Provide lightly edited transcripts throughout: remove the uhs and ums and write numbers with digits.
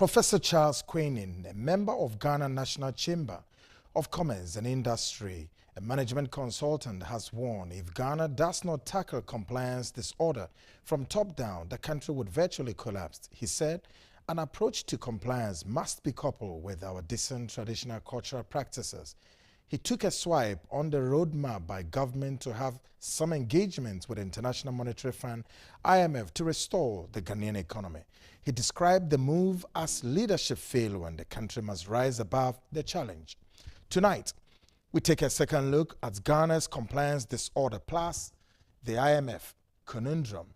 Professor Charles Queenin, a member of Ghana National Chamber of Commerce and Industry, a management consultant, has warned if Ghana does not tackle compliance disorder from top down, the country would virtually collapse. He said, an approach to compliance must be coupled with our decent traditional cultural practices. He took a swipe on the roadmap by government to have some engagement with the International Monetary Fund, IMF, to restore the Ghanaian economy. He described the move as leadership failure and the country must rise above the challenge. Tonight, we take a second look at Ghana's compliance disorder plus the IMF conundrum.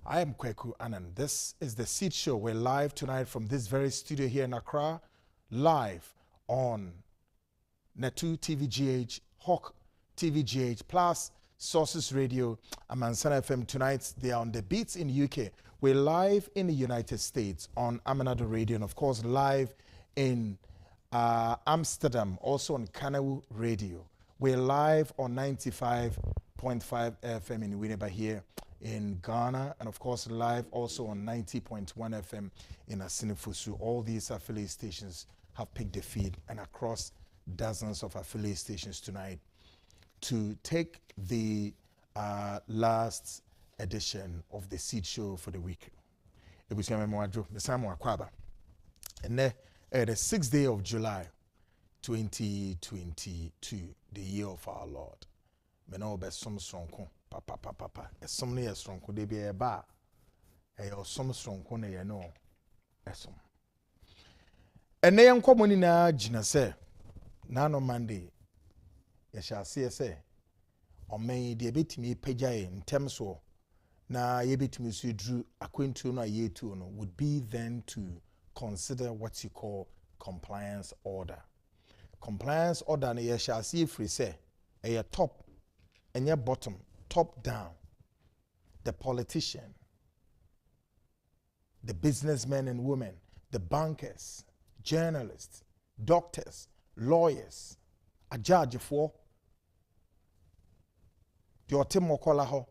I am Kweku Anand. This is the Seed Show. We're live tonight from this very studio here in Accra, live on Netu TVGH, Hawk TVGH, plus Sources Radio, and Mansana FM. Tonight, they are on the beats in the UK. We're live in the United States on Amanado Radio, and of course, live in Amsterdam, also on Kanawu Radio. We're live on 95.5 FM in Winneba here in Ghana, and of course, live also on 90.1 FM in Asinifusu. All these affiliate stations have picked the feed, and across dozens of affiliate stations tonight to take the last edition of the Seed Show for the week. It was the 6th day of July 2022, the year of our Lord. Me know be some stronko papa some ne stronko de be ba e some stronko ne ye no esom ene yen komoni na gina se na no Monday ye shall see say o men de betimi pagyae ntem so na ye betimi so dru akwentu no aye tu no would be then to consider what you call compliance order. Compliance order na ye shall see free say a top and your bottom, top down. The politician, the businessmen and women, the bankers, journalists, doctors, lawyers, a judge for the Otemokola ho,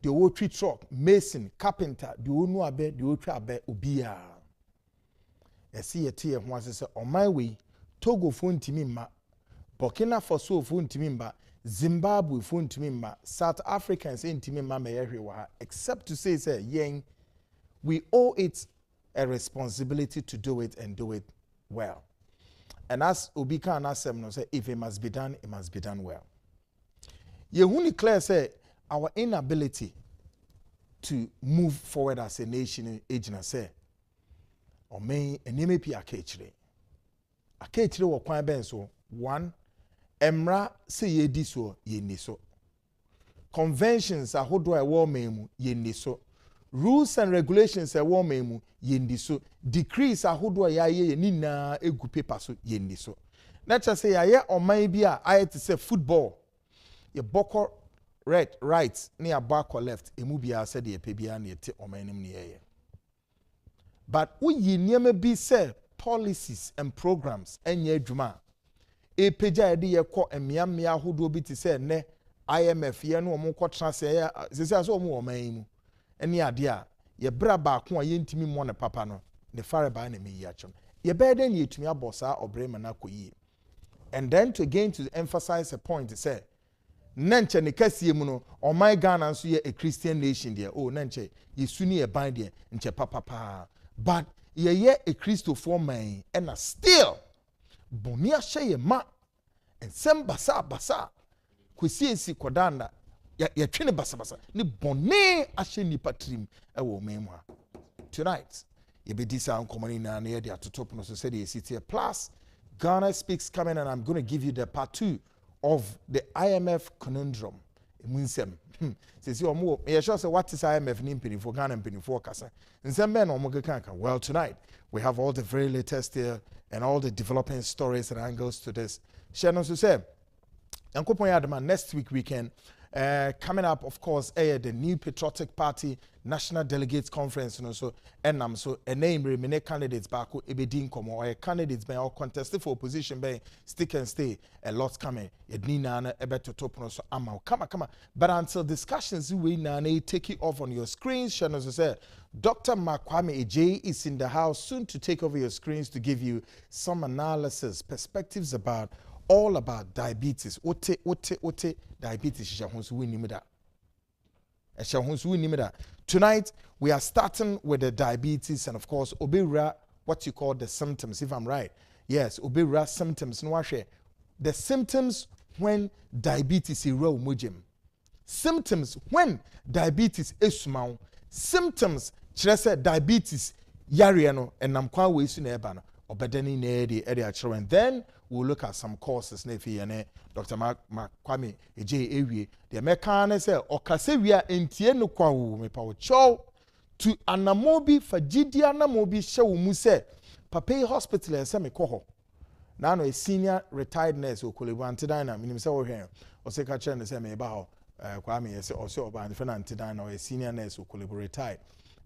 the Wotri truck, mason, carpenter, the Unu abe, the Wotri abe, ubia. I see a tear once I say, on my way, Togo phone to me, Burkina Faso phone to me, Zimbabwe phone to me, South Africans in to me, except to say, yang, we owe it a responsibility to do it and do it well. And as Ubika and Asem say, if it must be done, it must be done well. Yehuni Claire said, our inability to move forward as a nation, agent say, or may an NPP akechire wa kwan ben so one emra say ye di so ye ni so conventions ahodo e wo memu ye ni so rules and regulations e wo memu ye ni so decrees ahodo ya ye ni na egu paper so ye ni so na cha say ya ye oman bi a aye to say football ye boko right ne abako left emu bia said ye pe bia na ye te oman nim ne ye. But we never be say policies and programs and ye juma. E peja edi ye ko emiamia hudo bi ti say ne IMF ye no omo ko transfer se say so omo oman mu. Eni ade a ye bra ba ko a ye ntimi mo ne papa no ne fare ba na me yi achon. Ye be den ye tumi abosa obrema na koyi. And then to again to emphasize a point to say nanche ne kasie mu no oman Ghana nso ye a Christian nation there. Oh nanche ye suni e ban there nche papa. But ye a Christopher man and a still bonia sheye ma and sem basa kwesiensi kodanda ya twene basa ni bone ahye ni patrim e wo memwa. Tonight ye be this uncommon na na ye de atotop no so said ye sit here plus Ghana Speaks coming, and I'm going to give you the part 2 of the IMF conundrum. Munsem says you more you sure say what is IMF nimpini for Ghana nimpini for kasa nsem be no mo kanka. Well, tonight we have all the very latest here and all the developing stories and angles to this. Share no so say yankopon yadama next week weekend Coming up, of course, the New Patriotic Party National Delegates Conference, so a name remaining candidates back ebedin komo or candidates by or contested for opposition by stick and stay. A lot coming. Ednina ebeto topono so ama come. But until discussions we na take it off on your screens. Channel say Dr. Makwame Ejay is in the house soon to take over your screens to give you some analysis, perspectives about all about diabetes. Ote diabetes. Tonight, we are starting with the diabetes and, of course, obira, what you call the symptoms, if I'm right. Yes, obira symptoms. The symptoms when diabetes is real mujim. Symptoms when diabetes is small. Symptoms, diabetes, yariano, and namkwa wesu nebano, or bedeni nedi edi. And then we'll look at some courses. Dr. Makwame Ejay Ewie, the American say, Okasevia entie no kwa me pa chow to anamobi fajidi anamobi show muse Pape Hospital and semi koho. Now no a senior retired nurse who could antidina, minim say here, or say catcher and say me about Kwame yes or so about the antidina or a senior nurse who could retired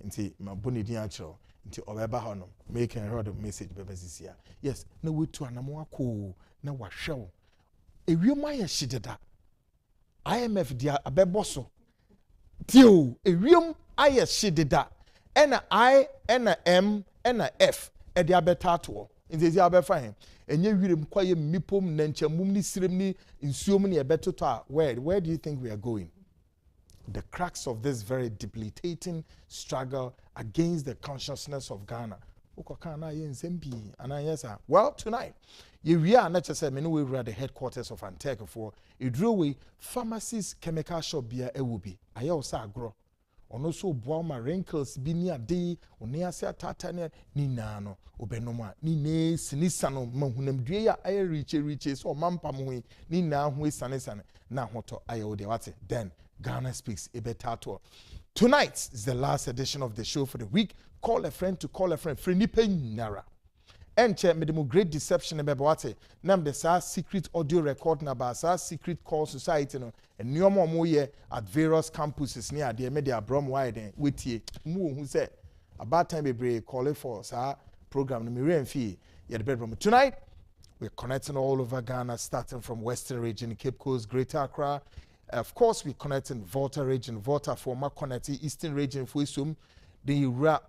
into my bunny diachro into Obebahono, making her the message bebezisia. Yes, no way to anamoa cool, no wa show. Ewiomaya shideda IMF dia abeboso tio ewiom aye shideda ena I ena M ena F e dia betato nzezi abefa hen enye wirem kwaye mipom na nchemum ni sirem ni nsuom ni ebetoto a where do you think we are going? The crux of this very debilitating struggle against the consciousness of Ghana. Well, tonight, we are not just saying we are at the headquarters of Antec for a drawway pharmacies, chemical shop beer ewubi. I also grow. On also boama wrinkles be near day, or near Satania, Ninano, Obenoma, Nine, Sinisano, Mahunem Drea, I reaches or Mampamui, Nina, who is Sanisan, Nahoto, Iodewate. Then Ghana speaks Ebetato. Tonight is the last edition of the show for the week. Call a friend to call a friend. Friendly Nara. And check me the great deception about what nam the secret audio recording about secret call society no and new more at various campuses near the media brom wide with ye who said about time be call it for program no fee the bedroom. Tonight we're connecting all over Ghana, starting from Western region, Cape Coast, Greater Accra. Of course, we're connecting Volta region, Volta former connecting Eastern region, Fuisum, the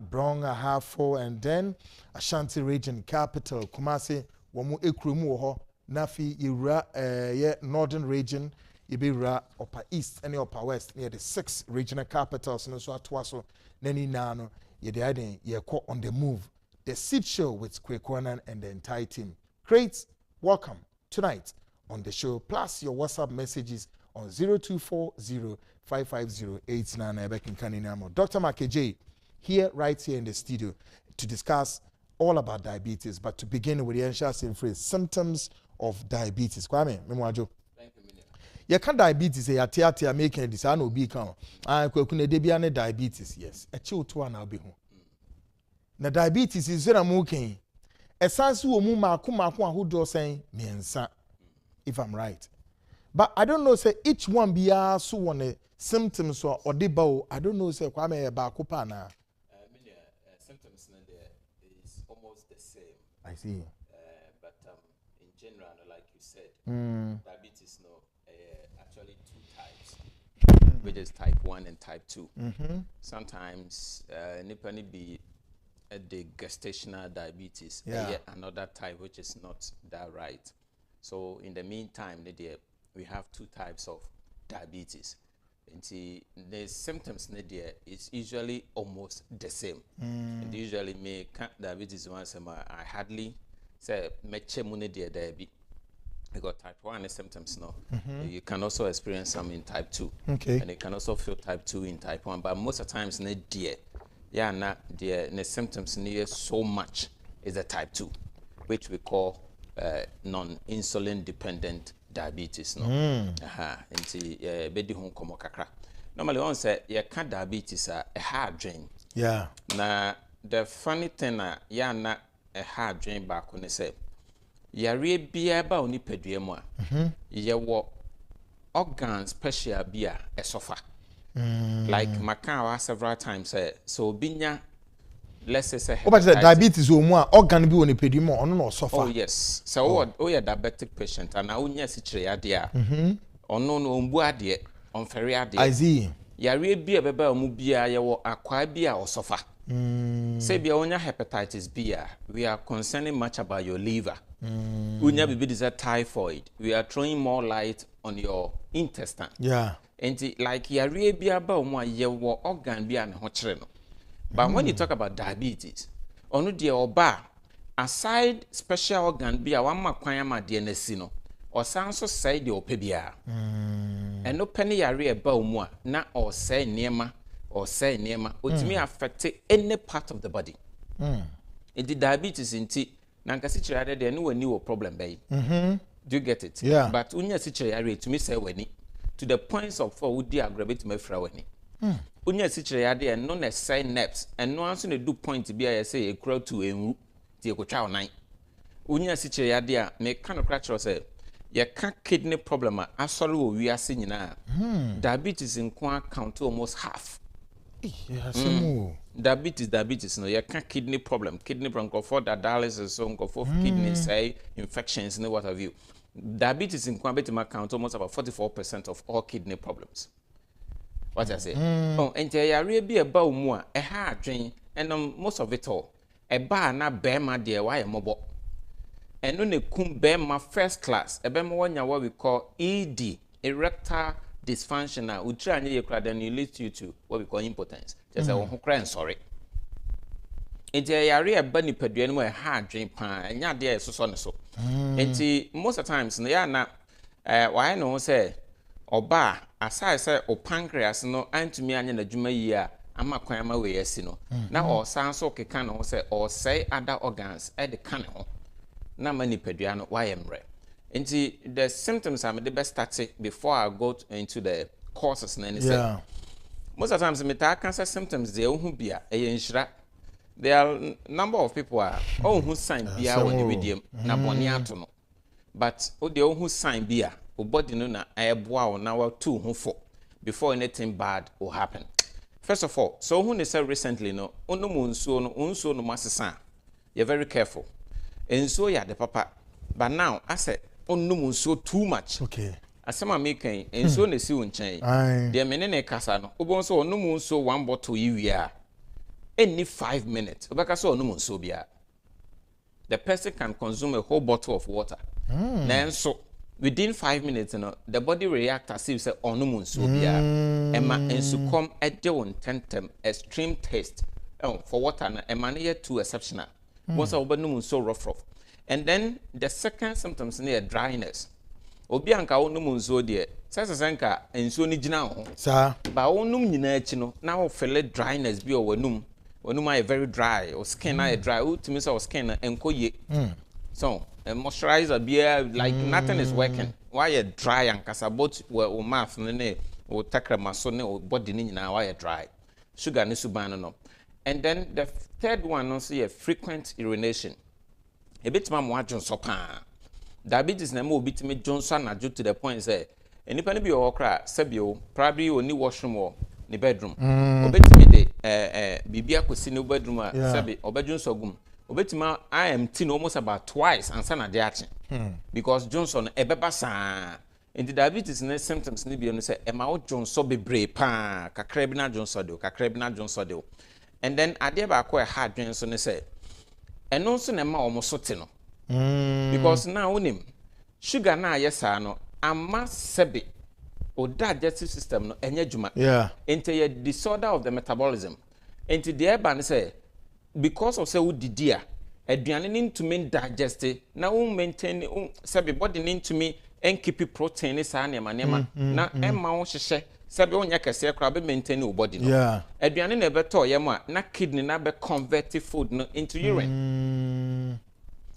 Bronga, Hafo, and then Ashanti region, capital, Kumasi, Wamu Ekrumu, Nafi, Northern region, Ibira, Upper East, and Upper West, near the 6 regional capitals, and also Atwaso, Neni Nano, Yediadin, Yako on the move. The Seed Show with Kwekwanan and the entire team. Great, welcome tonight on the show, plus your WhatsApp messages on 0240-550-89. Dr. Makeje here, right here in the studio, to discuss all about diabetes. But to begin with the ancient phrase, symptoms of diabetes. Kwame, Memwajo. Thank you, Minia. You can diabetes, you are making this. I know be count. I could diabetes. Yes, a chill to one. I'll be home. Now, diabetes is very much. A sense who who do saying, if I'm right. But I don't know, say each one be so one symptoms or debo. I don't know, say Kwame about Kupana. Symptoms is almost the same. I see. But in general, like you said, diabetes actually 2 types, which is type 1 and type 2. Sometimes nipani be the gestational diabetes, yet another type which is not that right. So in the meantime, we have 2 types of diabetes. And the symptoms is usually almost the same. And usually me diabetes once I hardly say diabetes. Because type 1 symptoms no. You can also experience some in type 2. Okay. And you can also feel type 2 in type 1. But most of the times the symptoms so much is a type 2, which we call non-insulin dependent diabetes. No. Bedi hon komo kakra. Normally one say you can't diabetes a hard drain. Yeah. Na the funny thing na a hard drain back when they say yare bia ba oni pedua mu a ye wo organs special be a suffer. Like Macau several times so binya let's say diabetes organ be on a pedimo or no suffer. Oh yes. So you're diabetic patient and now unya sichre dia. Or no mbu ade on ferry ade. I see. Yare be a beba mu bia ye wo akwa bia or suffer. Say bia onya hepatitis B, we are concerning much about your liver. Unya bibi is a typhoid. We are throwing more light on your intestine. Yeah. And like yare bia ba mu ye wo organ bia ne ho kire no. But when you talk about diabetes, onu de oba aside special organ bia wa makwan ama de na si no. Or sounds so say the opebia. And no penny yare about moi, na or say nema, which may affect any part of the body. In the diabetes in tea, Nankasichare, there no new problem, babe. Do you get it? Yeah. But unya sichare to me say when to the points of for would aggravate me fraweni. Unya sichare and non as say naps, and no answer do point to be I say a crowd to a the cochow night. Unya sichare, make kind of crash or say. Your kidney problem absolutely we are seeing now. Diabetes in Kwan count to almost half. Diabetes no your kidney problem go for that dialysis so go for kidney say infections and what have you. Diabetes in Kwan betima count almost about 44% of all kidney problems. What I say? Oh, and there be about more a hard drain and most of it all a bar na bear my dear why a mobile. And no kum my first class, a bema what we call ED, erectile dysfunction, which then you lead you to what we call impotence. Just a who cry sorry. It's a area bunny peduan where hard drink pan, and ya dear so. And most of the times, they are not why I know say, or bar, as I say, or pancreas, no, and to me, and the Juma year, I'm a quama way, yes, no. Now, or sounds okay, can say, or say other organs at the canal. Na many pediano YMRE. And the symptoms are the best static before I go into the causes and anything. Most of the times, the cancer symptoms they who be a inshra. There are number of people are who sign beer when you medium na boniato. But they who sign beer, who body no na airboa now 2 who 4 before anything bad will happen. First of all, so who they said recently no, no masasa. You're very careful. And so yeah, the papa. But now I said, oh no, so too much. Okay. As some are making, and so they see one chain. They are many casano. Obon so no so 1 bottle you are. Any 5 minutes. Obaka so no so be. The person can consume a whole bottle of water. Then so within 5 minutes, you know, the body reacts as if say oh no so be. And succumb at the one tentem extreme taste. For water and man too exceptional. Once I open so rough. And then the second symptoms near dryness. Obianka onum so dear. Says anka and so ni jina ho. Sir. Ba onum nyina echi no. Now feel dryness bi o wanum. Wanum are very dry or skin are dry. Ultimately so skin enko ye. So a moisturizer be like nothing is working. Why you dry and kasabot o mouth ne o takrama so ne o body ni nyina why you dry. Sugar ni subano no. And then the third one also a frequent urination. A bit more Johnson. Diabetes na mo bit me Johnson na to the point say anybody be okra sebio probably only washroom or the bedroom. Obet me the bibia kwesi no bedroom sebi obedun sogum. Obetima I am tin almost about twice and sana de action. Because Johnson ebeba sa in the diabetes ne symptoms ni bi no say e ma o Johnson bebre pa kakra bi na Johnson do. And then ade ba ko hard drink so ne say eno so na ma o mo so te no. Because now unim sugar na yesa no ama sebe o digestive system no enye juma. Into a disorder of the metabolism. Into the eba ne say because of say wo didia aduane nin to me digest na wo maintain sebe body nin to me and keep protein sa na na emma wo hye sebe wonya kese kra be maintain wo body no. Aduane na beto ye mo na kidney na be convert food no into urine.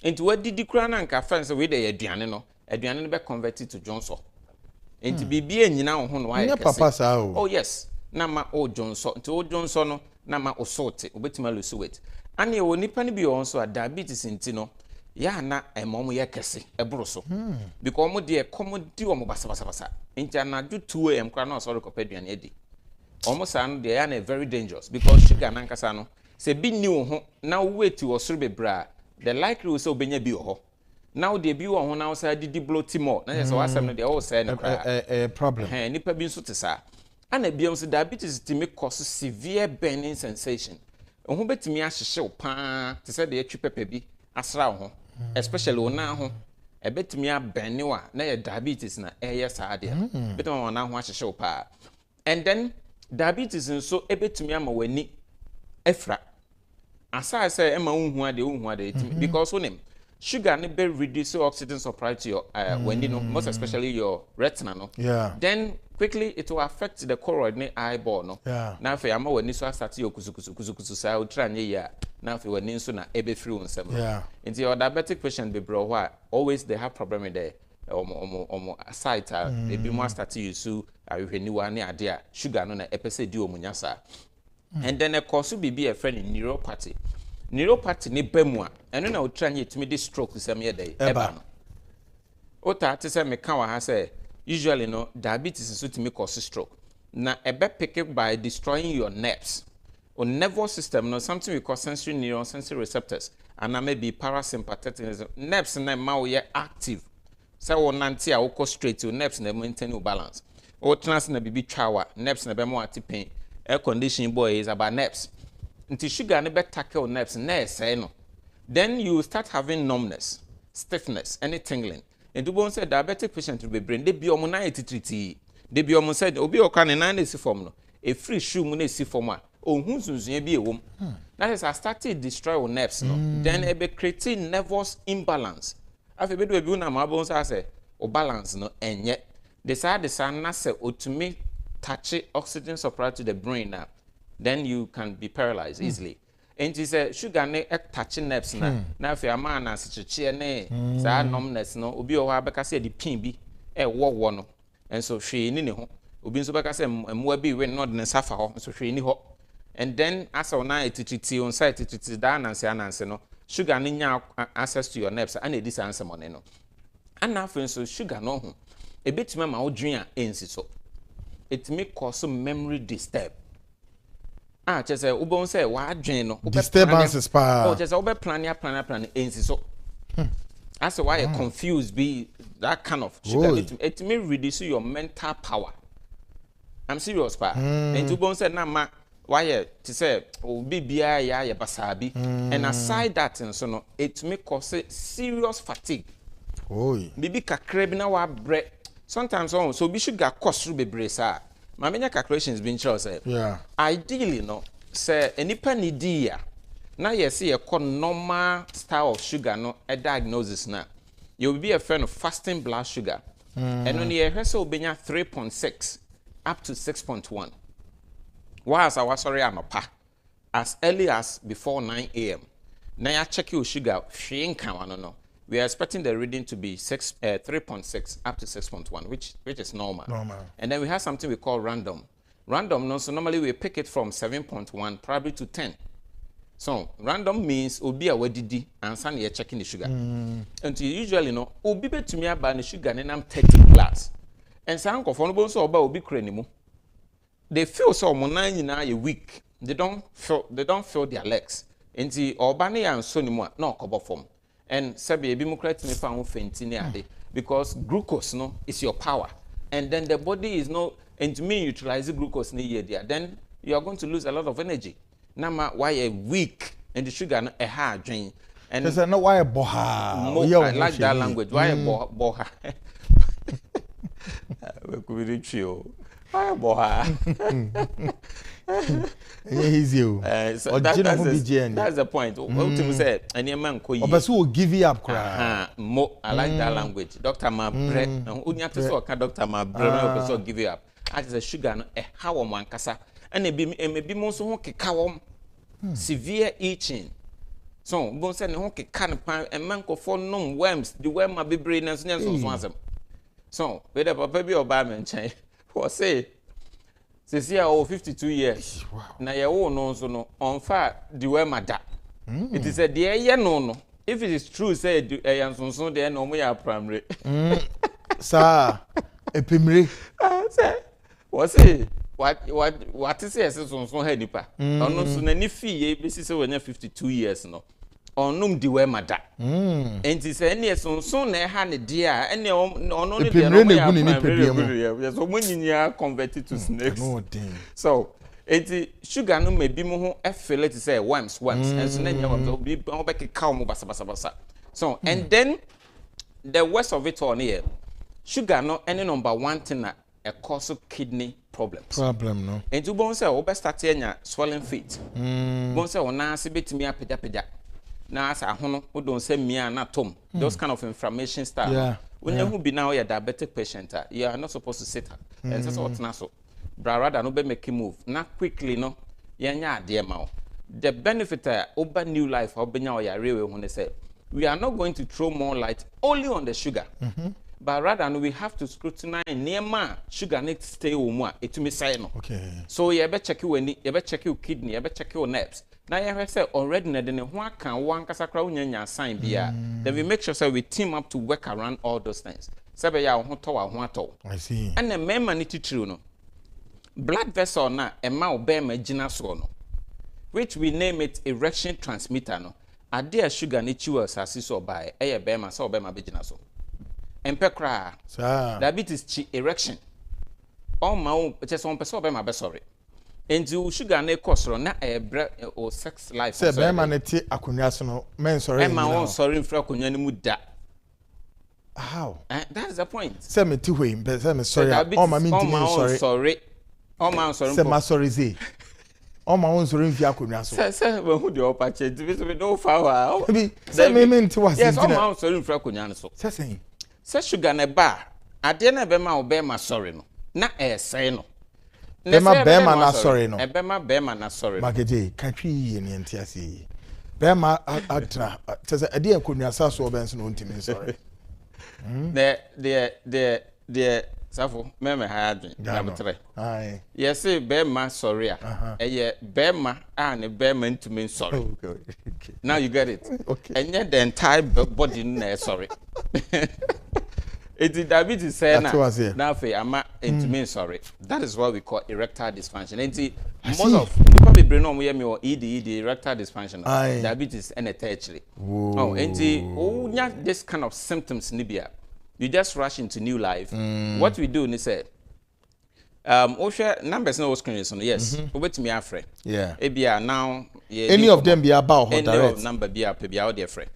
Into what did the crown and friends with the aduane no be converted to Johnson. Into BB and now on why papa sao. Oh yes. Nama o Johnson to old Johnson no nama o salt obetima lusuet. And you will nipa ni be also a diabetes intino. ya na emomo ye kese ebro so because omo de komodi omo basa nti anadu 2 am kra na sorry kopaduane edi omo sa no de ya na very dangerous because sugar na nkasa no se bi ni wo ho na weight wo soro bebra the likely so obenya bi wo ho now de bi wo ho na wo sa didi bloating more na so wasem no de wo say no kra problem nipa bi nso te sa ana biam so diabetes timi cause severe burning sensation ho betimi ahyehye wo pa te say de atwi pepe bi asra wo ho especially wo na ho ebetimi abenne wa na ye diabetes na eye saa de betimi wo na ho ahyehye wo pa and then diabetes nso ebetimi ama wani efra aside say ema unhu ade because onim sugar ne be reduce oxygen supply to your when you know most especially your retina no then quickly it will affect the choroid ne eyeball no na fe ama wani so start your kusukusu sa utranye ya na fe wani so na ebe free onsem into your diabetic patient be bro why always they have problem with the site they be more start use ahwehweniwa ne ade a sugar no na epese di omunya sa and then a cause be a friend in neuropathy ni bemua eno na utranye timi di stroke sem ye dey eba no ota te se me ka wa ha say usually no diabetes so timi cause stroke na ebe pick it by destroying your nerves or nervous system no something we call sensory neuron sensory receptors and maybe parasympathetic nerves na ma we active say wo nante a wo straight your nerves na maintain your balance o trans na bibi twawa nerves na be mo atipen air conditioning boy is about nerves until sugar ne be tackle nerves na say no then you start having numbness stiffness any tingling and do bon say diabetic patient will be brain they be omo na etitriti they be omo said obi o kan na si form no a free shoe mu na si form a ohun sunsun bi ewom that is I started destroy your nerves no then e be creating nervous imbalance afi be do bi na ma bon say o balance no enye the side na say otumi touch oxygen supply to the brain now then you can be paralyzed easily and it is sugar ne touching nerves na afi ama na secheche ne sa numbness no obi o ha beka say the pin bi wo no and so hwe ni ne ho obi nso beka say emwa bi we no de safa ho so hwe ni ho and then as na etititi on site etititi da ananse no sugar ne nya access to your nerves and e dis answer money no and afi nso sugar no ho ebetima ma odwen a ensi so it may cause memory disturb chese ubon say wa adwen no disturbances pa chese ube plan ensi so as why you confused be that kind of sugar it may reduce your mental power I'm serious pa and ubon say na ma why to say obi bia ya basabi and aside that and so no it may cause serious fatigue bibi kakra bi na wa bre sometimes so be sugar cost through bebre sa my many calculations been sure say ideally no say enipa ni dia na yes e normal style of sugar no a diagnosis na you will be a friend of fasting blood sugar and on the so obenya 3.6 up to 6.1 whilst I was sorry anopa as early as before 9 a.m. na ya check your sugar no we are expecting the reading to be 3.6 up to 6.1, which is normal. And then we have something we call random. Random, no, so normally we pick it from 7.1 probably to 10. So random means obi a wedidi and san you're checking the sugar. And you usually know obi be to me about the sugar and I'm 30 glass. And san ko for no so oba obi kranimu. They feel so monai na a week. They don't feel their legs. And the obani and so no cover form. And sabi ebi mukrat me fa fenti ade because glucose no is your power and then the body is no and to me utilize glucose ni here there then you are going to lose a lot of energy na ma why a weak and the sugar no a hard drain and there's no why boha I like that language why boha we could be trio why boha easy so that's the point ultimately say any man ko yi obeso will give you up cry I like that language Dr. Mabre unya te so ka Dr. Mabre no obeso give you up as the sugar no e ha wo mankasa and ebi mo so ho keka wo severe itching so bon say ne ho keka ne pan e man ko for nom worms the worm ma bebre na so nya so asem so we the papa bi oba me nchen for say since you are 52 years. Wow. Na ye wo no so no on fa the way mada. It is a dear ye no. if it is true, say so there no more primary. Sir, a primary. Say, what is it? So head nipa. No so na ni fee besi say when you 52 years no. Onum di we mada. Enti say ne so na ha ne dia ene ono ne dia no ya. Yes, so munyinya converted to snakes. So enti sugar no maybe mo ho efele to say worms and so na nya wo be ka mo basa. So and then the worst of it all here, sugar no any number one thing na a cause of kidney problems. No. Enti bon say we start nya swelling feet. Bon say ona se betimi apeda. Na asa hono we don't say mia na tom. Those kind of inflammation style. Yeah. When you be now you're diabetic patient, you are not supposed to sit and so what na so. Rather no be make move. Na quickly no yenya ade ma. The benefit over new life obenya or ya rewe when they say we are not going to throw more light only on the sugar. But rather we have to scrutinize near sugar needs to stay more it me say no. Okay. So you better check you check your kidney, you better check your nerves. Now you say already na den ho aka wan kasa kra unya sign bia. Then we make sure say we team up to work around all those things. Say be ya ho to wa ho ato. I see. And the member ni titru no. Blood vessel na ema obema gina so no. Which we name it erection transmitter no. Ade sugar ni chiwa asase so buy eye bema so obema be gina so. Empe kra. Diabetes chi erection. All my own just one person obema be sorry. And you sugar na ekosoro na o sex life. Say be man eti akonwa so no men sorry. E ma won sorry mfra akonwa ni mu da. How? That's the point. Say me ti hwe be say me sorry. All my mean sorry. Sorry. All my sorry. Say my sorry say. All my own sorry mfi akonwa so. Say we who the upper change we no foul. Say me mean ti was. Yes, all my own sorry mfra akonwa so. Say sugar na ba. Ade na be ma obe ma sorry no. Na say no. Bema na sorry no. Bema na sorry. Mageje katwi ye ne ntiase. Bema atra. Tese ade akonwa saso obenso no ntimi sorry. The safo meme haadin na betre. Aye. Yes, bema sorry a. Bema and bema ntimi sorry. Okay. Now you get it. Okay. And yet the entire body na sorry. It's diabetes say na fe ama intimate sorry. That is what we call erectile dysfunction. And most of people be brain no me or ED erectile dysfunction. Diabetes and actually. Oh, and this kind of symptoms nibia. You just rush into new life. What we do is say share numbers no screen so yes. Over to me afre. Yeah. Ebia now any of them be about any of number be up be out there free.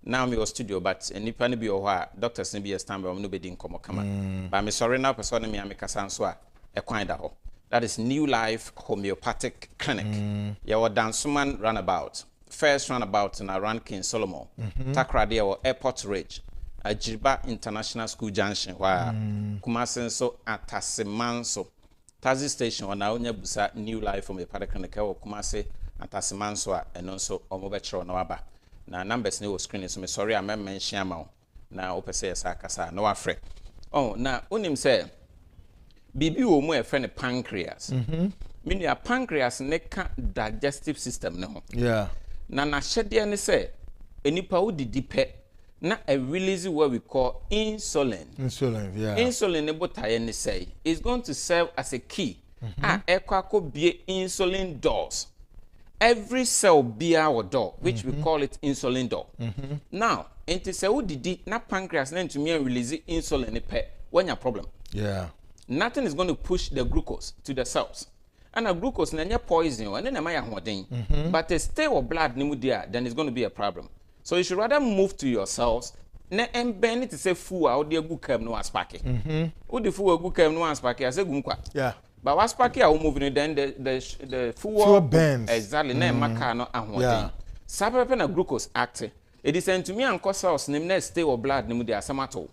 Now me was studio but nipa ne bi o ho doctors ne bi stand by no be din komo kama but me sorry now person me ameka so a kwan da ho that is New Life Homeopathic Clinic ya wo Dansuman Runabout first runabout na around King Solomon Takrade or Airport Ridge Ajiba International School Junction wa Kumasi so Atasemanso Taxi Station on onya busa New Life Homeopathic Clinic wa Kumasi Atasemanso a eno so omobechro na waba na numbers ne wo screen so me sorry am mention am na opese yesa kasa na wafre na onim say bibi wo mu e friend pancreas meaning a pancreas ne ka digestive system ne ho na hyede ne say enipa wo didi pe na a release what we call insulin insulin ne botaye ne say is going to serve as a key ekwa insulin doors. Every cell be our door, which we call it insulin door. Now, into cell didi na pancreas na to me release insulin when your problem. Yeah. Nothing is going to push the glucose to the cells. And a glucose na poison and then am but a stay of blood nimu there, then it's going to be a problem. So you should rather move to your cells. Na embeni to say full out there good cam no aspake. Who the full good cam no aspake as a gunkwa. Yeah. But what's packing are moving then the full burns exactly na maka no ahwodin sapepe na glucose act it is sent to me and cause cells nim na stay or blood nim dey asamato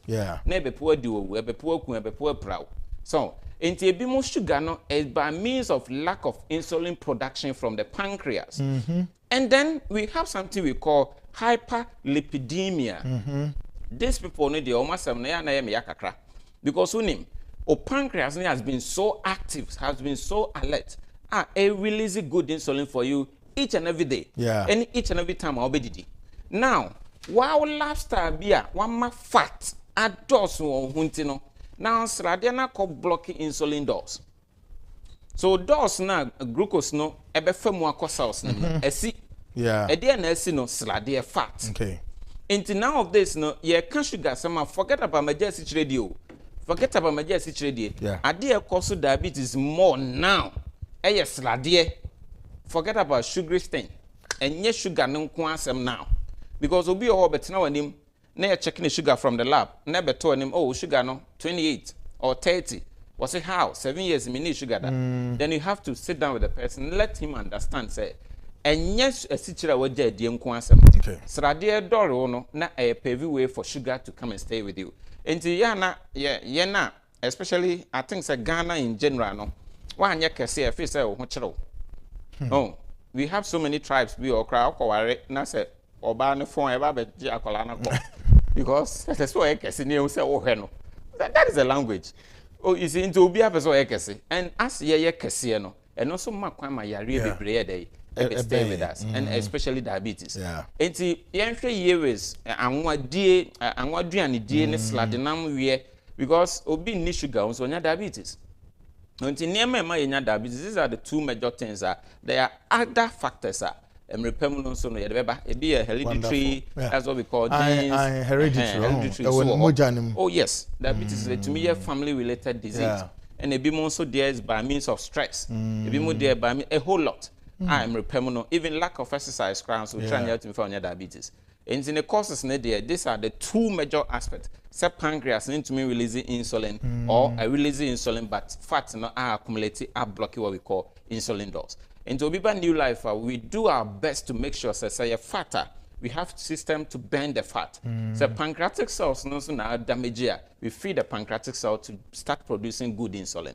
na ebepo adi owu ebepo aku ebepo praw so enti ebi mo sugar no is by means of lack of insulin production from the pancreas and then we have something we call hyperlipidemia these people need the almost na ya me yakakra because unim or pancreas has been so active, has been so alert. It releases good insulin for you each and every day. Yeah. And each and every time I'll be did. Now, wow lifestyle be a one ma fat adults on huntino now sradiana ko blocking insulin doors so doors na glucose no ebe femu cells no esi yeah ede na esi no srade fat okay into now of this no ye can sugar some forget about majestic radio forget about majestic radio ade cause diabetes more now srade forget about sugar stain enye sugar no nko asem now because obi o betina wanim na you checking the sugar from the lab na beto wanim oh sugar no 28 or 30 was it how 7 years me need sugar that then you have to sit down with the person let him understand say enye asichira waje adie nko asem srade dore no na pave way for sugar to come and stay with you enti ya na especially I think say Ghana in general no wa anye kese e fi say ho kire oh we have so many tribes we okra akware na say oba ne phone e ba be ji akola na ko because that's why kese ni say wo hwe no that is a language oh you see into obi apeso kese and as ye kese no eno so makwan ma yare bebre dey stay with us and especially diabetes enti yenhwe years anwaduane die ne sladenam wie because obi ni sugar so nya diabetes enti niema ma yenya diabetes these are the two major things there are other factors repem no so no yede beba e be hereditary that's what we call genes hereditary oh yes diabetes is to me a family related disease and e be more so there is by means of stress e be more there by a whole lot I'm repem even lack of exercise grounds we try and help me for diabetes and in the causes there these are the two major aspects say pancreas need to me releasing insulin or releasing insulin but fat no are accumulating are blocking what we call insulin doors. And to be by new life, we do our best to make sure say fatter. We have system to burn the fat. So pancreatic cells no so now damage here. We feed the pancreatic cell to start producing good insulin.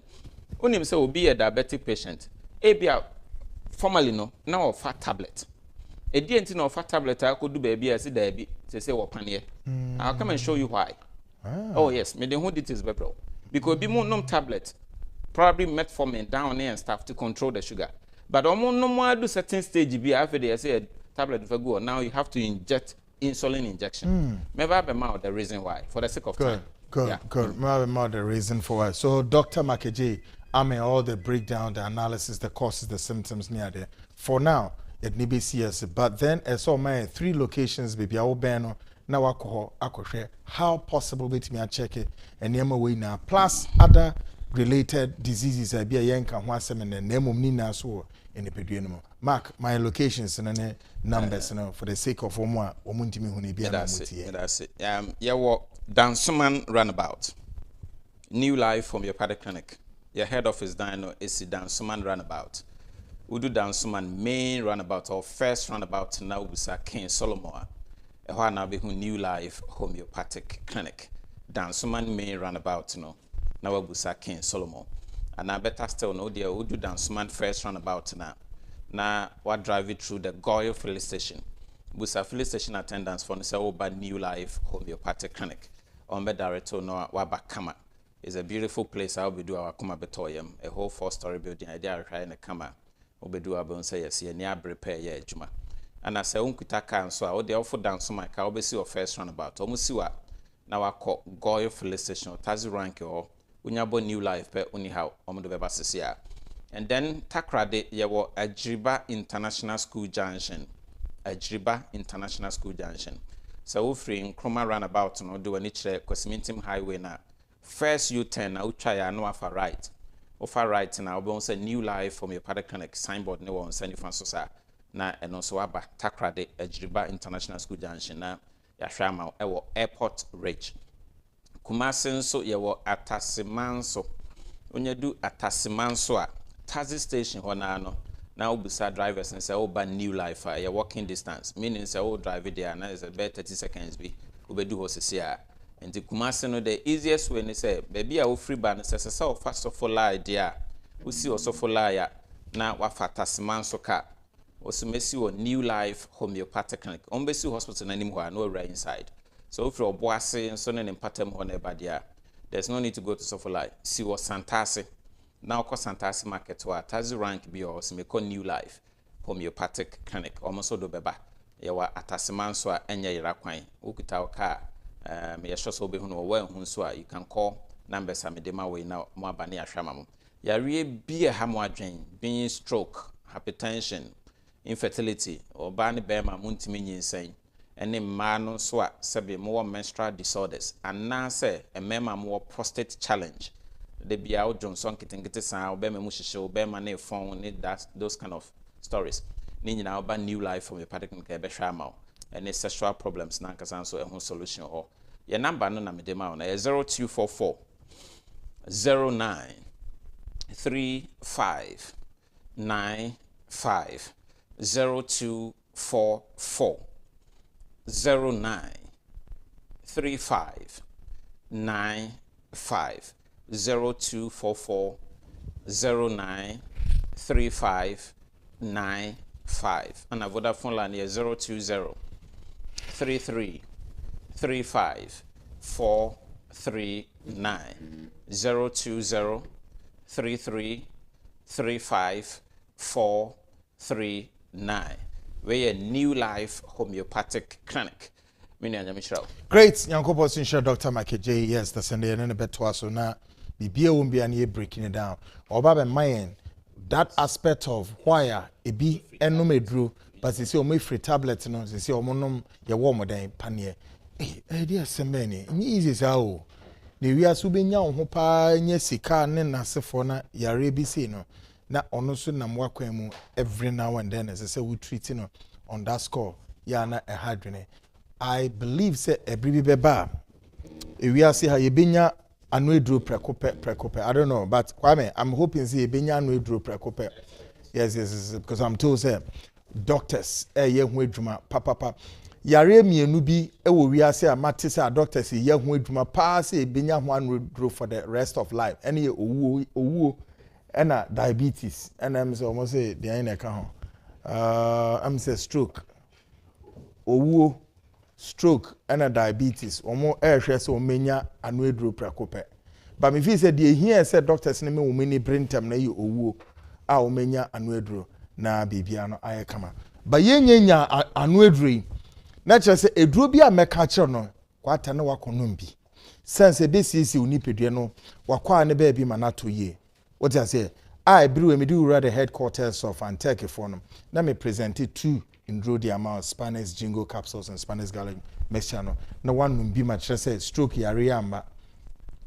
When say will be a diabetic patient, ABR formerly no now a fat tablet. A DNT no fat tablet I could do baby as diabetes say what panier. I'll come and show you why. Oh yes, me the whole details bro. Because be more nom tablet probably metformin down there and stuff to control the sugar. But almost no more do certain stage be after they say a tablet for go. Now you have to inject insulin injection. Maybe I have the reason why for the sake of time. Good. Maybe I the reason for why. So Dr. Makeje, I mean all the breakdown, the analysis, the causes, the symptoms near there. For now, it may be CS, but then I saw my 3 locations baby I will ban now alcohol share how possible with me I check it and way now plus other related diseases I be a yanka wasem and name of Nina so in the peduanimo. Mark my locations and numbers for the sake of Omwa Omuntimi Huni. That's it. Yeah, Dansuman Runabout. New Life from your Paddy Clinic. Your head office dino is the Dansuman Runabout. We do Dansuman main runabout or first runabout now with King Solomon. A while now be New Life Homeopathic Clinic. Dansuman main runabout no. Now busa King Solomon. And I better still know there who do Dansuman first runabout now. Now what drive it through the Goyle filling station. Busa filling station attendance for the New Life Homeopathic Clinic. Ombe director no Wabakama. It's a beautiful place. I'll be do our Kuma Betoyum, a whole 4-story building. I dare try in the Kama. Obedu abon say yes, near prepare ye juma. And I say unkutaka and so I would offer down so my car see your first runabout. Almost see what now I call Goyle filling station or Tazi rank or Unyabo New Life per Unihow, Omodo Bebasia. And then Takrade Yawo Ajriba International School Junction. Ajriba International School Junction. So free in Chroma runabout no do any check Cosmintim Highway na. First U-turn na uchaya no offer right. Offer right na obo say New Life from your Paddy Clinic signboard ne won send fan so sa na eno so aba Takrade Ajriba International School Junction na ya hwama ewo Airport Ridge. Kumasi nso yewo Atasimanso. Onye du Atasimanso a taxi station ho na no na obusa drivers and say oba New Life your walking distance meaning say o drive there na is about 30 seconds be obedu ho sisi a enti Kumasi no the easiest way ni say baby a wo free ban say say first of all idea we see also follow ya na wa Atasimanso ka osumesi wo New Life Homeopathic Clinic ombesi hospital na nim ho na right inside. So if you're bossy and son and pattern on a there's no need to go to Sofolai. See what Santasi. Now call Santasi Market or Tazi rank be or Simeko New Life Homeopathic Clinic. Almost do beba. yewa atasema nso a enye yera kwan okuta oka me so so be hu no wa hu nso a you can call numbers amedema we na mo abane ahwama mo yare bi ha mo adwen being stroke, hypertension, infertility oba ne bema muntimi nyinsan ene mma no so a sebe mo menstrual disorders anna se emema mo prostate challenge de bia o Johnson kitengete san obema mu hihye obema na phone ne that those kind of stories ni nyina oba new life from your particular ke be hwa ma ene sexual problems na nkasa so ehun solution ho your number no na medema na 0244 09 3595 0244 09 3595 0244 09 3595 and a Vodafone line is 020 33 35 439 020 33 35 439. We're a New Life Homeopathic Clinic. Great, Yankopo Sinsha Dr. Mike J. Yes, the Sunday and a bit twice so now. The beer won't be any breaking it down. Or Baba Mayan, that aspect of why a be and no me drew, but you see, me free tablets, no, you see, omonum, ya warmer than panier. Eh, dear Semeni, easy as how. The we are subinya on hopa, yesika, nena sefona, ya rebisi no. Na onosu na mwakwemu every now and then, as I say, we treat you on that score. Yana a hydrone. I believe say a bribi beba. We are see how you binya anwedro prekope. I don't know, but Kwame, I'm hoping see binya anwedro prekope. Yes, because I'm told say doctors ye hwedwuma papa. Yare mienu bi ewo we are say amate say doctors ye hwedwuma pa say binya ho anwedro for the rest of life. Any owu ena diabetes and I'm so almost say the ina ka ho. I'm say stroke. Owu stroke and diabetes omo ehwe so omenya anwedro prekope but me feel say the here say doctors ne me wo many brain tem na ye owuo a omenya anwedro na bibia no aye kama but yenya anwedro na chere say eduro bi a meka kire no kwata ne wakonom bi sense be sisi onipedue no wakwa ne ba bi manato ye what I say I briwe me do the headquarters of Anteke for no na me presented two in the amount Spanish jingo capsules and Spanish garlic mixture no one will be much say stroke yare amba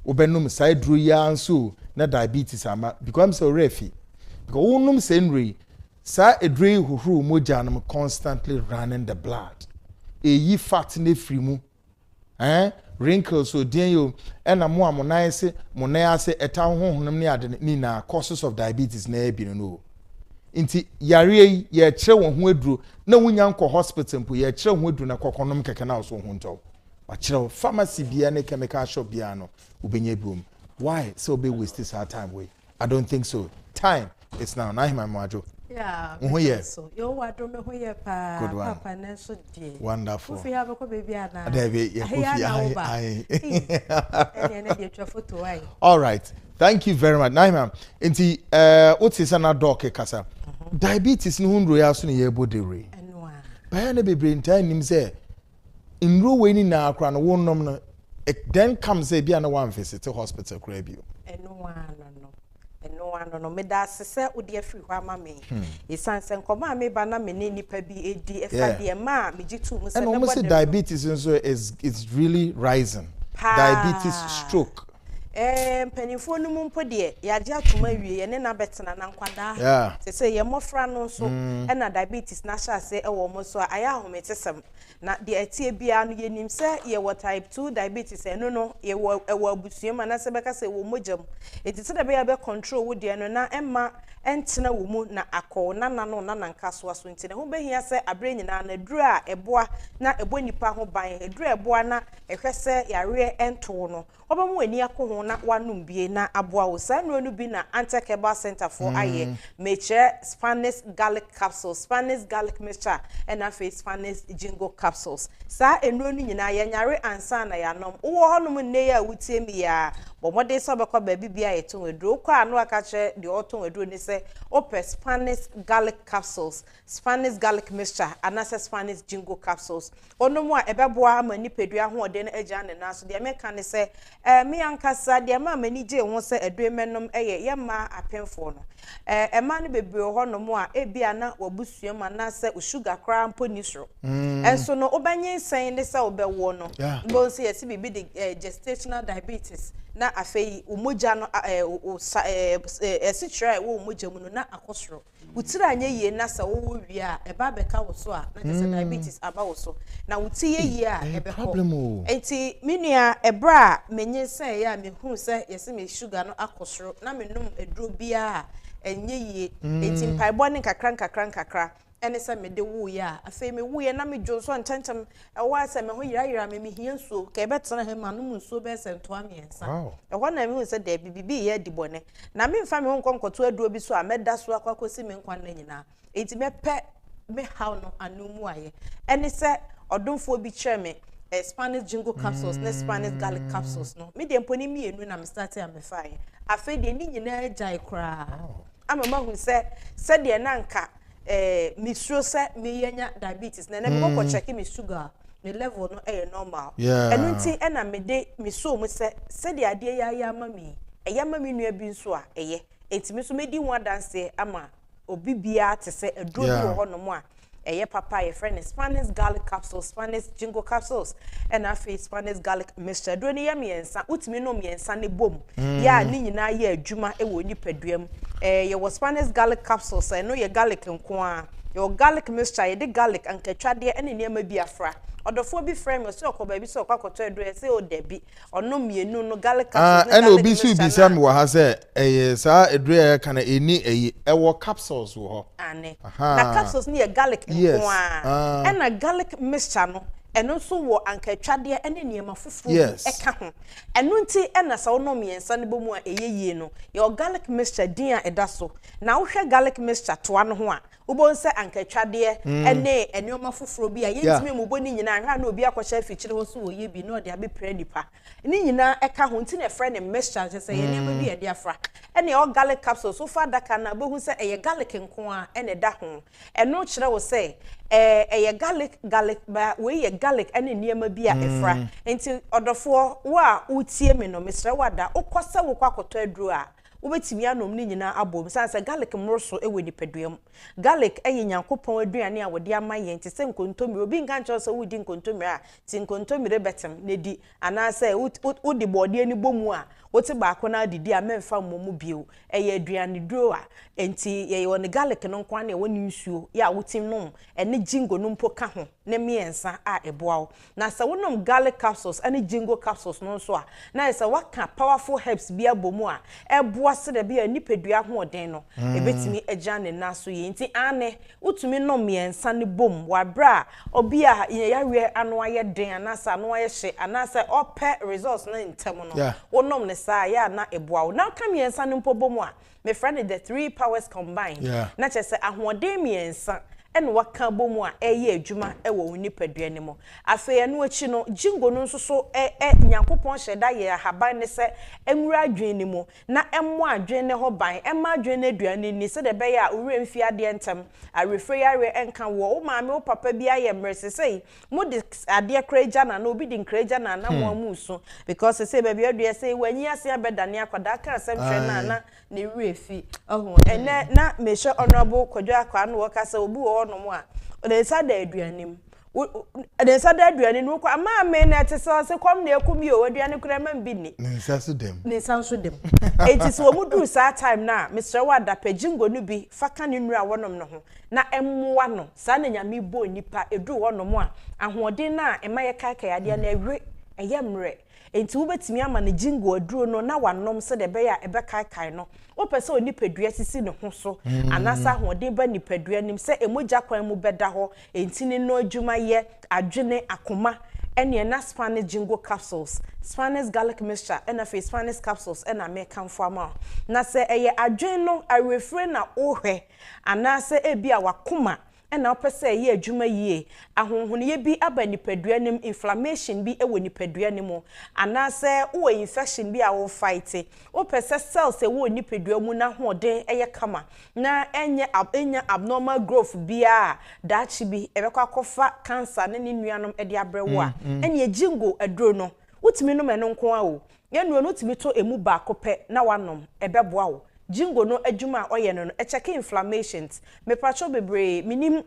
obenum side dru ya nso na diabetes ama because I'm so refi because onum senri sa edre huhuru moja no constantly running the blood eyi fat ne free mu wrinkles so den yo na mo amonai se monai ase eta honhonum ne ade ni na causes of diabetes na e bi no inti yare ye kire wo ho aduro na wunya nko hospital mpo ye kire ho aduro na kokonom keke na so ho nto wa kire pharmacy bia ne chemical shop bia no ubenya biom why so be waste our time way I don't think so time it's now na hima majo yeah so yo wado me ho ye pa papa na so die wonderful kofi ha beko baby ana David ye kofi ai ene de twa photo ai all right thank you very much Naima inti what is na doc kasa diabetes ni hundro ya so ne ye bodere enwa ba na bebre ntan nim say nro we ni na akra no wonnom no it then comes say bia na one visit to hospital kra bio enwa no me da sese odi afiri hwa ma me isanse nkoma me ba na me ne nipa bi edi efa de ma me jitu mu se and almost diabetes so is really rising diabetes stroke penifo no mu mpo de ya je atoma wie ye ne na betena na nkwada se ye mofra no so e na diabetes na sha se e wo mo so aya ahometesem na de atie bia no ye nim se ye wo type 2 diabetes eno no ye wo abusuema na se beka se wo mojam enti se de be ya be control wo de no na emma entena wo mu na akọ na no na nkaso aso enti ne ho behia se abre nyina na duru a eboa na ebo nipa ho ban eduru eboa na ehwese yare ento no obamu ani akọ ho na wanum bie na aboa wo sa nro no bi na Anti-Kebal Center for aye meche Spanish garlic capsules, Spanish garlic mixture and afi Spanish jingo capsules sa enro no nyina ya nyare ansa na ya nom wo honom ne ya wutie mi ya bomode so bekọ ba bibia eton wedro kwa anu aka che de oton wedro ni se ope Spanish garlic capsules, Spanish garlic mixture and Spanish jingo capsules onomu a ebeboa ama nipedua ho ode na agya ne naso de meka ne se me ankasa de ma mani je ho se edremenom ye ma apemfo no ema ne bebre ho no mu a ebia na wabusuam na se sugar kra mponi soro enso no obanye sen ne se obewo no bo se yesi bibi de gestational diabetes na afei umoja no esitre wo umoja mu no na akosoro utira anye ye na se wo wi a eba beka wo so a na se diabetes aba wo so na uti ye ye a ebeko enti minua ebra menye sen ya me hu se yesi me sugar no akosoro na menum eduro bia enye ye enti mpaibọ ne kakra ene se me de wo ya afei me wo ye na me dwonso ntantem ewa se me ho yira me hia nsuo ka ebetena he ma no nsuo be se ntoa miensa eho na me hu se de bibi ye dibone na me mfa me ho nkonkoto aduro bi so a meda so akwakosi me nkwan na nyina enti me pe me how no anumu aye ene se odonfo bi kire me Spanish jingo capsules na Spanish garlic capsules no me de mponi mienu na me start am me fine afei de ni nyina agya ikra amama hu se de na nka misro se me yenya diabetes na me go check me sugar the level no normal enu nti na me de me so mu se de ade ya mami mami nua bi nso a enti me so me di ho dance ama obi bia te se eduro bi ho no mo a papa your friend Spanish garlic capsules, Spanish jingo capsules, and a face Spanish garlic mixture. Do ni yami ensa, utimi no mi ensa ne bom. Ya ni nyina ye adwuma e wo ni pedwam. Ye was Spanish garlic capsules, no ye garlic nko your garlic mixture, ye de garlic ankatwa de ene niam bi afra. Odofo bi frame so okoba bi so kwakoto eduro se o debi. Ono mienu no garlic capsules. And obi su bi sam wo ha se sa eduro kana eni wo capsules wo. Ane. Na capsules ni ye garlic nko a. Na garlic mixture no eno so wo ankatwade ene niam afufuru eka ho. Eno nti na sa wono miensa ne bomu a eyeye no. Your garlic mixture din a eda so. Na wo hwe garlic mixture to ano ho a ubon se ankatwade ene enioma foforo bi a yentime mu boni nyina anha na obi akọhye afikyire ho so oye bi na ode abepre nipa ni nyina eka ho nti na frɛ ne mixture se ye niam bi ede afra ene o garlic capsule so fa daka na bohu se eye garlic nko a ene da ho eno kyerɛ wo se eye garlic ba we ye garlic ene niam bi a efra nti odofo wo a utie me no mesrɛ wada ukɔse wo kwakoto aduro a ubetimi anom ni nyina abom sanse garlic mroso ewe nipaduam garlic eye nyankopon aduane a wode amaye nti se nkontomire obi nka ncho so wudi nkontomire a ti nkontomire betem nedi anase udi bode ani bomu a wote baako na didi a memfa momu bio eye aduane duro a enti ye won garlic no nkwa na woni nsuo ya wotim nom ene jingo no mpo ka ho ne miensa a eboawo na se wonom garlic capsules ene jingo capsules no so a na se waka powerful herbs bia bomu a eboa se de bia nipedua ho oden no ebetimi agya ne naso ye nti ane utumi nom miensa ne bom wa bra obi a yawe ano aye den anasa ano aye hye anasa ope results na ntem no wonom ne sa ya na eboawo na ka miensa ne mpo bomu a me friend the three powers combined na che se ahoden miensa ene waka bomu a eye adwuma ewo nipadua ne mo afa anu achi no jingo no nso so nyankopon hyeda ye haban ne se enwura adwen ne mo na emmo adwen ne ho ban emma adwen ne aduane ni se de be ya owura mfi ade ntem a refree yare enka wo maame wo papa bi aye mrese sei mo de ade kraja na obi di kraja na mo amuso because say baby adua sei wanyi ase abedane akoda ka asem hwe na ne refi ene na me sure honorable Kwadwo Akwa no wo kasa obi wo no mo a de sada aduanem de sada aduane no kwa ma me na tese se kom na ekumi o aduane kura ma bi ni ne sanso dem etisi wo mudu sa time na Mr. Wada pejingo no bi faka ne nura wonom no ho na emmoa no sa na nyame bo nipa edu wonom a ahoden na emaye kaikai ade na ewe eyemre enti wo betimi ama ne jingo aduro no na wanom se de be ya ebe kaikai no wo pese onipadua sisi ne ho so anasa hoden ba nipadua nim se emoja kwan mu beda ho enti ne no adwuma ye adwene akoma ene na Spanish jingo capsules, Spanish garlic mixture, ena fe Spanish capsules ena me kamfama. Na se eye adwen no arefre na ohwe anase ebia wakoma ena opese ye adwuma yie ahonhone bi aba nipadua nim inflammation bi ewo nipadua nim anase wo infection bi a wo fight opese cells ewo nipadua mu na hoden eye kama na enya abnormal growth bia dachi bi ebekwa kofa cancer ne nuanom ede abrewo a ene jingo aduro no utimi no meno nko a o ye nuo no utimi to emu ba kope na wanom ebeboa wo jingo no adwuma oye no check inflammations me pacho bebre minim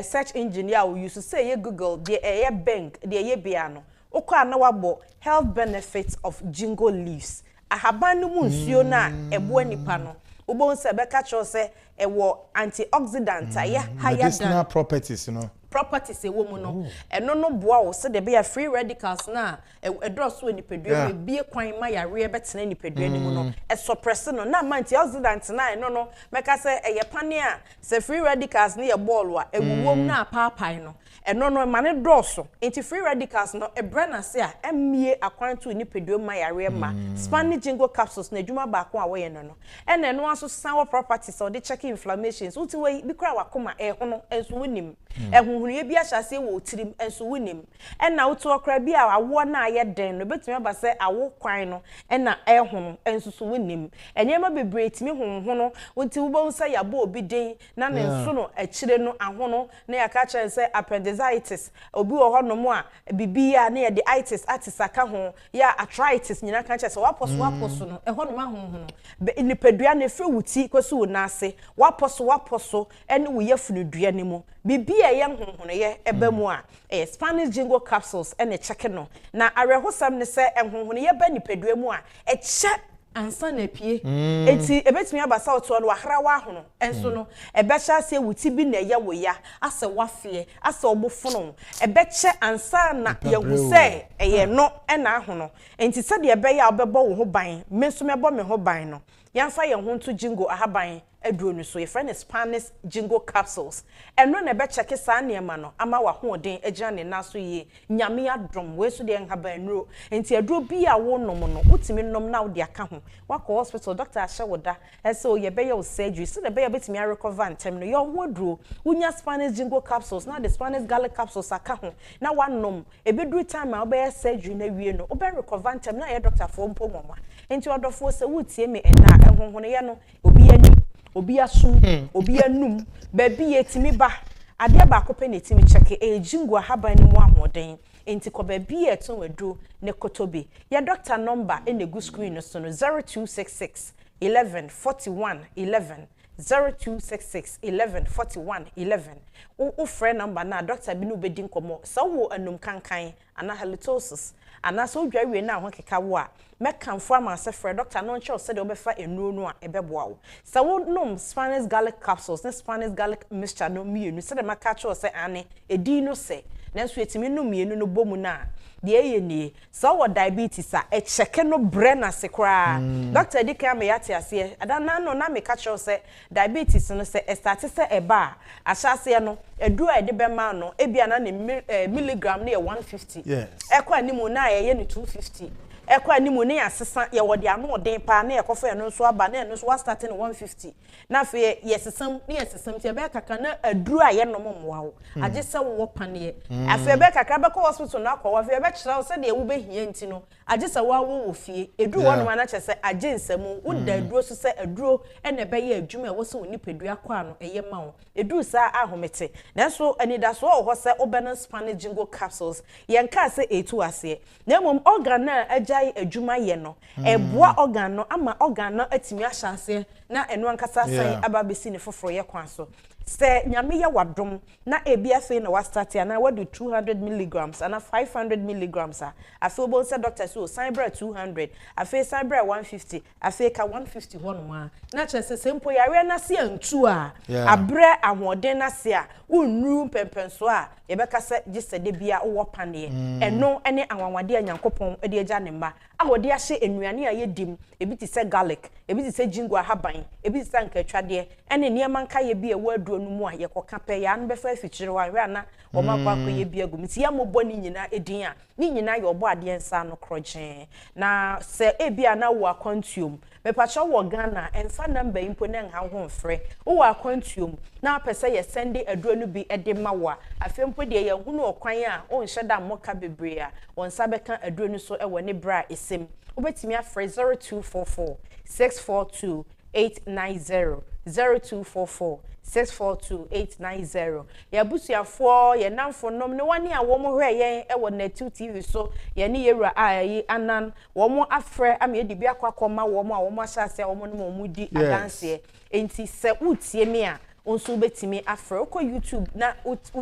search engine ya we use say ye Google the bank the ye bia no okwa na wabo health benefits of jingo leaves ahaban no mu nsuo na ebo anipa no obo nse be ka cho say ewo antioxidant ya higher medicinal properties properties e wo mu no eno no boa wo se de be free radicals na edroso nipadua bie kwan ma yare betena nipadua ni mu no suppress no na antioxidant na eno no meka se eye pane a se free radicals ne ye ball a ewuwom na apaapai no eno no ma ne droso enti free radicals no ebre na se a emie akwan to nipadua ma yare ma Spanish jingo capsules na adwuma ba ko a wo ye no ena eno aso san properties o de check inflammations uti we bi kra wakoma hono enso wonim ehunhunu bi ahyase wo tirim enso wonim ena woto okra bi a awo na aye den no betumi aba se awo kwan no ena ehunu enso so wonim enyema bebre timi hunhuno wonti wo bon se yabo obi den na ne nso no akire no ahono na yaka kire se appendicitis obi wo hono mo a bibia na ye de itis atisaka ho ya arthritis nyina ka kire se waposo no ehono ma hunhuno nipadua ne fe wuti kwaso na ase waposo ene wo yafunu dua ne mu bibia ye honhono ye eba mu a Spanish jingo capsules ene cheke no na arehosam ne se honhono ye ba nipadua mu a eche ansa na pie enti ebetumi abasa oto no ahra wa hono enso no ebecha se wuti bi na ye wo ya ase wafie ase obofono ebeche ansa na ye hu se eye no ena ahono enti se de ebe ya obebo wo ho ban menso mebo me ho ban no yamfa ye ho nto jingo ahaban aduro no so ye friend Spanish jingo capsules eno na be check sa niema no ama wa hoden agina ne naso ye nyame adrom we so de nhaban nuro enti aduro bi a wo nom no utimi nom na wo de aka ho wako hospital doctor ahye woda so ye be ye surgery so de be ye betimi recover antem no ye ho aduro unya Spanish jingo capsules na the Spanish garlic capsules aka ho na wanom ebeduru time a wo be surgery na wie no wo be recover antem na ye doctor fo mpo moma enti odofo se wutie me ena ehonhono ye no obi ani obi asu obi anum baby yetimi ba ade ba kope ne timi cheke ejingu ahaban ni mu ahoden enti ko baby eton wadu ne kotobe ya doctor number enegu screen no so no 0266 11 41 11 0266 11 41 11 o friend number na doctor bi no bedi nkomo sa wo anum kankan ana halitosis ana so dwawe na ho keka wo a mekanfo ama se frɛ doctor no nche se de obefa enuro no a ebeboa wo sa wo nom Spanish garlic capsules ne Spanish garlic mixture no mienu se de maka che se ane edi no se nanso etimi no mienu no bomu na de eye nie sa wo diabetes a echeke no brena se kra doctor di ka me yate ase adana no na me ka che se diabetes no se start se eba a ahyase no edu a de be ma no ebia na ne milligram ne 150 yes ekwa nimu na ye ne 250 ekwa nimu ne asesa ye wode ano oden pa na ekofa no so aba na no so was starting 150 na fe yesesam ne yesesam ti be kaka na aduru a ye no momwa wo age se wo pane afe be kaka be ko hospital na akwa fe be kira se de ewu be hia nti no age se wo fie edu wo no na che se age nsamu wo da aduro so se aduro ene be ye adwuma wo se oni pedua kwa no eye ma wo edu sa ahomete nanso anida so wo se obena Spanish jingo capsules yenka se etu ase na mom organ na ajai adwuma ye no eboa organ no ama organ no atimi ahyase na eno ankasa san ababesi ne foforo ye kwan so se nyame ya wadom na ebia fe na wa start ya na wadu 200 mg ana 500 mg afi obo se doctor so cybra 200 afi cybra 150 afi ka 150 hono ma na chese sempo yare na se antu a abre ahoden na se a unru pempenso a ye beka se gise de bia wo pane eno ene anwanwade anyankopon ede agya ne mba awode ahye enuane aye dim ebi ti se garlic ebi ti se jingo ahaban ebi ti se nkatwade ene niema nka ye bi e waduro no mu a ye koka pe ya no be fa afikyire wa hwe ana o makwa koye bi agum ti ya mobɔ ni nyina edin a ni nyina ye obɔ ade nsa no kroje na se ebi ana wo akwantuom me pacha wo Ghana enfa number impo na nha ho mfre wo akwantuom na pese ye sende aduro no bi ede mawa afempo de ye hu no okwan a o nhye da moka bebre a won sabeka aduro no so e wo ne bra esem obetimi afre 0244 642 890 0244 642 ya busuafo ye namfo nom ne wane a wo mo hwe yen e wo na 2 TV so ye ne yewura ayi anan wo mo afre am ye de bi akwakoma wo mo a wo mo ahyase wo mo no mo di adanse enti se utie me a onso betimi afre ko YouTube na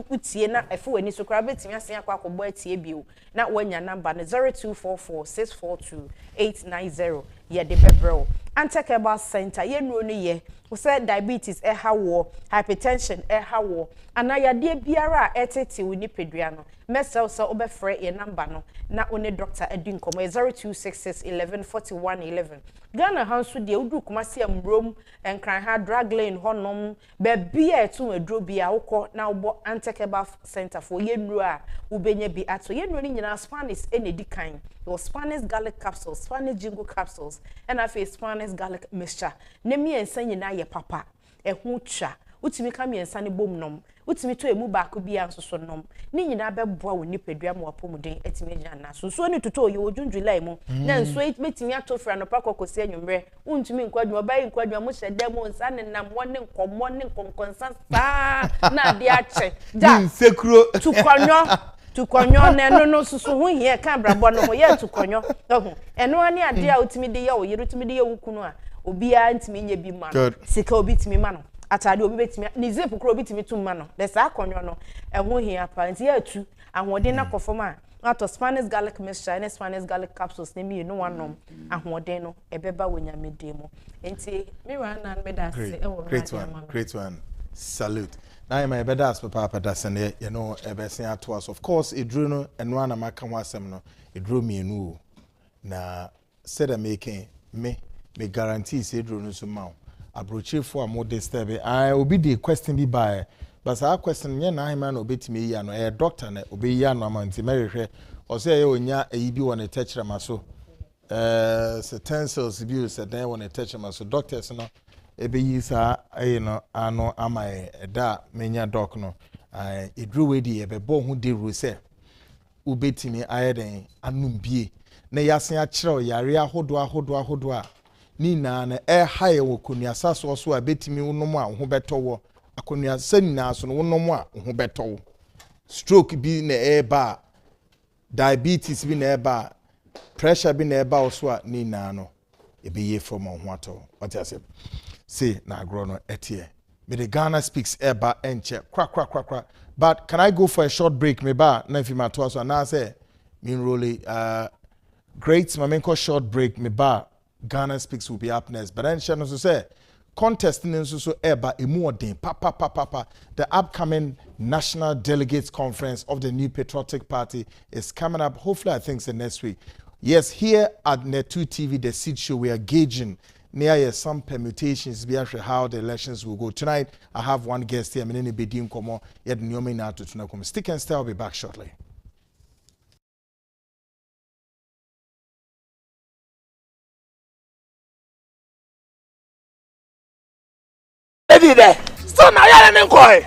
utie na efe wani so kra betimi asen akwakobọ atie bio na wanya number no 0244 642 890 ye de bebrel Antekeba Center ye nuro no ye wo say diabetes hawo hypertension hawo anayade biara etete woni pedua no mesel so obefre ye number no na one doctor edin komo 0266 11 41 11 Ghana hanso de udu kumase amrom enkran ha drug lane honom be bia etu aduro bia wokọ na wo Antekeba Center for ye nuro a ubenya bi ato ye nuro ni nyina Spanish enedikan your Spanish garlic capsules Spanish jingo capsules and afi Spanish garlic mixture ne mi ensa nyina ye papa ehu twa utimi ka mi ensa ne bom nom utimi to emu ba ko bia nsoso nom ni nyina beboa wo nipadua mo apomuden etimi gina na so ni toto ye odwundwulai mu na nso betimi atofra no pakokosi anwumre untumi nkwadwu obai nkwadwu mo hyede mo nsa ne nam wone nkommo ne nkonkonsa sa na de ache ja sekuro tukonyo na no susu hu hie ka brabo no ye tukonyo ehu eno ani ade a utimi de ye o yere utimi de ye wukunu a obi a ntimi nye bi ma no sika obi timi ma no atade obi betimi ni zip kro obi timi tum ma no de sa akonyo no ehu hie pa nti ya tu ahode na kofoma ato Spanish garlic mixture and Spanish garlic capsules ne mi no wanom ahode no ebeba wonyamede mo enti mi ran na me da se e wo great one salute. Now my better as papa that's and you know everything to us. Of course, it drew no and one of my no it drew me no na said a making me guarantee say drew no so mount. I broach for a more disturb. I will be the question be by but our question yeah na man obey me ya no a doctor na obey ya no amount Mary or say you nya a be one touch them so utensils abuse said they want to touch them so doctors no ebe yisa no ano amai da menya doc no edru we di ebe bo hu de ru se ubetimi ayeden anumbie na yasen a kire yare ahodo a ni na na haye wo konua saso so a betimi wonom a ho beto akonua sanina so no wonom a ho beto stroke bi na ba diabetes bi na ba pressure bi na ba so a ni na no ebe ye from ho ato what you say say na agrono etie me the Ghana speaks eba enche crack but can I go for a short break me ba na if ma to so na say me really great my menko short break me ba Ghana speaks will be up next but then no so say contest in so eba emu odin papa the upcoming National Delegates Conference of the New Patriotic Party is coming up hopefully I think the next week. Yes, here at Net2 TV the seed show we are gauging near some permutations be after how the elections will go. Tonight, I have one guest here, Menene Bedim Komo, yet Nyomi now to Tunakom. Stick and stay, I'll be back shortly. So now you're an inquiry.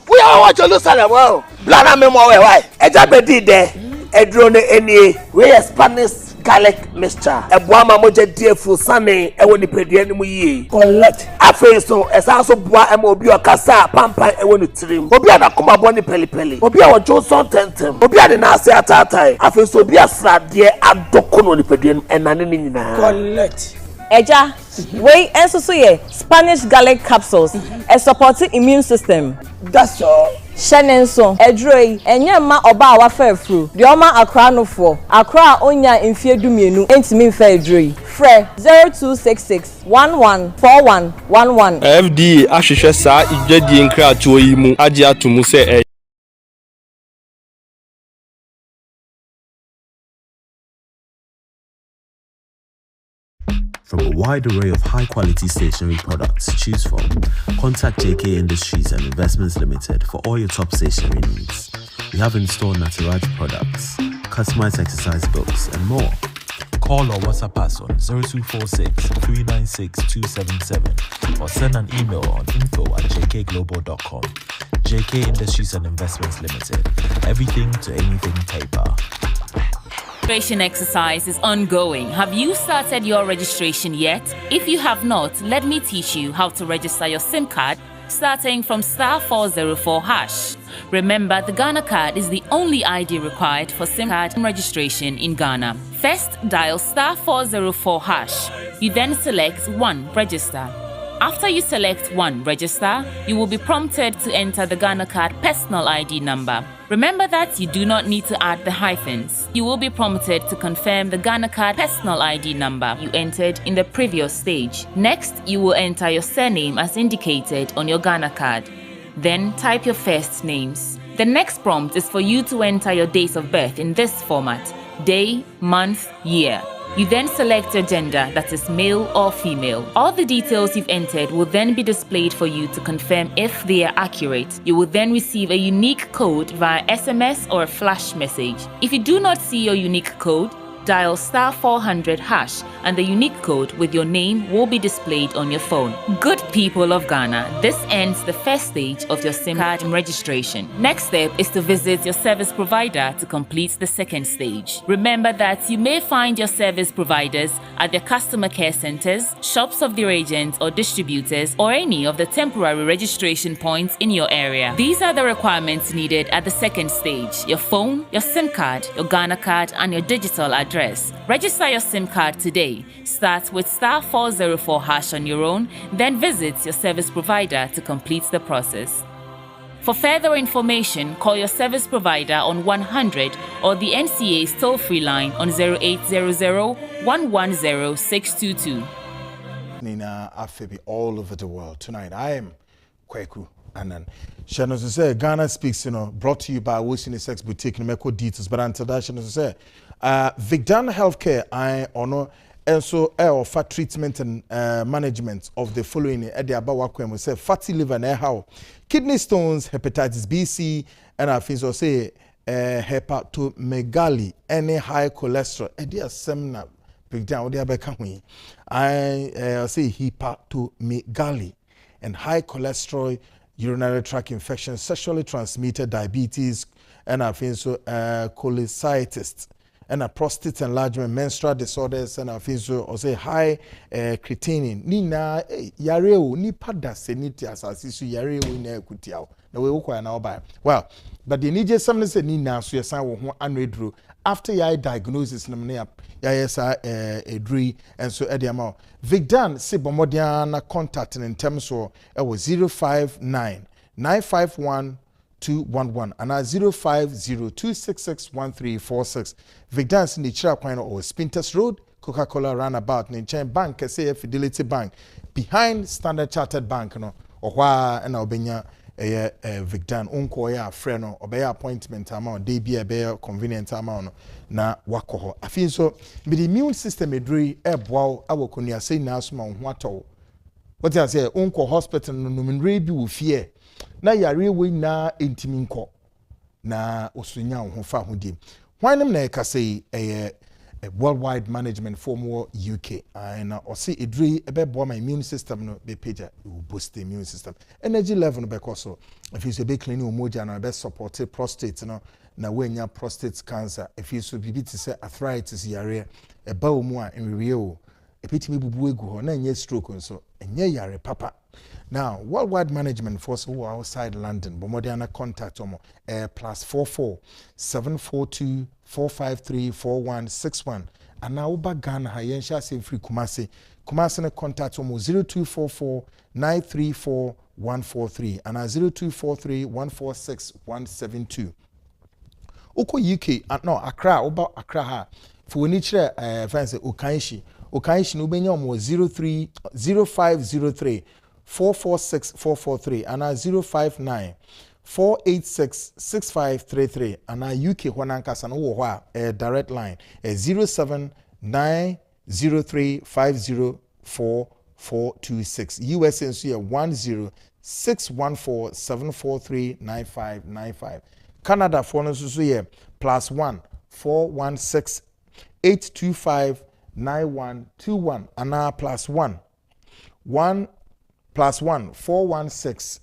We are what Jerusalem. Well, Blana Memo, why? A Jabedi there, a drone any, we are Spanish garlic mixture. A boama moja dear full sunny, and when the pedian we collect. I feel so as also boa and mobile cassa, pampa, and when it's trim. Obia Kuma Bonnie Pelly. Obia or Johnson Tentem. Obia the Nasi Atatai. I feel so be a slap dear at Dokono the pedian and Nanina. Collect. Eja, we enso ye Spanish garlic capsules, a supporting immune system. That's all. Shenenso, edroi, enye ma oba wa fair fru. The oma akra no for. Akra onya infie dumienu, enti fa edroi. Fre 0266 114111. FDA ahwehwe saa igwadi nkra atuo yi mu agye atomu se From a wide array of high-quality stationery products to choose from, contact JK Industries and Investments Limited for all your top stationery needs. We have in store Unauthorized products, customized exercise books, and more. Call or WhatsApp us on 0246 396 277 or send an email on info@jkglobal.com. JK Industries and Investments Limited. Everything to anything paper. Registration exercise is ongoing. Have you started your registration yet? If you have not, let me teach you how to register your SIM card starting from *404#. Remember, the Ghana card is the only ID required for SIM card registration in Ghana. First, dial *404#. You then select 1, register. After you select 1, register, you will be prompted to enter the Ghana card personal ID number. Remember that you do not need to add the hyphens. You will be prompted to confirm the Ghana card personal ID number you entered in the previous stage. Next, you will enter your surname as indicated on your Ghana card. Then type your first names. The next prompt is for you to enter your dates of birth in this format: day, month, year. You then select your gender, that is male or female. All the details you've entered will then be displayed for you to confirm if they are accurate. You will then receive a unique code via SMS or a flash message. If you do not see your unique code, dial *400# and the unique code with your name will be displayed on your phone. Good people of Ghana, this ends the first stage of your SIM card registration. Next step is to visit your service provider to complete the second stage. Remember that you may find your service providers at their customer care centers, shops of their agents or distributors, or any of the temporary registration points in your area. These are the requirements needed at the second stage: your phone, your SIM card, your Ghana card, and your digital address. Register your SIM card today. Start with *404# on your own, then visit your service provider to complete the process. For further information, call your service provider on 100 or the NCA's toll-free line on 0800 110 622. Nina Afebi all over the world. Tonight I am Kweku Anan. Shano say Ghana Speaks, brought to you by Wishing Sex Boutique and Meko Details. But until that, Shano say Vicdan Healthcare, I honor also offer treatment and management of the following at the Abawakwem. We say fatty liver and how kidney stones, hepatitis B, C, and I think so say hepatomegaly, any high cholesterol. Edia semna Vicdan, odia beka hui. I say hepatomegaly and high cholesterol, urinary tract infection, sexually transmitted diabetes, and I think so cholecystitis. And a prostate enlargement, menstrual disorders, and I think so, or say high creatinine. Nina yareo ni pada seniti asasisu yareo ni ekutiao. Na we ukwa na oba. Well, but the nije something say nina so yesan wo ho anredro after your diagnosis na me ya yesa edri and so ediama. Vicdan se bomodiana contact in terms of 059 951 211 and 050-266-1346. Vicdan's in the Chirakwano or Spinters Road, Coca-Cola Runabout, Ninchen Bank, say Fidelity Bank, behind Standard Chartered Bank, or why and Albania Vicdan, unko ya friend or by appointment amount, they be a convenient amount na wakoho. I feel so, but the immune system edri wow, I will kunya say now small what I say, unko hospital no numerate be fear. Na yare we na intimi nko na osunya ho fa hodi hwanam na ka say a worldwide management for more UK and or see edri ebebo my immune system no be pager boost the immune system energy level no because so if you say be clean umoja na be support prostate no na wenya prostate cancer if you so bibi to say arthritis yare eba omu a enwiwe o epitimi bubu egu ho na nya stroke nso enye yare papa. Now, worldwide management force who are outside London, but moderna contact omo +44 742 453 4161. And now Uba Ghana Hayensha say free Kumasi. Kumasi na contact omo 0244 934 143 and 0243 146 172. Uko UK no Accra Uba Accra ha for nichre fancy Ukanshi no benya omo 0503 446 443 and 059 486 6533 and UK Honankasa no direct line 07 9 03504426. US and so 1061474395595. Canada phone so here +1 416 825 9121 and now +1 416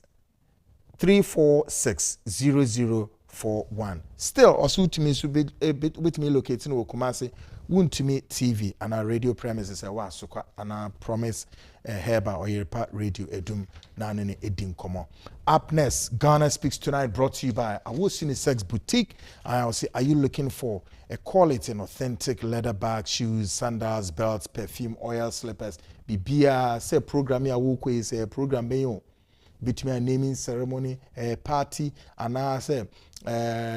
346 0041. Still also to me so with me locating Okumasi Wuntumi TV and our radio premises and our promise Herba or Yerpa Radio Edum Nanene Edin Komo. Up next, Ghana Speaks Tonight, brought to you by Awosini Sex Boutique. I will say, are you looking for a quality and authentic leather bag, shoes, sandals, belts, perfume, oil, slippers? Bibia say program ya wukwe say program beyo between a naming ceremony, a party, and I say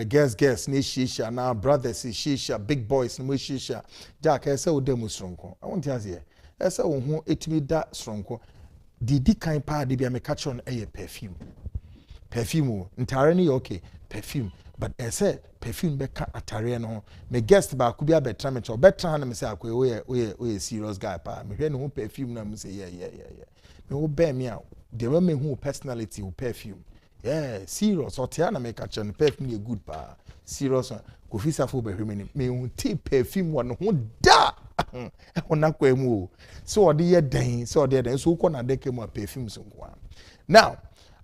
guest ni shisha, now brothers is shisha, big boys ni shisha. Jack I say udemu stronko. I want to say I say who etimi da stronko. Didi kind pa di be me catch on a perfume. Perfume entirely okay, perfume. But I say perfume be ka atare no. Me guest ba ku bia betra me cho betra na me say akwe we serious guy pa. Me hwe no perfume na me say yeah. Me wo bear me out. They will make who personality who perfume. Yeah, serious. Or Tiana make a channel perfume a good pa. Serious. Kofisa fo be hweme me who take perfume one who da. Onakwemu. So the year den, so na deke mo perfume so kwa. Now,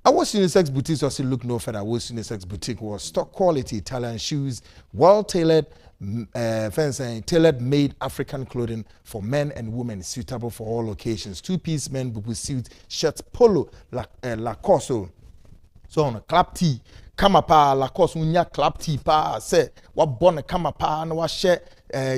Awosini Sex Boutique also look no further. Awosini Sex Boutique was stock quality Italian shoes, well tailored, tailored made African clothing for men and women, suitable for all occasions. Two-piece men bubu suit, shirts, polo, Lacoste. So on a clap tee, kama pa Lacoste unya clap tee pa say what bonne kama pa na wa share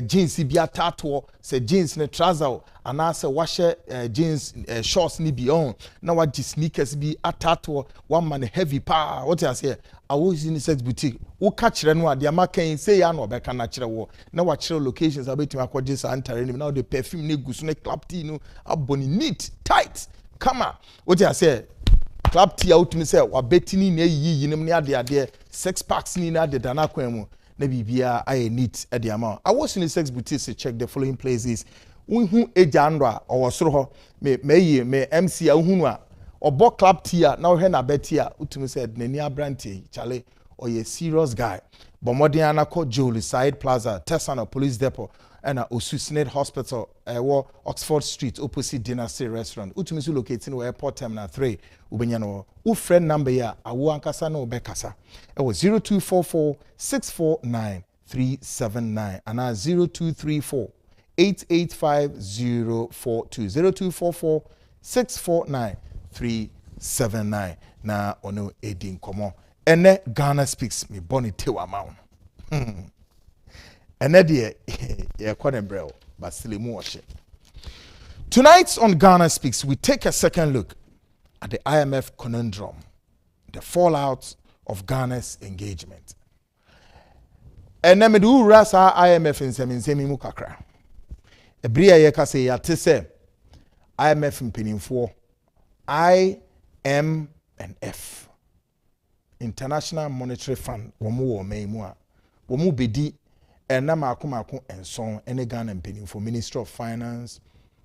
jeans bia tato say jeans ne trouser and I say wa share jeans shorts ni bi on na wa sneakers bi atato one man heavy pa what I say Awosini Sex Boutique wo ka kire no ade ama kan say ya na obeka na kire wo na wa kire locations abetimi akwaje sa antare ni na the perfume ne gusu ne clap tee no aboni neat tight kama what I say club tea out me say wa betini na yi yinim ne ade 6 packs ni na ade dana kwemu na bibia I neat at the amount. Awosini Sex Boutique to check the following places. Unhu ejandra or soro ho me MC ahunu a obo club tea na wo hwe na betia utumi say nani abrante chale or ye serious guy. Bomodin anako Jewel Side Plaza, Tesano Police Depot and Osu Senate Hospital, Oxford Street, opposite Dynasty Restaurant. Utumisu locating Airport Terminal 3, Ubenyano. U friend number ya, awu ankasa no bekasa. It was 0244 649 379 and 0234 885 042 0244 649 379. Na ono edin komo. Ene Ghana Speaks me boni tewa maun. Ene die ye konembrel but still mu washe. Tonight on Ghana Speaks we take a second look at the IMF conundrum, the fallout of Ghana's engagement. Ene me du rasa IMF nsemi mu kakra. Ebria ye ka se ya te se IMF mpinimfo I M and F International Monetary Fund womu wo meimu a womu bedi na mako enson ene Ghana mpinimfo Ministry of Finance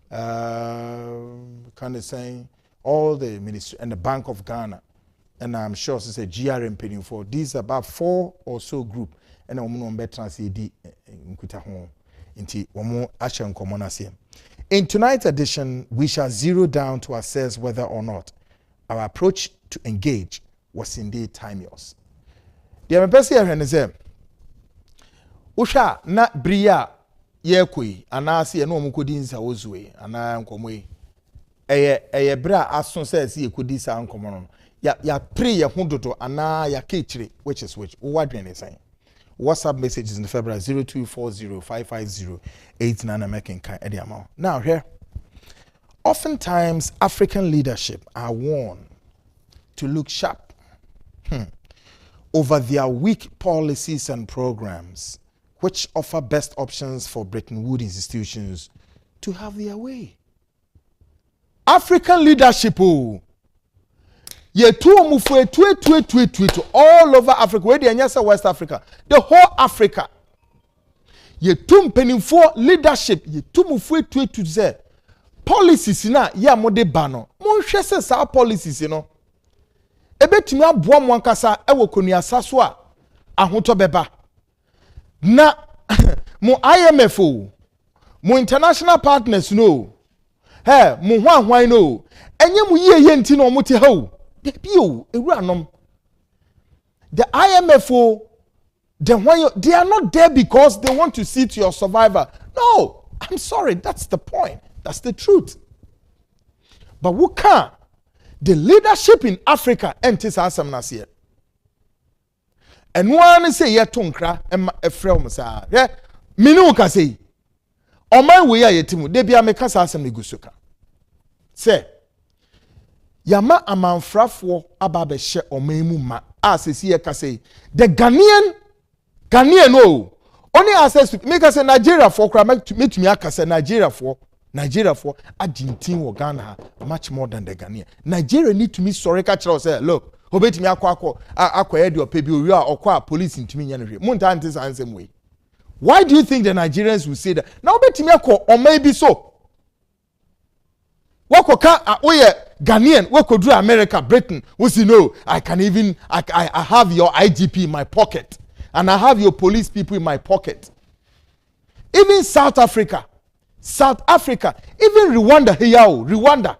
kind of saying all the ministry and the Bank of Ghana and I'm sure it's a GR mpinimfo. These are about 4 or so group and womu no better see nkuta ho inti womu ashe nkomo na se. In tonight's edition we shall zero down to assess whether or not our approach to engage was indeed timeless. The MPC here say, Usha na bria yekui anasi eno mukudi nsa ozwe ana nkomwe eye bra ason says ye kudi sa nkomo no ya pre ye hundodo ana ya kechire which wadwen is saying WhatsApp messages in February 02405508 making kind of the amount. Now here, oftentimes African leadership are warned to look sharp over their weak policies and programs, which offer best options for Bretton Woods institutions to have their way. African leadership, all over Africa, where they are West Africa, the whole Africa. ye tum penifo leadership ye tumufu etu ze policies na ya mode ba no monhwe se sa policies no ebetumi aboa mo ankasa ewo konuasa so a ahoto beba na mo IMF o mo international partners no mo hwan no enye mu ye nti no mo te ha o de bi o ewuranom the IMF o they are not there because they want to see to your survival. No, I'm sorry, that's the point. That's the truth. But who can? The leadership in Africa entes asam nasie. And one say ye tonkra e frem sa. Yeah, minu ka say. O man we ya yetimu, de bia me kasa asam ne gusuka. Say yama amanfrafo aba be hye o man mu ma asesi ye ka say the Ghanaian no only access to make us a Nigeria for make me akase Nigeria for Argentine or Ghana much more than the Ghanaian. Nigeria need to me sorry catch us say look obet me akwa your pay bill or kwa police into me yanre munta antis and same way. Why do you think the Nigerians will say that now obet me akwa or maybe so wako ka oye Ghanaian wako do America Britain we see no I can even I have your IGP in my pocket. And I have your police people in my pocket. Even South Africa, even Rwanda, Rwanda.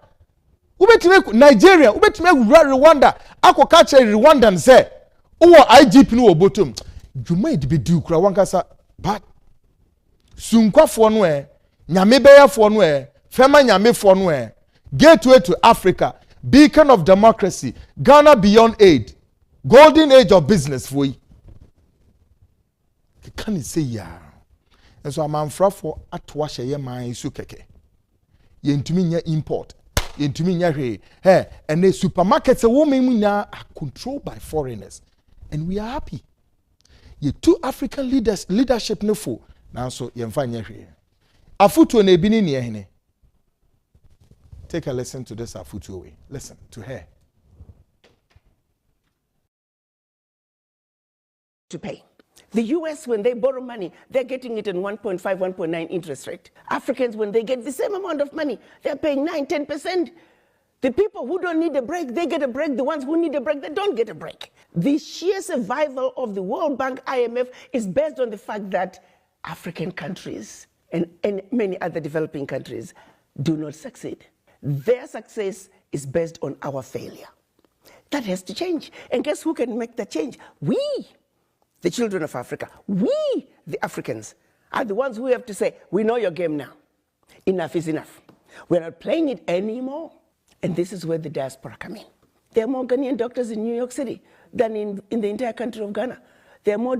Nigeria, Rwanda. Ako catch Rwanda and say, "Oh, IGP no bottom." You might be due Krawankasa, but Sunkwa for nowhere, Nyamebeya for nowhere, Fema Nyame for nowhere. Gateway to Africa, beacon of democracy, Ghana beyond aid, golden age of business for you. Can you say ya? And so I'm for atwashe ye man su keke. Ye ntumi nya import. Ye ntumi nya hwe. And the supermarkets a woman are controlled by foreigners. And we are happy. Ye two African leadership no fo. Now so ye mfa nya hwe. Afutu na ebini ne hene. Take a listen to this Afutu way. Listen to her. To pay. The US, when they borrow money, they're getting it in 1.5, 1.9 interest rate. Africans, when they get the same amount of money, they're paying 9, 10%. The people who don't need a break, they get a break. The ones who need a break, they don't get a break. The sheer survival of the World Bank, IMF, is based on the fact that African countries and many other developing countries do not succeed. Their success is based on our failure. That has to change. And guess who can make that change? We. The children of Africa, we, the Africans, are the ones who have to say, we know your game now. Enough is enough. We're not playing it anymore. And this is where the diaspora come in. There are more Ghanaian doctors in New York City than in the entire country of Ghana. There are more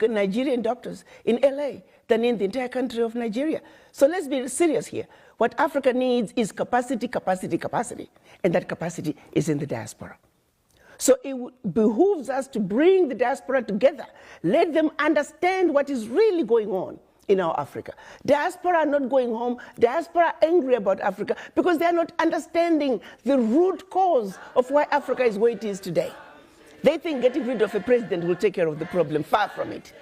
Nigerian doctors in LA than in the entire country of Nigeria. So let's be serious here. What Africa needs is capacity, capacity, capacity. And that capacity is in the diaspora. So it behooves us to bring the diaspora together. Let them understand what is really going on in our Africa. Diaspora are not going home. Diaspora are angry about Africa because they are not understanding the root cause of why Africa is where it is today. They think getting rid of a president will take care of the problem. Far from it.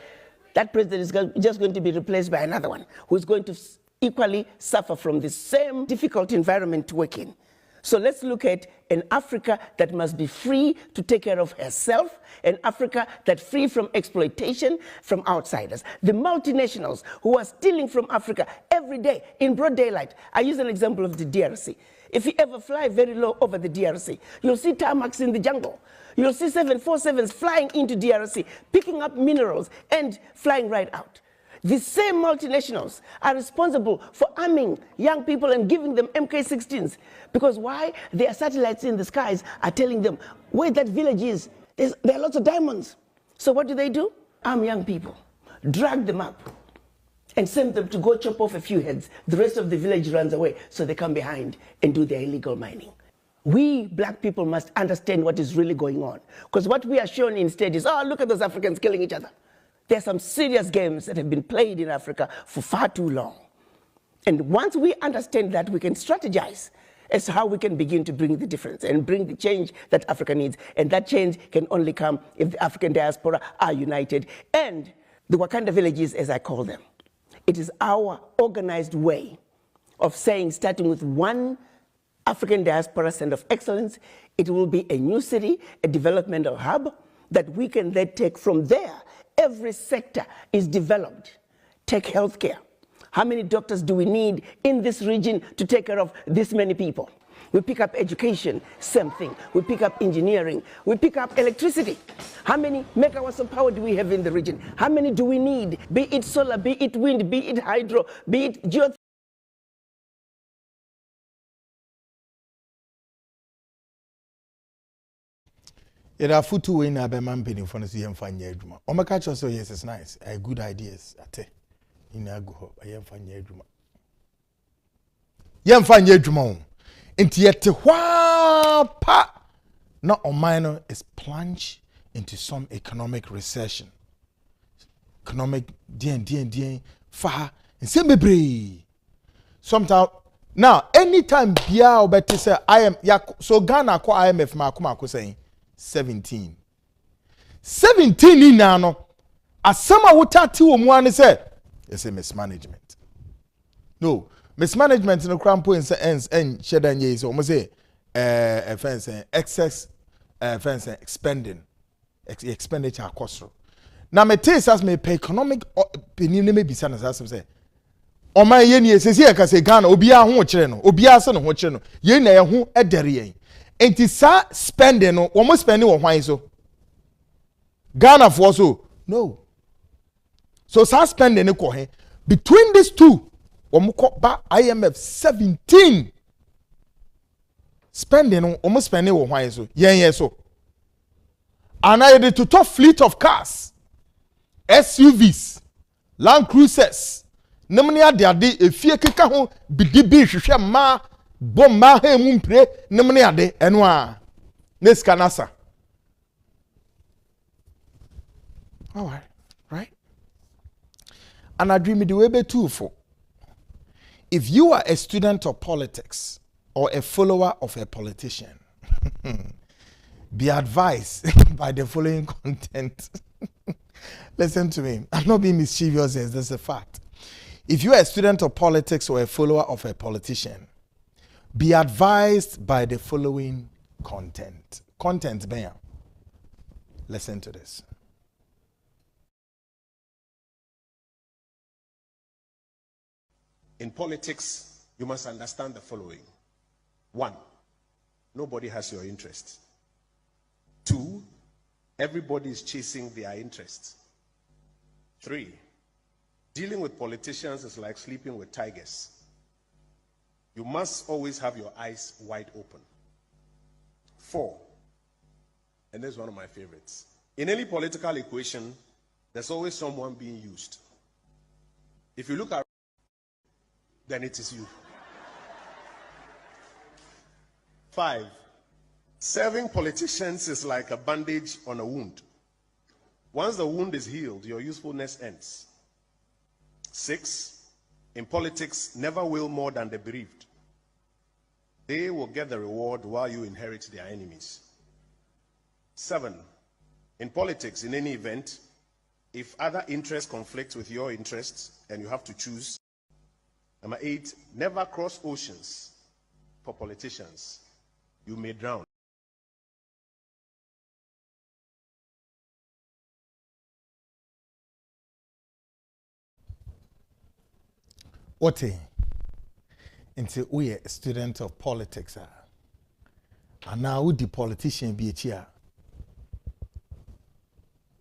That president is just going to be replaced by another one who is going to equally suffer from the same difficult environment to work in. So let's look at an Africa that must be free to take care of herself, an Africa that's free from exploitation from outsiders. The multinationals who are stealing from Africa every day in broad daylight. I use an example of the DRC. If you ever fly very low over the DRC, you'll see tarmacs in the jungle. You'll see 747s flying into DRC, picking up minerals and flying right out. The same multinationals are responsible for arming young people and giving them MK-16s. Because why? Their satellites in the skies are telling them where that village is. There are lots of diamonds. So what do? Arm young people, drag them up, and send them to go chop off a few heads. The rest of the village runs away, so they come behind and do their illegal mining. We black people must understand what is really going on. Because what we are shown instead is, oh, look at those Africans killing each other. There are some serious games that have been played in Africa for far too long. And once we understand that, we can strategize as to how we can begin to bring the difference and bring the change that Africa needs. And that change can only come if the African diaspora are united. And the Wakanda villages, as I call them, It is our organized way of saying, starting with one African Diaspora Center of Excellence, it will be a new city, a developmental hub that we can then take from there. Every sector is developed. Take healthcare. How many doctors do we need in this region to take care of this many people? We pick up education, same thing. We pick up engineering. We pick up electricity. How many megawatts of power do we have in the region? How many do we need? Be it solar, be it wind, be it hydro, be it geothermal. There are food to win a man penny for the CM Fanya Juma. Omaka also, yes, it's nice. Good ideas. Ate. In a go, I am Fanya Juma. Yam Fanya Juma. Into yet pa. Not on minor is plunge into some economic recession. Economic dien far and semi sometimes now anytime Bia or better say I am so Ghana ko IMF Makuma saying 17 in now as some wutati omwane say it's a mismanagement. No mismanagement no crampo and shedan ye so say offense excess offense expending expenditure cost. Now me taste as me pay economic opinion me bisa na asem say o man ye nie sesi e ka say Ghana obia ho kire no obia se no ho kire no ye na ye ho edere yen enti sa spending no wo mo spending wo hwan so Ghana for so no so sa spending ko he between these two wo mo ko ba IMF 17 spending no wo mo spending wo hwan so yen so and I did to top fleet of cars SUVs, Land Cruisers, namni ade efie keka ho bidibi hwehwe ma bom ma ha mu mpre namni ade eno a neska nasa. All right? And I dream the way be too for. If you are a student of politics or a follower of a politician, be advised by the following content. Listen to me. I'm not being mischievous. That's a fact. If you are a student of politics or a follower of a politician, be advised by the following content. Content, bam. Listen to this. In politics, you must understand the following. 1, nobody has your interest. 2, everybody is chasing their interests. 3, dealing with politicians is like sleeping with tigers. You must always have your eyes wide open. 4, and this is one of my favorites. In any political equation, there's always someone being used. If you look at then it is you. 5, serving politicians is like a bandage on a wound. Once the wound is healed, your usefulness ends. 6, in politics, never will more than the bereaved. They will get the reward while you inherit their enemies. 7, in politics, in any event, if other interests conflict with your interests and you have to choose. 8, never cross oceans for politicians. You may drown. What into we a student of politics and now we the politician be here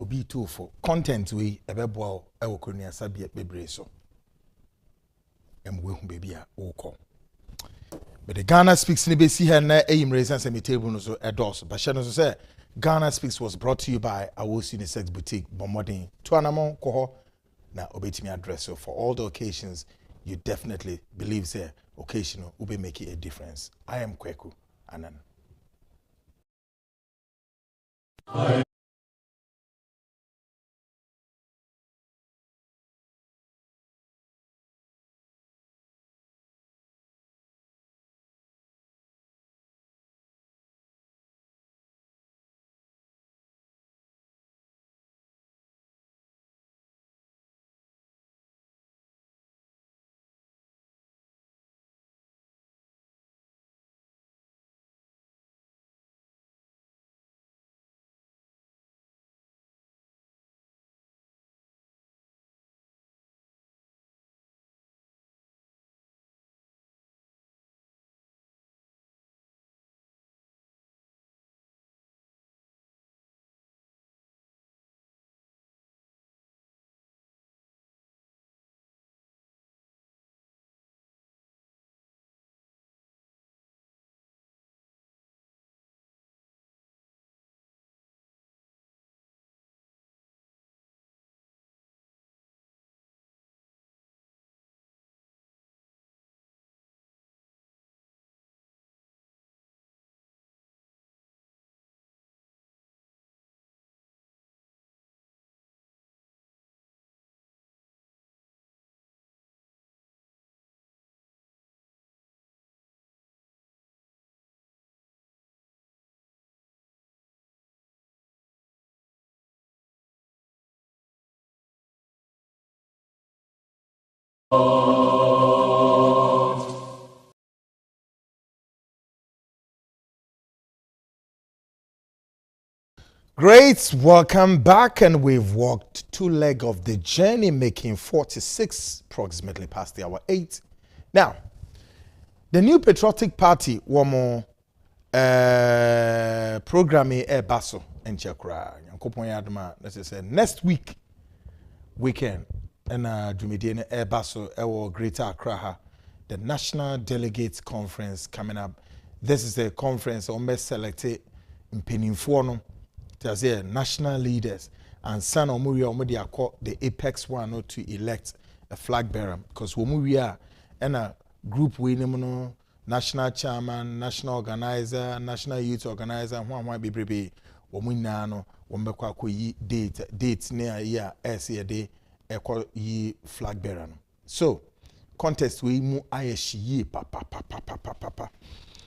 obi too for content we ebebo e wo kronia sabia bebre so we hu baby a woko but the Ghana Speaks ni be see here na eyimre sense me table no so edos but she no so say Ghana Speaks was brought to you by Awosi Unisex Boutique Bomodin to anamon koho na obetimi address so for all the occasions you definitely believe say occasional will be making a difference. I am Kweku Anan. Great, welcome back, and we've walked 2 legs of the journey, making 46 approximately past the hour 8. Now, the New Patriotic Party one more programming a basso and chakra. Let's say next weekend and Jumidine air basso or Greater Accra, the National Delegates Conference coming up. This is the conference almost selected in Peninforno. There's national leaders and San Omuria call the apex one to elect a flag bearer because Omuria and a group we national chairman, national organizer, national youth organizer, one might be brebe Omunano, Wombekwa date near year as a day a call ye flag bearer. So contest we mu ayeshi ye papa.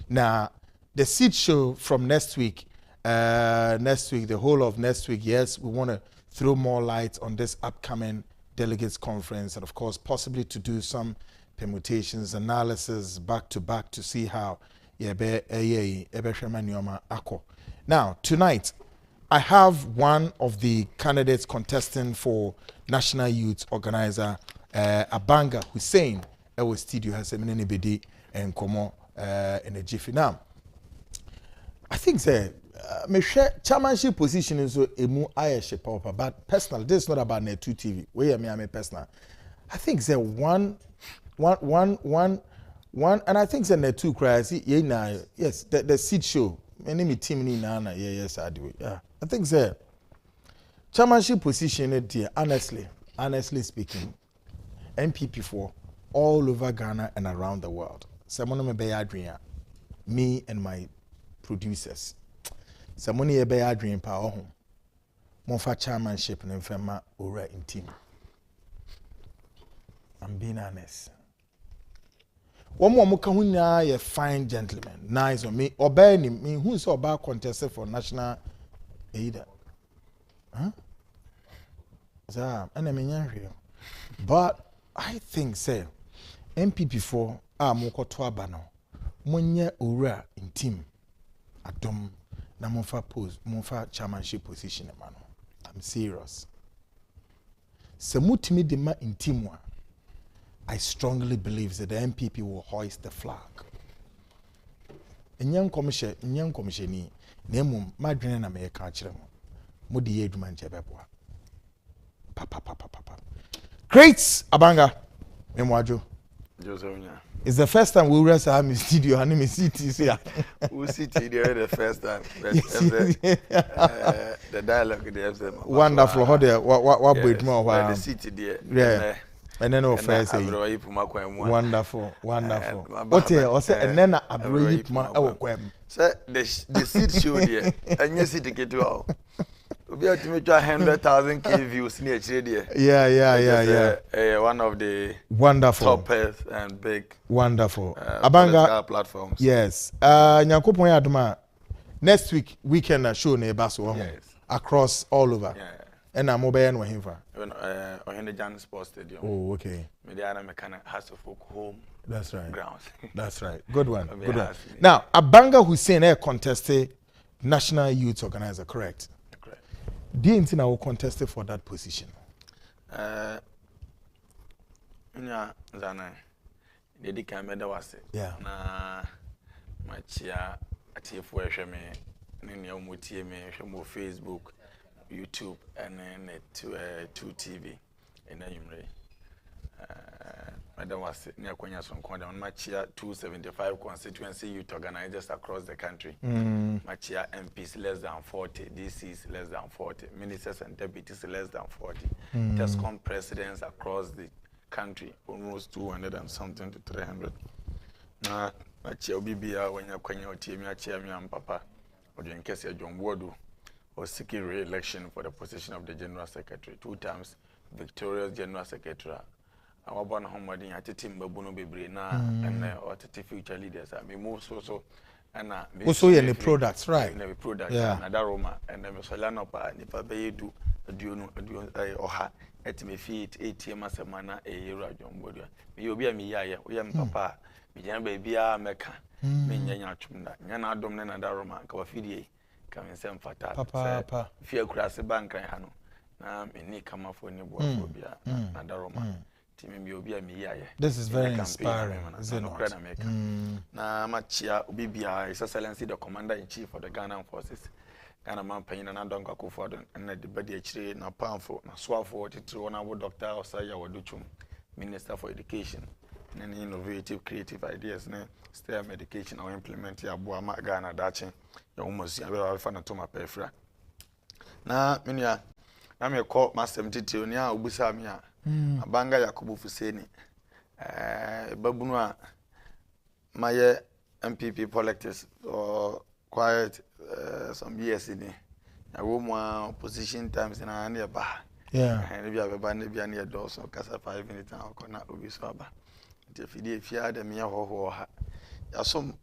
Now the seat show from next week, the whole of next week, yes, we want to throw more light on this upcoming delegates conference, and of course possibly to do some permutations analysis back to back to see how now tonight I have one of the candidates contesting for National Youth Organizer, Abanga Hussein, our studio has a mini bidi and Komo in a jiffy. Now I think my chairmanship position is emu ayeshe papa, but personal. This is not about Net2 TV. Where am I personal? I think the one, and I think the Net2 cries. Yes, the seat show. Many me team ni nana. Yes, I do. Yeah, I think the chairmanship position, dear. Honestly speaking, NPP for all over Ghana and around the world. Someone me be Adrian, me and my producers. Someone ye be Adrian pa home. Monfa chairmanship and fema ora in team. I'm being honest. One more muka ye fine gentleman, nice on me. Obey me who's about contested for national aid. Huh? But I think say NPP for moko twabano. Monye ora in team. Adom na monfa chairmanship position man. I'm serious. Se mutimi dema in team one. I strongly believe that the NPP will hoist the flag. Nyam commissioni nemu madwene na me ka kire mo. Modi ye adwuma nchebeboa. Papa. Great Abanga Memwajo. Josonya. It's the first time we rest our studio and me sit here. We sit here the first time. The dialogue the FM. Wonderful. How there what bit more the city there. Yeah. And then first say wonderful. What here say and then abroyi ma e kwem. Say the seat show there. Anya city get to we have to make 100,000 K views near there. Yeah. One of the wonderful toppest and big wonderful Abanga platforms. Yes. Nyankopon aduma next weekend show na baso across all over. Yeah. And I'm mobile no himfa. On Jan Sports Stadium. Oh, okay. Mediana mechanic has to folk home. That's right. Grounds. That's right. Good one. Now, Abanga Hussein contested National Youth Organizer, correct? Correct. Do you think I will contest for that position? Zana. Dedi kameda wase. Yeah. Na machia atifu ehweme ne omotie me ehwemo Facebook, YouTube, and then to TV in Ayumre. Madam was near Konya Sonkonda on Machia 275 constituency youth organizers across the country. Machia MPs less than 40, DCs less than 40, ministers and deputies less than 40. TESCOM presidents across the country, almost 200 and something to 300. Machia Obibia when you're Konya Otimia Chiami and Papa, or in case you're John Wadu. Was seeking re-election for the position of the General Secretary. 2 times victorious General Secretary. Our born Homadin at Tim Babuno Bebrina and or future leaders. I mean, most also and also in the products, right? In the products, yeah. And Adaroma and the Solanopa, Nipa Bedu, Oha, et me feet 8 years mana a year John you be a me ya we am papa me jan baby a meka me nyanya twumda nyana adom ne na daroma ka wafidie ka me nsem fata papa fie kura se bank kan no na me ni kama fo ni bo bia na daroma timi me obi a me ya this is very inspiring is it not na machia obi bia his excellency the commander in chief of the Ghana forces Ghana man panyin na don kwako for na de badi akire na panfo na soafo titiri na wo doctor Osaya Waduchum minister for education and innovative creative ideas ne STEM education or implement ya bo ama Ghana dachi ya umosi abe wa fa na to mapefra na minia na me call master mtiti oni a obusa mi a abanga Yakubu Fuseni babunu a maye NPP politics or quiet some years in a woman position times in a nearby. Yeah. And if you have a band, be near doors or casa 5 minutes now, cannot be sober. If you had a mere ho, some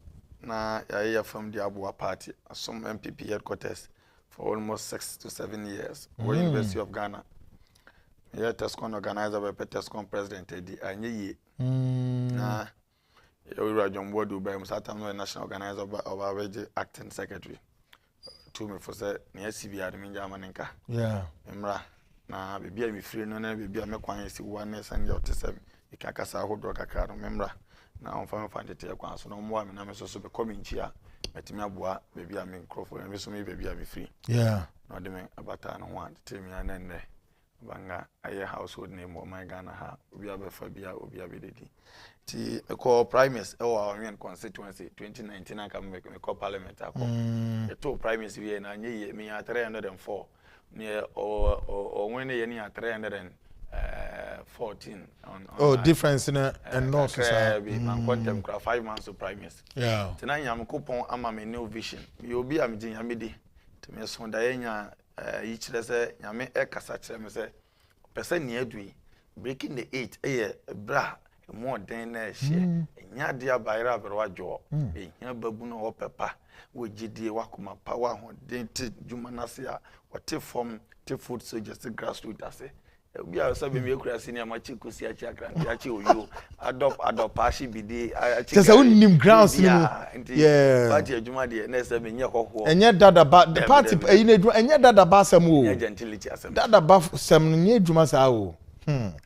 na ya from the Abua party, some MPP headquarters for almost 6 to 7 years, or University of Ghana. Yeah, Tescon organizer by Tescon president, Eddie na you John Wodu by Musatam, national organizer of our acting secretary. To me for say near CBR Minjamaninka. Yeah. Emra na baby me free no na baby me kwan si one and your tisem ikakasa hodro kakra no memra na on fa te kwan so no mo me na me so be come nchia metimi aboa baby me microphone me so me baby me free. Yeah. No de me abata no one tell me anenne banga aye household name of my Ghana ha obi abefa bia obi abededi ti call primaries our Union constituency 2019 I come make me call parliament akọ the two primaries we na nye me 304 near or when ye near 314 on difference in and not society man contem 5 months of primaries yeah tena nyam kopon ama me new vision me obi am gye nyamedi to me so da yenya yi kire se nyame e kasa kire me se person ne adui breaking the 8 bra more than na hye nya dia bayra aberwa jo ehia babu no opepa we gidie wakoma power ho den ti juma na se a wote form te food soldiers grassroots ase obi a sabe me kura senior machi kosi achi akranti achi oyo adopt achi bidi achi just unim grounds ni yeah party adwuma de na sabe nye hoho enye dada ba the party enye dada ba sam o enye gentility asem dada ba sam nye adwuma sa o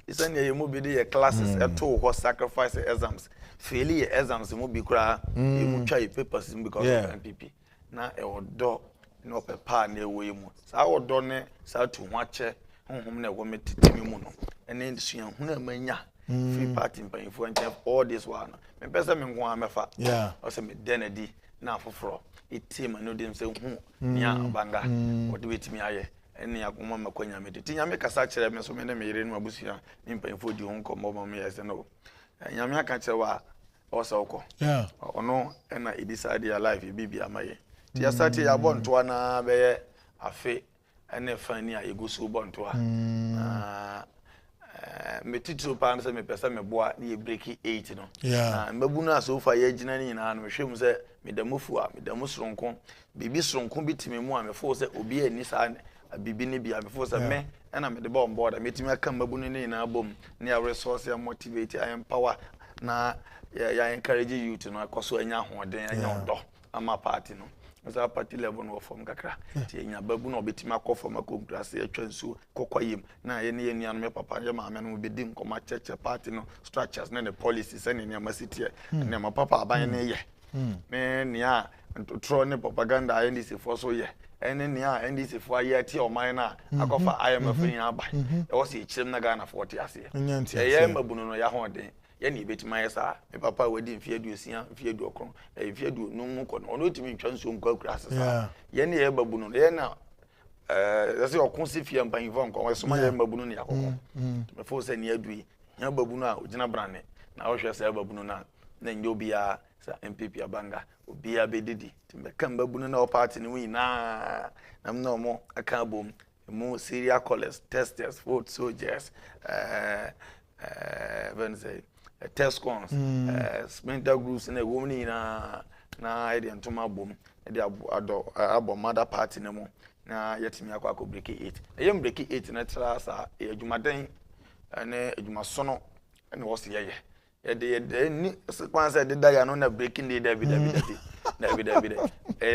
isani ye mo bi de classes eto ho sacrifice exams fail ye exams mo bi kura e mu twa papers because of NPP na e odo no pepa na ewo mu sa odo ne sa tu ho ache honhom na wo metitimi mu no ene nsuya hu na manya free party mpanfo and all this one me pesa me nko amefa o se me denedi na afoforo itima no dem se hu nia banga what wetimi aye ene akoma makwanya mediti nyame kasa kire me so me na me yire no abusia me mpanfo di ho nkomo mo me yese no nyame aka kire wa o se okọ ono na e decide your life bibi amaye ti ya start ya bonto na be afe ene fani a egusu bonto a metitro pan se me pesa me boa na ye break 8 no mbabu na so fa ye gina ni na no hwem se me damufu a me damusronko bibi sronko bitime mu a me fo se obi ani sa bibi ne bia me fo se me na me de bomb board metimi aka mbabu ne na bom na resource ya motivate I empower na ya encourage youth no akoso anya hoden anya odo ama party no so party level no form kakra ti enya babu na obetima akofo makonkrase atwansu kokoyim na ye ne enu me papa ye ma me no bedim koma cheche party no structures na the policies na ne amasiti ne ma papa aban ne ye me nia tro ne propaganda NDC for so ye ene nia NDC for ye ti o man na akofa IMF nya aban e wo se chirem na Ghana 40 ase ye babu no ya hoden ye ni betima yesa me papa wadi mfie duosia mfie duokron mfie du no mu ko no otimi ntwa nso nkwa kura asesa ye ni ye babu no ye na yesi okunsi fie mpanfo nko we soma ye babu no ne yakoko me fo se ni adui ya babu no a ogina brane na wo hwe se babu no na nyo bia sa NPP abanga obia bedidi timbe kan babu no na o party ni wi na no mo aka bom mo serial callers testers vote soldiers when say test cons splinter groups na women na ide ntoma bom the abo mother party no mo na yetimi akwa break 8 eyem break 8 na tra sa adwumaden ene adwumasono ene wo se ye ni sequence de da ya no na breaking day David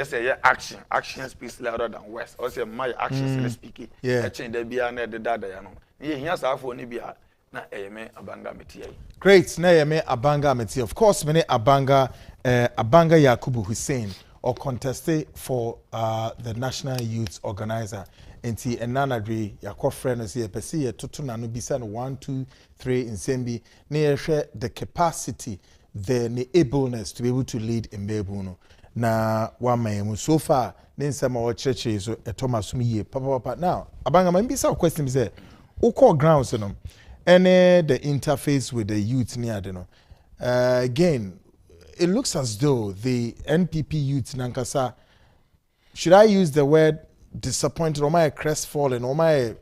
say action speaks louder than words or say my actions speaking action da bia na de da ya no ye hia sa afo ni bia na eyeme abanga metie great na eyeme abanga metie of course many abanga Yakubu Hussein or contested for the National Youth Organizer enti enanadwe yakọ friend no say pese ye toto na no bisa no 1 2 3 in sembi na ye hwe the capacity the ableness to be able to lead in Bebuno na wama so far ne nsema wo church so Thomas Miye papa now abanga man bisa question say uko grounds no and the interface with the youth near no again it looks as though the NPP youth nankasa should I use the word disappointed or my crestfallen or my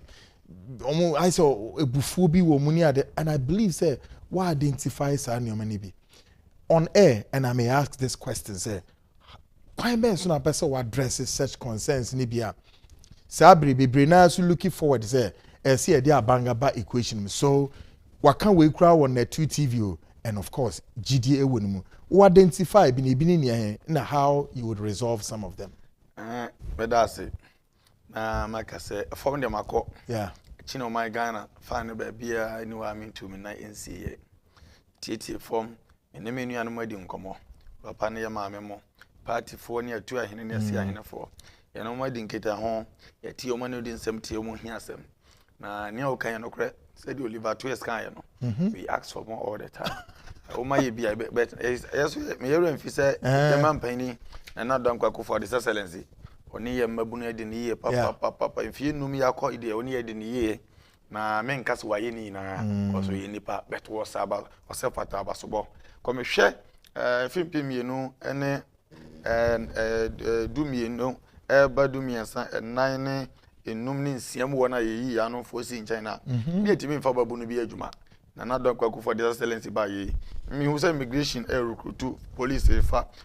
I saw a bufubi womuni and I believe say why identify Sanyomani be on air and I may ask this question say why men so na person who addresses such concerns nibia sabri be na so looking forward say see a abanga ba equation so what can we crowd on the 2 TV and of course GDA wonu who identify bini na how you would resolve some of them but that's it like I say from them akọ chino my Ghana fan ba bia anywhere me to me na NCA TT form eneme nua no madi nkomo papa ne ma mo party for ne atu ahene ne ase ahene for ye no madi nketa ho ye tie o manu di nsem tie o mu hia asem na ne o kan no kre said Oliver to scan ye no we ask for more all the time o ma ye bia but yes me yero mfi say the man pani na na don kwaku for the excellency oni ye mabunu edi ni ye papa mfi num yakọ ide oni edi ni ye na men kase waye ni na oso ye nipa bet wo saba osefata abasobo komehwe fimpi mienu ene dumienu eba dumiensa enan ne enum ne nsiam wona ye yi ya no fosi nchina bi etimi mfa babunu bi adwuma na na don kwaku for the excellency ba ye mi hu say immigration recruit police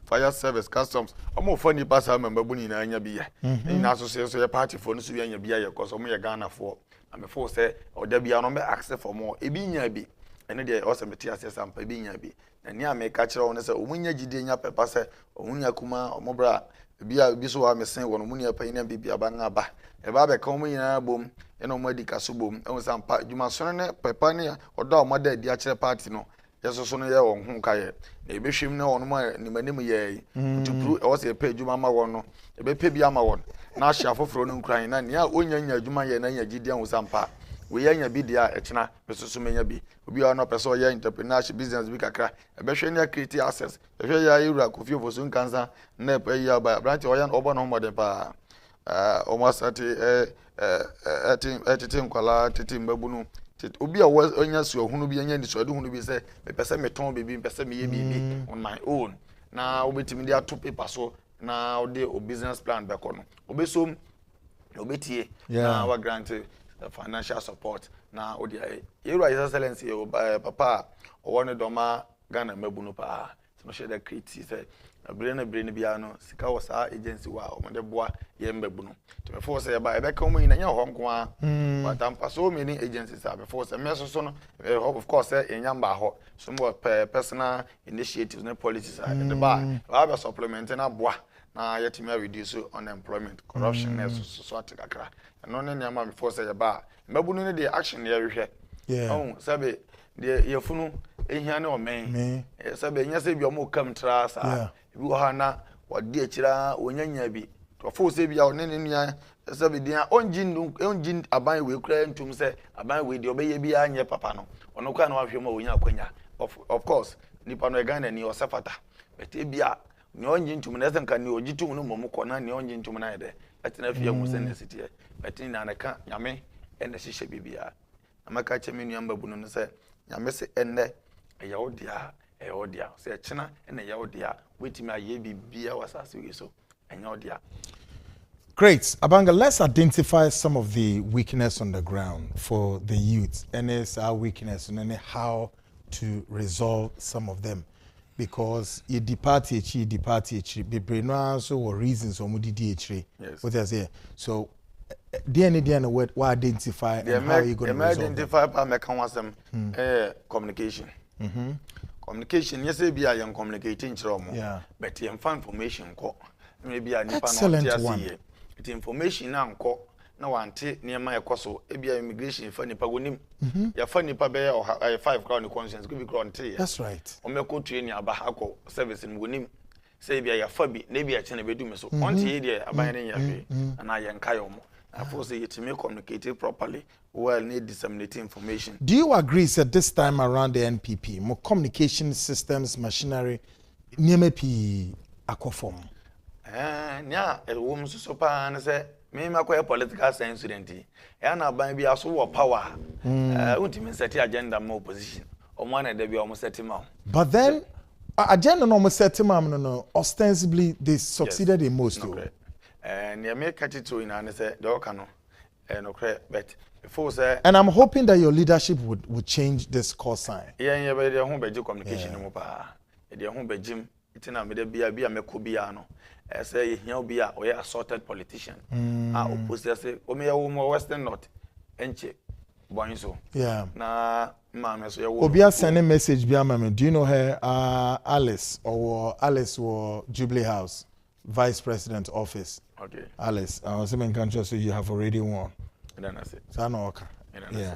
fire service customs omo fo ni pass am babuni na anya bi ya ni na so say so ye party for no so bi anya bi ya cause omo ye Ghana for am before say oda bi no be access for more e bi nya bi ene de o say meti access am pa bi nya bi na ni ameka kire won say omunya gide nya pepa say omunya kuma omo bra bi so wa mesen won omunya pa ina bi aba nga ba e ba be ka omunya bom ene omo adi kaso bom e won pa djuma so ne pepa ne oda omo da di a kire party no yeso so no ye won hu ka ye na e be hwem na won ma ni manim ye to prove e was e pa djuma ma won no e be pa bi ama won na ahia foforo no nkran na nia onya nya djuma ye na nya gidi an sampa we ya nya bi dia e kina besoso menya bi obi a no person ye entrepreneurship business bi kakra e be hwe ne create access e hwe ya ira kofi ofoso nkansa na e pa ya ba branch o ya no obo no modern pa almost at nkwala tete mbabunu obi a onya so hunu bi anya ni so ade hunu bi say me pese me ton bebi pese me ye bibi on my own na obetimi dia to paper so na ode o business plan be kono obesom obetie na wa grant financial support na ode ye right excellency papa o won doma Ghana mbabunu pa so she da create say brain bia no sika wo sa agency wa o de boa ye mbabunu to before say ba e be ka mo yin nya ho nko a but am so many agencies are before say me so no of course enya mba ho so mo personal initiatives and policies are in the bar ba supplement na boa na yetimi reduce unemployment corruption na so atakakra no ne nyama before say ba mbabunu ne the action ye hwehwe sabe de yefunu ehia ne o men sabe nya se bi o mo kam tra sa bi ha na wadi akira onyanya bi to fo se bia one ne nua sabe dia onjin aban we kura ntum se aban we de obeye bia anye papa no ono kwa na wahwe ma onya akwanya of course nipa no Ghana ni osafata bete bia ni onjin ntum na senka ni ojitum no momuko na ni onjin ntum na yede betina fie mu se nesiti betin na naka nyame ene hihye bibia amaka chemi nua mbabu no se nyame se enne eyodia se china ene eyodia wetimi aye bibia wasase we so enyodia. Great. Abanga, let's identify some of the weakness on the ground for the youth and it's our weakness and then how to resolve some of them. because you depart be no so or reasons or DDH. Yes. What I say. So DNA what identify and how you going to identify by mechanism communication. Communication, yes, be I am communicating yeah. but you find information maybe I excellent one. It information now now ante near my coso, ebia immigration funny pagonim. Ya funny pabe or 5 crown conscience could be granted. That's right. O me ko train ya bahako service in wonim. Say bia ya fabi, maybe a chene bedum so. On here there abandon ya and I yankayo. I force it to make communicate properly. Well, need disseminating information. Do you agree that this time around the NPP, more communication systems, machinery, NMP aquaform? Yeah, a woman so pan say, me make a political science student. And I buy be also power. Ultimate set agenda more position. On one and they be almost set him out. But then, agenda almost set him out. No, ostensibly they succeeded in most. Okay. And you make it to in and say, Dokano, and okay, but before say, and I'm hoping that your leadership would change this course sign. Yeah, but the home by communication, the home by Jim, it's in a middle be a mecobiano. I say, he'll be a assorted politician. I oppose say, Omea Western North, Enche, Boinso. Yeah. Na, mamma, so Obia send a message, Biamame. Do you know her, Alice or Jubilee House, Vice President Office? Okay. Alice, I was in country, so you have already won. Then I say, Sanoka. Yeah.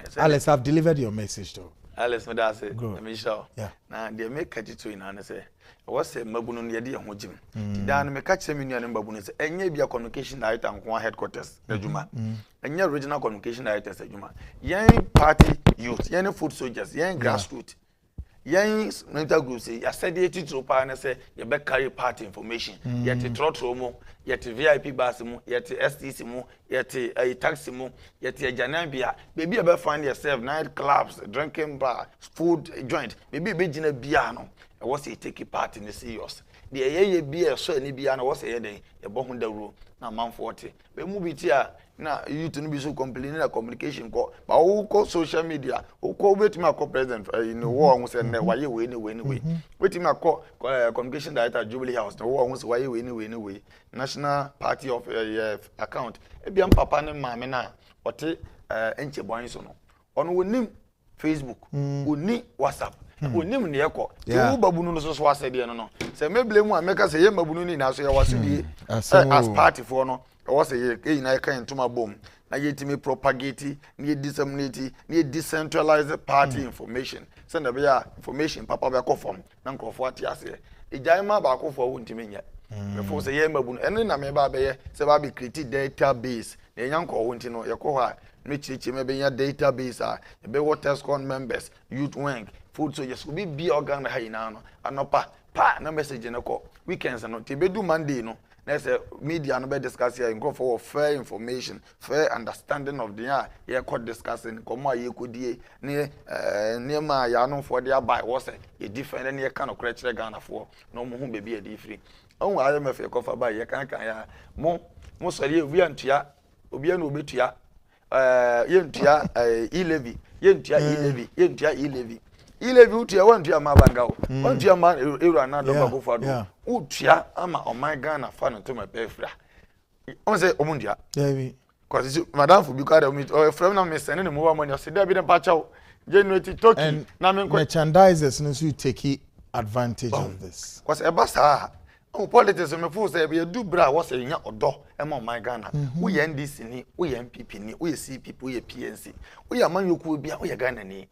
So Alice, I've delivered your message though. Alice, what I say? Michelle. Yeah. Now they make it to in and say, what's a Mabunu near the Hojim? Then me catch them in your Babunu, and maybe a communication director and one headquarters, the Juma, and your regional communication director, the Juma. Young party youth, young food soldiers, young grassroots. Young mental groups, I said the to partner say, you better carry party information. Yet a trotro, yet a VIP basimo, yet a STC, yet a taxi, yet a Janabia. Maybe you better find yourself night clubs, drinking bar, food joint, maybe a a piano. I was a take a part in the serious. The a beer, so any piano was a day, a bomb the rule, now man 40. We move it here. Now, you to be so complaining a communication call, but who call social media, who call wait my co-president in the war almost and why you win anyway. Wait my call communication director Jubilee House, the war almost why you win anyway. National Party of account. Ebiam papa and mamma, or take enche boinsono. On we name Facebook, we need WhatsApp. We name the echo. The Babunu so was said, no. Say maybe one make us a Yamabuni now, so I was as party for no. I was a I can to my boom. Now yet me propagate, need disseminate, need decentralized party information. Send a information, Papa back form, Uncle what you say. A Jaima back for won't mean yet. Before say Yamabun, and then I may baby, say I be created database. The young call won't know your cohort. Mitch, maybe your database are a be water scorn members, youth wing, food soldiers will be organ high now, and no pa, no message in a call. Weekends are not to be do Monday, no. There's a media no be discuss here and go for fair information, fair understanding of the year court discussing, come you could near my yano for their buy was a different and you kind of crutch the Ghana for no more baby a different. Oh, IMF a cover by you can't most of you, we and Tia, Obian will be Tia, Yentia, E-levy, Yentia E-levy, Yentia E-levy. Ile utia wantia mabangao wantia man era na do babo fado utia ama o my Ghana fa no to my pefra on say omundia David cause madam for because o from na me send no mo money o say da bi na pacha generate token na me merchandisers no so take advantage of this cause e basa politics me feel say be do bra was say nya odo e ma my Ghana we NDC ni we NPP ni we CPP we PNC we amanyoku bia we Ghana ni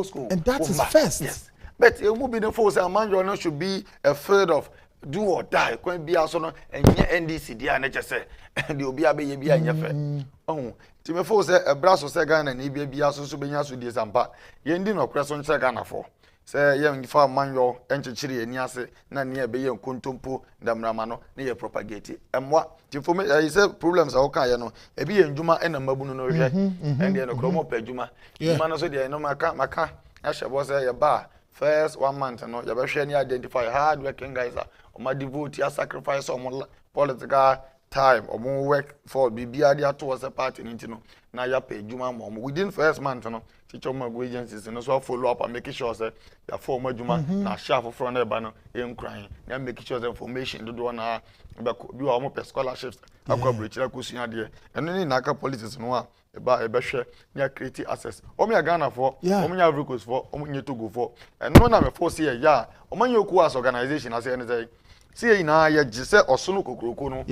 school. And that is first. Yes. But you will be the force a man you should be afraid of do or die. Can be also and NDC dia na say and you be a baby and your oh Timmy force a brass or second and he be also so be so this and part. You didn't know question Ghana for. Say young farm man your enchiri and yase na near be yon kuntumpo damramano near propagate. And what information I said problems are okay, you know. A be in Juma and a mabuno no and then a chromo per Juma. Man so there no maka Asha was a bar. First 1 month and no you identify hard working guys or my devotee sacrifice or political time omo work for bibia dia to was a party no na ya pay juma mo within first month no teacher mo agencies no so follow up and make sure say ya for mo juma na share for na eba no em crying na make sure the information do na bi wa mo scholarships akwa bridge la kusua de eno ni na aka politics no a eba hwe na create access omo ya Ghana for omo ya Africa for omo nye Togo for eno na me force ya omo nye oku as organization as any say see na ya gise osunu kokroko no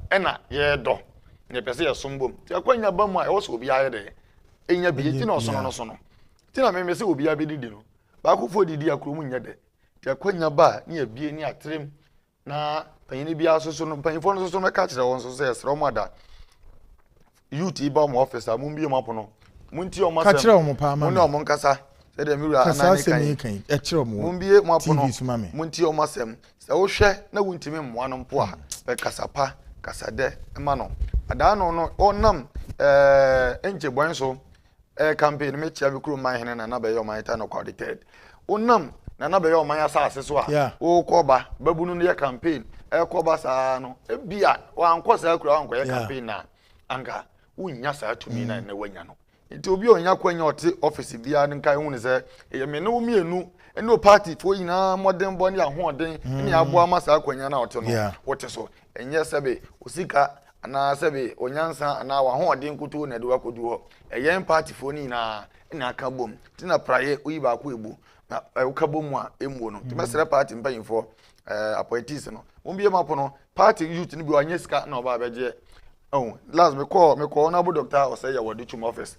ena ye do ne pese ye sombom ti akwanya ba mu a e wo so obi aye de enya bi ti na osono no so no ti na me se obi abedidi no ba ko fo didi akro mu nya de ti akwanya ba ne ya bie ni atrem na panyini bia so no panyifo no so me ka kire won so se esro mo da youth ba mo officer mu bie mo apono mu nti o ma ka kire mo pa ma mu ne o mo nkasa se de mi ru anani kan e kire mo mu bie mo apono mu nti o ma sem se wo hwe na wuntimi mmoa no mpo a be kasapa kasade ma no ada no onam enje bon so campaign me chia be kuro man hene na be yo man ta no credited onam na be yo man asase so a o koba babunu no ye campaign koba sa no bia wa anko sa kuro anko ye campaign na anga unya sa tumi na na wanya no nti obi onya kwanya ote office bia nka hu ne se ye me no mienu eno party fo yina modern boni ahoden ni aboa masa kwanya na ote no wote so enye sebe osika ana sebe onyansa ana wa hoden kutu na de wakodu ho eyen party fo ni na aka bom tina praye oyi ba ko ebu na uka bom a emu no ti mesere party mpanyimfo appointees no ombie mapo no party youth ni bi wanye sika na oba beje oh last me call na bu doctor o say ya wodi chum office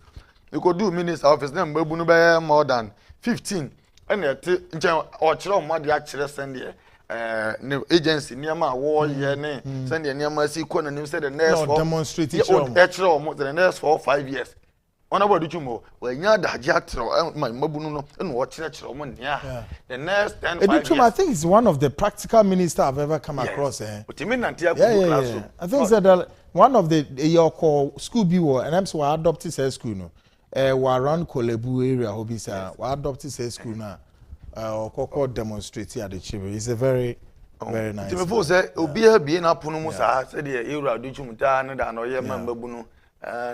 we could do minister office na mbabu no be more than 15 and yet nchen o kire o made a kire send ne agency niam a wo ye ne send niam asi ko na nim say the next for demonstrate kire o mo the next for 5 years ona wodi chum o we nya da je atire mbabu no no o kire o nia the next 10 5 years I think it's one of the practical minister I've ever come across classroom. I think that one of the your call school be and I'm so I adopted say school no we around Kolebu area hobisa we adopted say school na or demonstrate at the chamber. It's a very nice. Ti me fo say obi ha bi na pono mu sa say de ewura dochum ta ne da no ye mambabu no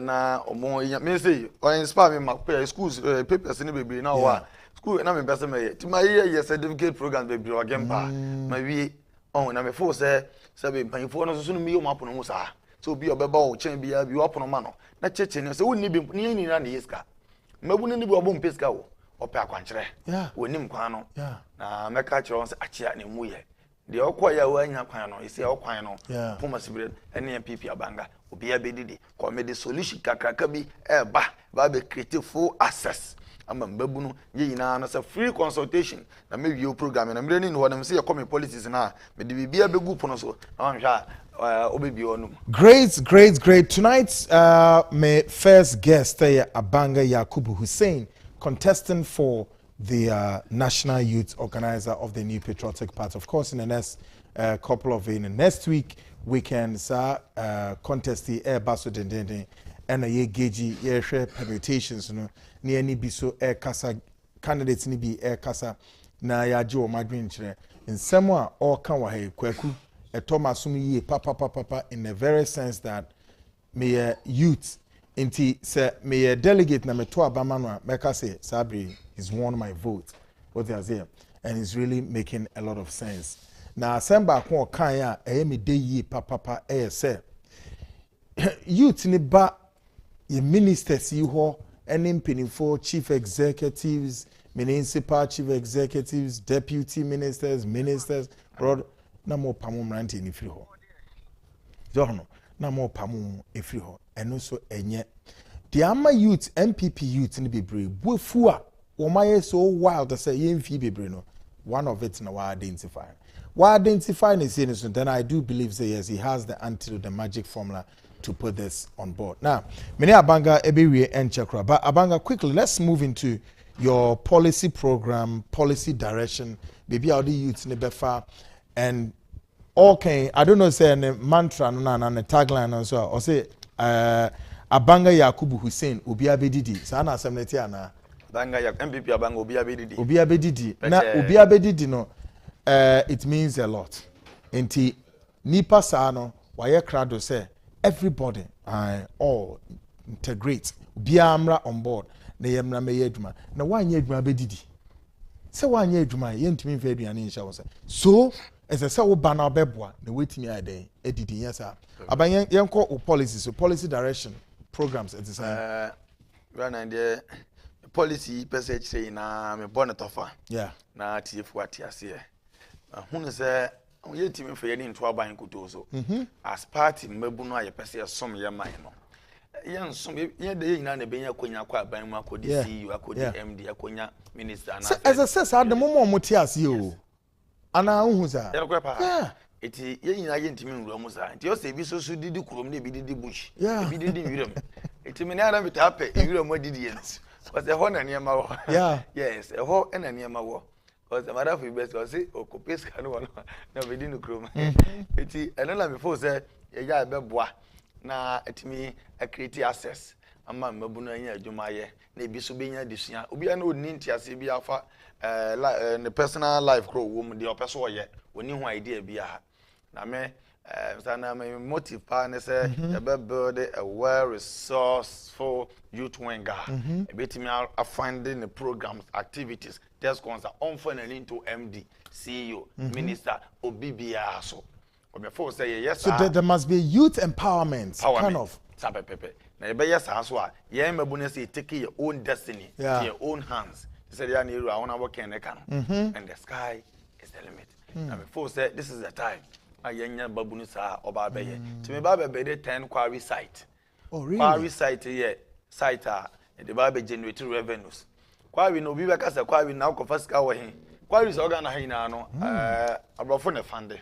na omo me say o inspire me ma schools papers ni bebre na wa school na me pese me ti ma ye certificate program bebre o gempa ma wi on na me fo say be panfo no so no mi o ma pono mu sa so bi obeba o chen bia bi opono ma no na cheche ne se wonni bi ni na yeska mabu ni bi obom peska wo ope akwankyere wonim kwan no na meka kire won se achia ne mu ye de okoya wa anya kwan no ise okwan no poma sibre ene NPP abanga obi abedidi comedy solution kakraka bi ba be create full access ama mbabu no ye yina na se free consultation na me video program na mre ni no na me se ye come policies na me de bibia begu pono so na hwa Great. Tonight's my first guest, Abanga Yakubu Hussein, contestant for the National Youth Organizer of the New Patriotic Party. Of course, in the next couple of in the next weekend, contest the air basso dendende and a geji share permutations no near ni biso air kasa candidates ni bi air kasa na ya jo madwin chere in semwa or kan wa he kwaku a Thomas ye papa in the very sense that me youth inti se me delegate na me to abamano meka say Sabri is won my vote what they are saying and it's really making a lot of sense na semba ko kan ya me dey ye papa say youth ni ba ye ministers yi ho enim penifo chief executives municipal chief executives deputy ministers broad na mo pamo mrante ni firi ho jono na mo pamo efiri ho eno so enye the ama youth NPP youth ni bebre bofu a wo maye so wild say yemfi bebre no one of it na wa identify ne say so then I do believe say yes he has the antidote the magic formula to put this on board. Now many abanga ebewie enchekra but abanga quickly let's move into your policy program policy direction baby how the youth ni befa and okay, I don't know say a mantra no na tagline and so or say Abanga Yakubu Hussein obi abedidi sa na asem na na Abanga NPP Abanga obi abedidi na obi abedidi no it means a lot enti nipa sa no why crowd say everybody all integrate biamra on board na yemra me yedwuma na wanye edwuma bedidi se wanye edwuma yentumi mfa aduane nhyɛ wo so as a say wo ba na obeboa na wetimi aden edidi yes aban yenko o policies so policy direction programs at the same run and the policy passage say na me bonnet offer yeah na tiefu atiase hunu say yetimi mfa yedi nto aban koto so as party mbabu no aye pese som ye man no yen som ye de nyina na benya konya kwa aban mu akodi CEO akodi MD akonya minister na as a says the momo motiase o ana hu za yeah eti ye nyina ye ntimi nwura mu za enti o se bi so didi kurom na bi didi bush bi didi wiram eti me na ara bi ta pe wiram didi ye because e ho na niema wo yeah yes e ho na niema wo because the mother for best say okopes kan wo na be didi kurom eti eno na me fo say ye ya be boa na etimi create access ama mabu na anya adwuma ye na bi so benya disua obi na oni ntiase bi afa the personal life grow wo mu de opeso ye oni hu idea bi a na me sana me motive pa ne say e be build a well resourceful youth winger e betimi finding the programs activities just concern on finally into MD CEO minister obibia so before say yes so there must be youth empowerment kind of sabe pepe na e be yes so a ye mabu na say take your own destiny to your own hands said ya na eru awon aboken ne kan and the sky is the limit na before say this is the time ayenya babu ni sa oba beye to me ba be dey 10 quarry site oh really quarry site here site the ba be generate revenues quarry no bi be kasa quarry na ko fasika wo he quarry so ga na hin na no abrofo ne fande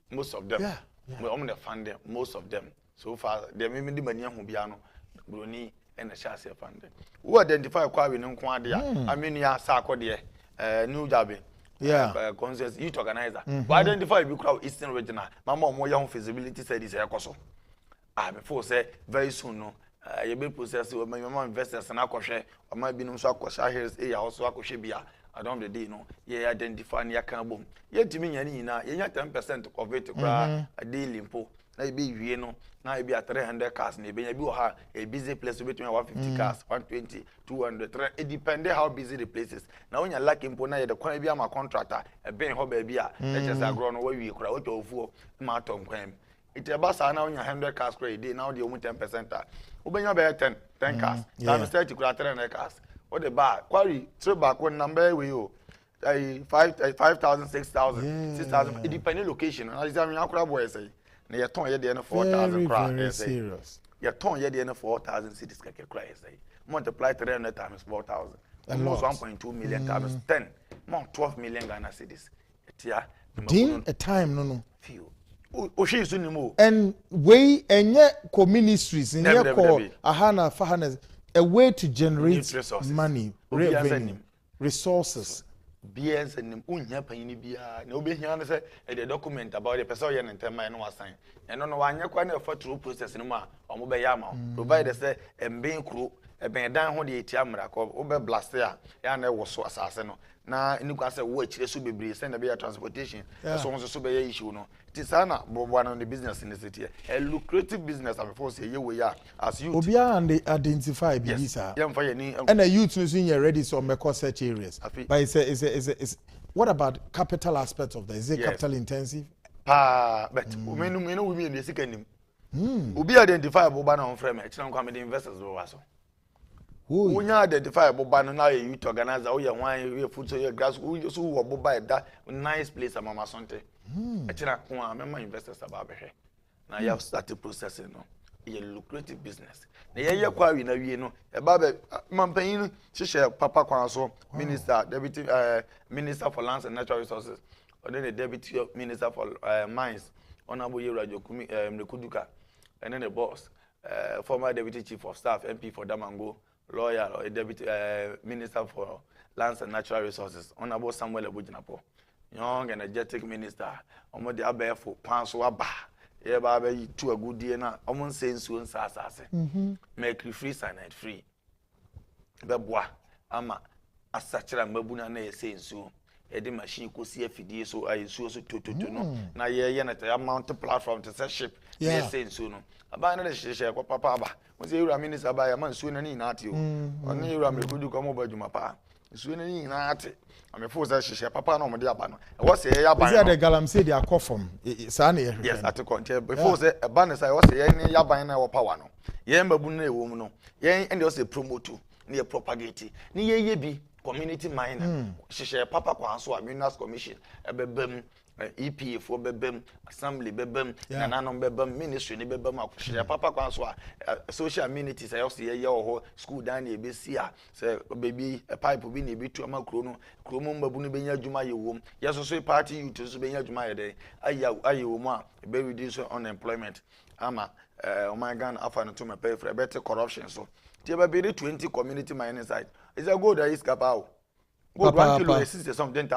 most of them we am the funding most of them so far they me di mani hu bia no broni and the share funding who identify quarry no nko ade a amenia sa akode new jabe consensus youth organizer we identify bi crowd eastern regional mama omo ya feasibility studies e koso before say very soon no you be process we mama investors na akohwe mama bi no so akosha hills area also akohwe bia adon the day no ye identify na kan bom ye timi nya ni nyina ye nya 10% of it kra daily mpo na e be wie no na e be 300 cars na e be nya bi ha a busy place between 150 cars 120 200 it depend how busy the place is na onya lucky mpo na ye the kwan bi ama contractor e ben ho ba bi a e just agro no wa wie kra wo twofuo ma atom kwan it e ba sa na onya 100 cars kra a day na wo de 10% a wo benya be 10 cars time 30 kra 300 cars what the bar quarry three back when number we you 5,000 6,000 6,000 it depends location and as I'm yakura boy say na your ton ye dey na 4,000 very serious your ton ye dey na 4,000 cities keke cry say multiply 300 times 4,000 almost 1.2 million times 10 more 12 million Ghana cities etia din a time no few o she so nimo and we enye co ministries enye ko ahana fahana a way to generate money, revenue, resources. BS and unya panini bia na obehia na say the document about the person yen ntema no wasan eno no wanya kwa na for through process no ma omo be ya ma provide say emben kuro eben dan ho de etia mra ko obe blast ya na wo so asase no na ni kwa say wo akire so bebre say na be transportation so so be ya issue no ti sana bobo na the business in the city a lucrative business before say ye we ya as you obia and they identify bisa and a youth no in ready so make such areas but it's what about capital aspect of that is it capital intensive but we know we mean the sikanim obi identify boba na on frame e kire nko me the investors do waso who nya identify boba no na youth organizer we wan we food so grass we so wo boba da nice place amama sonte e kire ko amema investors ababehwe na you have started processing no a lucrative business na ye kwa wi na wie no e ba be mampanyin hihye papa kwan so minister deputy minister for lands and natural resources or then the deputy minister for mines honorable Yura Jokumi Mrekuduka and then the boss former deputy chief of staff MP for Damango lawyer or deputy minister for lands and natural resources honorable Samuel Ebujinapo young energetic minister omo de abefo pan so aba ye ba be to a good day na omo sensu nsasase make free cyanide free be boa ama asachira mabuna na ye sensu the machine ko see FD so I so to no na ye na ta mount platform to say ship yeah say so no aba na de hye ko papa aba mo say ewura minister aba ya man so na ni na ate o oni ewura me kudu ko mo badwuma pa so na ni na ate ame fo say hye papa na mo de aba no e wo say ya ban no the galamsey they are from sa na ye hwe yes ate conte before say eba na say wo say ye ni ya ban na wo power no ye mbabu na ewo mu no ye and they say promote ni propagate ni ye bi community miner hye papa kwa so a minerals commission ebebem EPA for bebem assembly bebem na nanom bebem ministry ni bebem hye papa kwa so a social amenities I also ye ho school dan e be si a say baby a pipe bi na e bitu amakro no kromo mbabu no benya adwuma ye wom yeso so party youth so benya adwuma ye den ayi wo mu a be reduce unemployment ama oh my God afa no to me pay for better corruption so tie ba be 20 community mining site is a good is kapao good 1 kilo is $something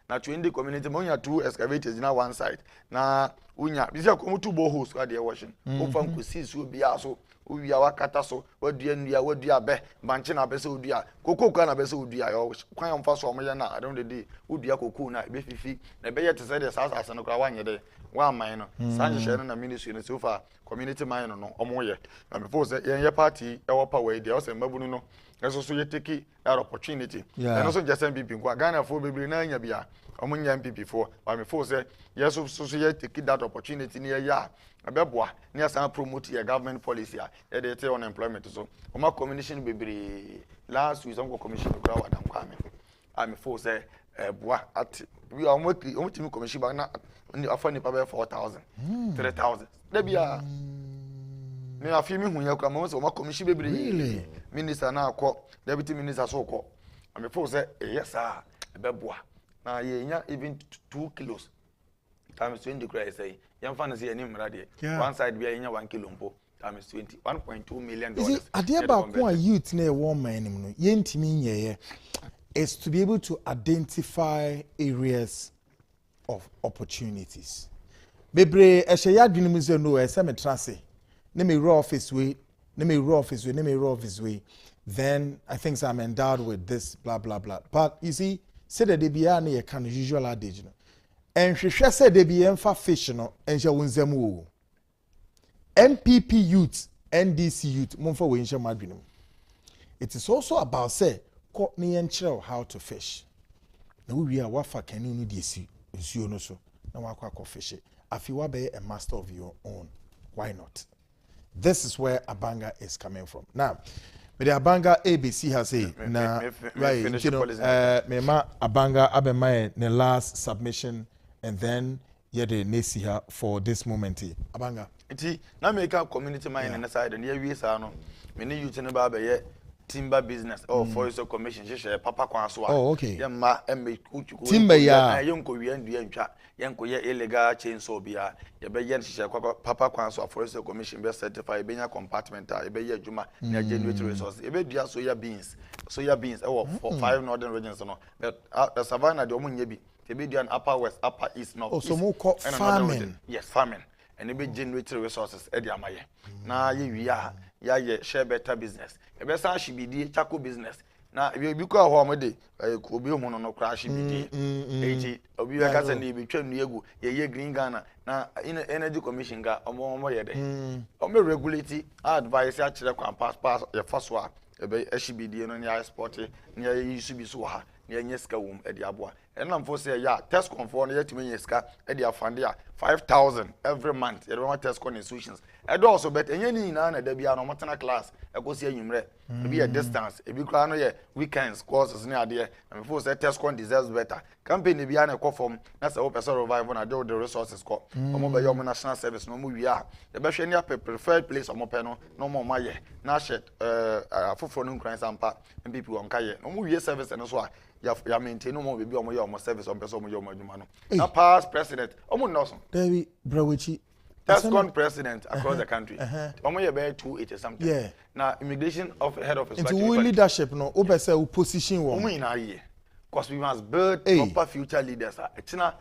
na 20 community monya 2 excavators na one site na unya bisa ko mutu boreholes ka dey washing o fam ko si so bia so o wia wakata so wadua nua wadua be banche na be se odua kokoko na be se odua yo kwan am fa so mo ye na adon de dey odua kokoko na be fifi na be ye te se dey sasa no kra wanye dey one mine no sanje na ministry no so far community mine no omo ye na me for say ye party e wo power dey o se mbabunu no eso so ye take that opportunity and also just NPP kwa Ghana for be na nya bia omo nya NPP for but me for say yes so ye take that opportunity ni ya abeboa ni asan promote your government policy e dey take unemployment so omo commission bebre last week some commission kra wadan kwa me am for say boa at we are omo team commission ba na ni afa ni pa 4,000 3,000 da bia me afi mi hunya kwa mo so omo commission bebre really minister na akọ deputy minister so akọ am for say yes ah abeboa na ye nya even 2 kilos times 20 cry say yan fa na say any mrade one side be nya 1 kilo mpo times 20 $1.2 million is ade ba ko a youth na e won man nim no ye ntimi nyeye is to be able to identify areas of opportunities bebre e hye yadwene mu ze no e se me trase na me raw office way then I think I'm endowed with this blah blah blah but you see say that they be na ye kan usual adage no and hwehwe say they be emfa fish no enhye wonzam o NPP youth NDC youth momfa we enhye madwene. It is also about say ko ne yenkyerɛ how to fish na we are wafa kanu no de esi nsuo no so na wakwa fish afi wa be a master of your own. Why not? This is where Abanga is coming from. Now, with the Abanga ABC has a right, you know, Mema Abanga Abema the last submission and then the Nesiha for this moment. Abanga. Iti na make up community mine on the side and here we are no. Many youth in the timber business or forest commission share papa kwaso. Oh, okay. Yamma emme timber ya. Yonko wi ndu ntwa. Yanko ye illegal chainsaw bia. Ye be yen share papa kwaso forest commission be certify be nya compartment e be ye adwuma na generate resources. E be dua soya beans for 5 northern regions no. But the savannah de omunya bi. E be dua upper west, upper east, north. Oh, so mo farming. Yes, farming. And it be generate resources e dia maye. Na ye wi ya ye share better business. E be san shibidi chako business. Na e bi ko ho amode obi hu no crash bidi. Eji obi ya kasa na bi twanu egu ye green Ghana na energy commission ga omo ye de. Omo regulate advice ya kire kwan pass ye faso a e be shibidi no ne export ne ye use bi so ha ne nye ska wom e di aboa. And I'm for say yeah test conform yet to me ska e di afande a 5,000 every month. You don't test con institutions. I do also bet any na na da bia no matana class e go see anwumre e be a distance e bi kra no ye weekends courses ne ade and before say test con deserves better campaign bia na conform na say we person revive na do the resources ko omo be your national service no mo wi a e be hwe ne preferred place omo pe no no mo ma ye na shed afoforo no nkran sampa MPP won ka ye no mo wi service no so a ya maintain no mo be omo ye omo service omo person omo ye omo adwuma no na past president omo no so David Brawichi TESCON president across the country. Omo ye be 280 something. Yeah. Now immigration of head office. Into leadership no, obe say opposition one. Omo ina ye. Because we must build proper future leaders. Etina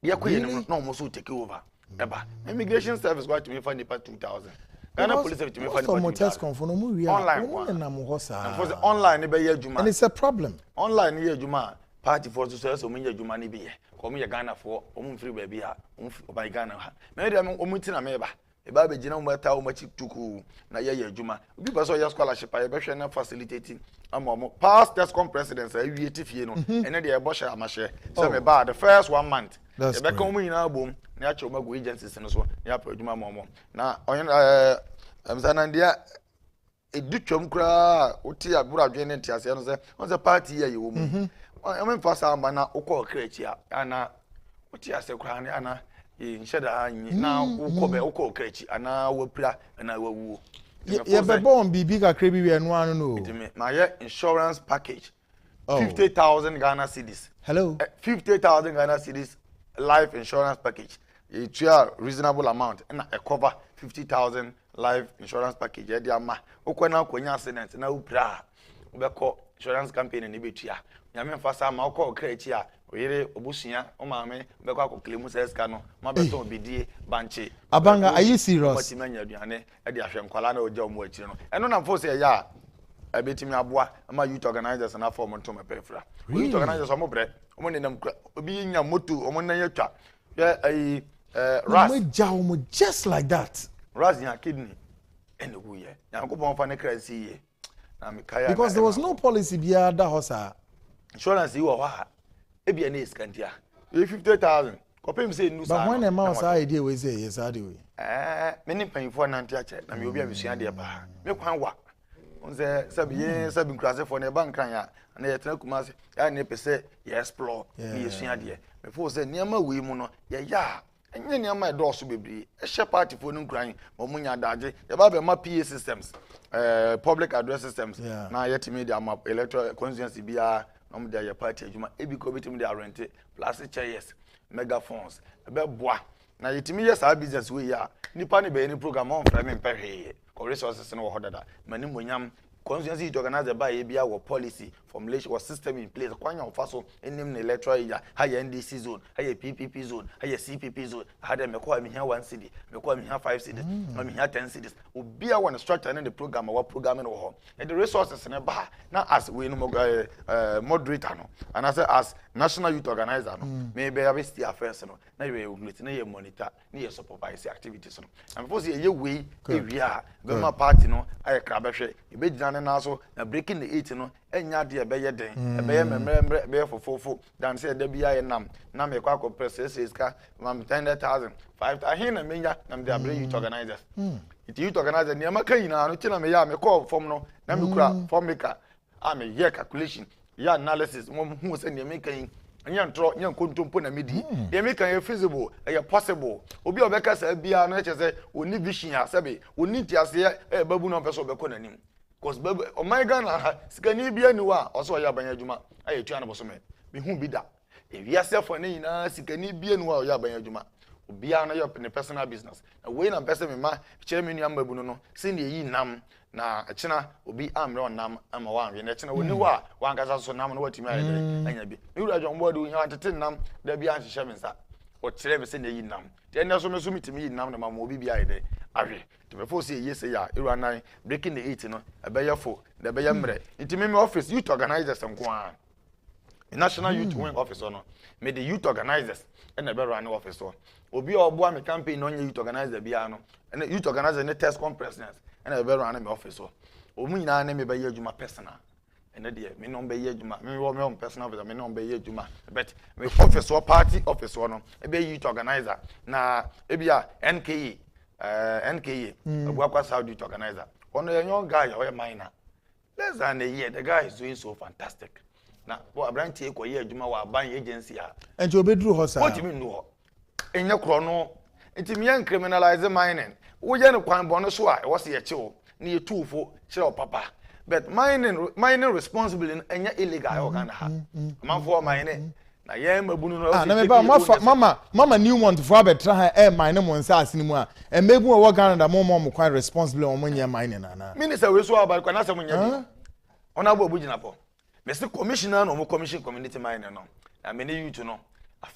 ye ko ye no omo so take over. Eba. Immigration service what to me for nipa 2,000. Ghana police service to me for nipa 2,000. Online one. Na mo ho sa. And for the online e be ye adwuma. And it's a problem. Online ye adwuma. party for so many adwuma ne bi ye ko mo ye Ghana for omo free baby ha omo Ghana ha me dey omo tina meba e ba be gina mo ta o machi tuku na ye adwuma obi ba so ye scholarship aye be hwe na facilitating amomo past Tescom presidents awie tifie no ene dey e bo hye amahye say me ba the first 1 month e be kan mo nyina bom na ya che o mago agencies no so ya pa adwuma momo na onye amzanandia edutwom kra oti abura adwen ne ntiase no se on se party ya yewo mu am fasa amba na ukọ krechi ana oti ase kra ne ana nheda anyi na ukọ krechi ana wapira ana wawu ye be bon bibi ka kra bi we no anu no ma ye insurance package 50,000 Ghana cedis. Hello. 50,000 Ghana cedis life insurance package. It's a reasonable amount and a cover 50,000 life insurance package. Yeah, dear ma. Ukwana kwenya accident na upra. Ubeko insurance campaign ni betia. Nyame fasa ma ukọ krechi a oyere obusuya o maame beko akokle se ska no ma beto obidie banche. Abanga, are you serious? Otimanya aduane e de ahwe nkwala na oja omo akire no. Eno na mfo se ya abetimi aboa ama youth organizers na form nto mepefra. Youth organizers omo bre omo ne nam obi nya moto omo nan yatwa. Yeah, Ras just like that. Ras nya kidney and the way. Yankopon fa ne kra si na me kaya because there was no policy bia da hosa. Insurance you wa e bia na iskantia. 50,000. Kopem say nu sa. But when a mouse idea we say yes ade we. Me ni panfo na ntia che na me obi abesua de ba. Me kwan wa. Onse sabi nkrase for na bank kan ya na ye tena kuma se ya na pese ye explore me yesua de. Me fo say niam we mu no ye ya enye niam e do so bebri e hye party for no nkran mo munya daje ye ba be ma PA systems public address systems na yet media map electoral constituency bia no mo dey party adwuma e bi ko bitim dey rent plastic chairs megaphones be boa na yetimi yes our business we ya nipa ne be any program on frame mpehwe ko resources no hodada mani monyam constituency to organize by bia wo policy formulation or system in place kwanya ofaso enim na electoral year higher NDC zone higher PPP zone higher CPP zone hada me ko me hia 1 city me ko me hia 5 cities me hia 10 cities obia one structure in the program our program no ho and the resources na ba na as we no moderator no and as national youth organizer no me be have state affairs no na we regulate na ye monitor na ye supervise activities no and before say ye we area be ma party no aye krabehwe e be gina na so na breaking the 8 no enya de be ye den be ye memre be fofofo dan say da bia ye nam na me kwa ko press ska mam 10,000 5 ahin na menya na me dey bring youth organizers it youth organizer ni amaka yina no tina me ya me call form no na me kura form maker am ye calculation ya analysis mo hu say ni me kan nya ntro nya kontompo na medi ye me kan ye feasible ye possible obi obeka sa bia no che say oni vision ya sabe oni tiase babu no person obeko nanim cause babu o my Ghana sikani bia ni wa oso ya banya adwuma aye tua na bosome me hu bi da e wiase for ne nyina sikani bia ni wa ya banya adwuma obia na your personal business na we na person me ma kire me nua mabu no se ne yi nam na china obi amre onam ama wa anwe na china woni wa wankasa so nam no watimi ayede anya bi mi wura jom bodu nya watete nam da bi anhyehyɛ me nsa o kire me se ne yi nam te na so me so mitimi yi nam na ma obi bi ayede ahwe to me fo se yese ya iru anan breaking the 8 no ebeyefo da beyemre intimi me office youth organizers nko national youth wing office no me the youth organizers and be run office so obi obo am campaign no youth organizer bia no and youth organizer ne test conference and be run me office so omu nyina na me be ye adwuma personal and dey me no be ye adwuma me wo me personal officer me no be ye adwuma but me office or party office no e be youth organizer na e bia NKE obo akwa Saudi youth organizer ono ye young guy o ye minor less than a year the guy is doing so fantastic. Na bo abranti e koye adwuma wa ban agency a enti obedru ho sa otimi ndu ho enye kro no enti me criminalize mining wo ye ne kwan bo no so a e wo se ye chewo ne ye tuufo kire papa but mining responsibility enye illegal o kan ha manfo mining na ye mabunu no na me ba mama Newmont for abetra ha mining mo nsa asini mu a mebu wo Canada mo kwan responsibility o mo nye mining na minister we so about kwana se mo nya ona bo bugina po Mr. Commissioner no commission community mine no. I mean you to know.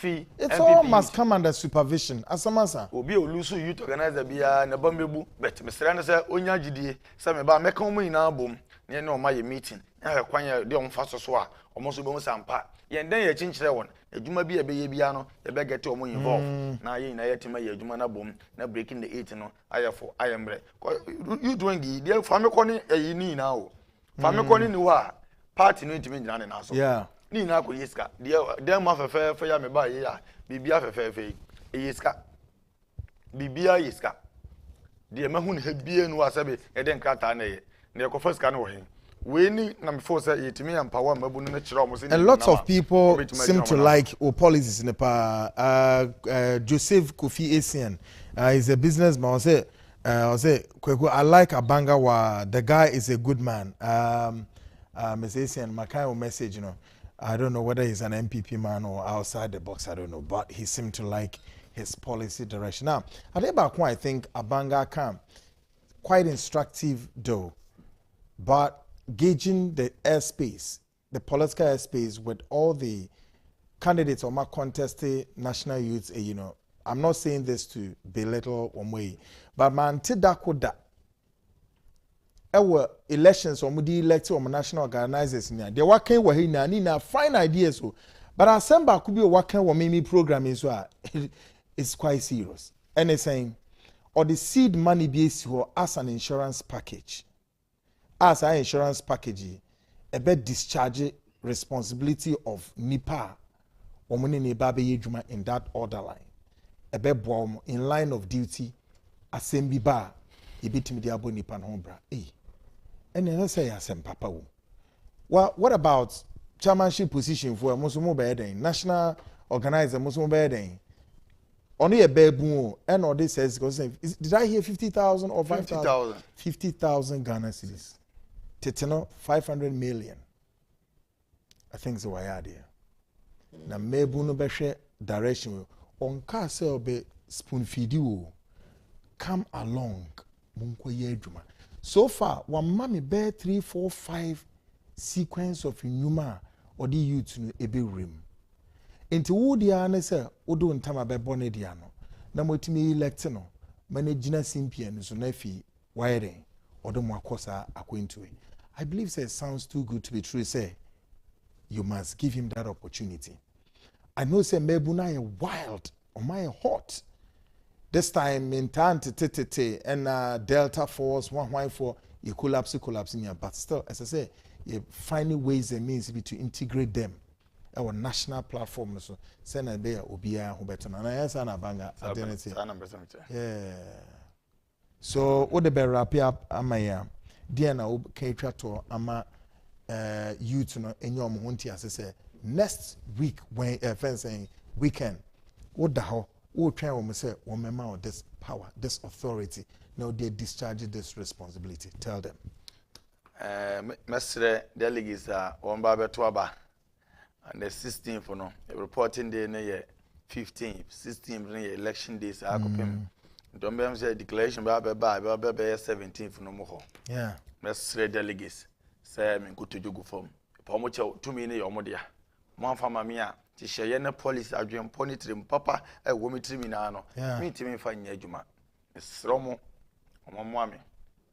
It's all must come under supervision. Asamasa. Obi olusu youth organizer bia na bambebu bet mesra na say onya gidie say me ba meka omo ina bom ne na o ma ye meeting na kwanya de omfa so a omo so be sampa ye den ye chinchire won adwuma bi ebe ye bia no ye be get omo involve na ye na ye tema ye adwuma na bom na breaking the 8 no ayefo ayemre you doing the fa me koni eyi ni na o fa me koni ni wa party no intimi nyina na so yeah ni na ko yiska de ma fefe ya me ba ye ya bibia fefe yiska bibia yiska de mahu ne habie no asabe e de nkrata na ye na ko first kan wo hen we ni na me force yetimi empower mabu no kire omo se a lot of people seem to like policies in the Joseph Kofi Asian is a businessman. I say I like Abanga wa the guy is a good man. Ms. Asian my kind of message, you know, I don't know whether he's an NPP man or outside the box, I don't know, but he seemed to like his policy direction. Now, I think Abanga can quite instructive though, but gauging the airspace, the political airspace with all the candidates on my contested national youths, you know, I'm not saying this to belittle one way, but man, Tidakoda. Our elections or mudi elected or national organizers in there working with him na fine ideas so but assemble could be working with mimi program is it's quite serious and it's saying or the seed money base as an insurance package as an insurance package a bit discharge responsibility of nipa or money ni babe yejuma in that order line a bit bomb in line of duty assembly bar a bit media nipa hombra and then say asem papa. Well, what about chairmanship position for Muslim Beding, national organizer Muslim Beding? Only a baboon, and all this says, did I hear 50,000 or 5,000? 50,000 Ghana cedis. Teteno 500 million. I think so. I had here. Na mebuno beshe direction on castle be spoon feed you. Come along, munko yejuma. So far, one mommy bear 3, 4, 5 sequence of inuma or the youth no ebe rim. Into woody answer, Odo and Tama be bonediano. Na motimi elect no, managina simpian so nefi wiring or the mwakosa acquaintu. I believe it sounds too good to be true. Say, you must give him that opportunity. I know say mebuna wild or my hot. This time in Tante and Delta Force 114, you collapse in here. But still, as I say, you finding ways and means to integrate them. Our national platform, so send a day Obia who better. And I ask Anna Banga identity. Yeah. So what the better wrap up Amaya, Diana Kaitra to Ama youth no in your Monty as I say next week when fencing weekend. What the hell? Who try to say, "Remember this power, this authority." Now they discharge this responsibility. Tell them. Mestre delegates are one by Betuaba, and the 16th for no reporting day near 15th, 16th election days. I could don't be say declaration by 17th no more. Yeah. Mestre delegates say me go to Jugu form. Pomocha 2 minutes or more dear. One for mamia. Ti share na policy adwen ponitrim papa e wo mitrim na no mi timi fa nya adwuma esromo omomame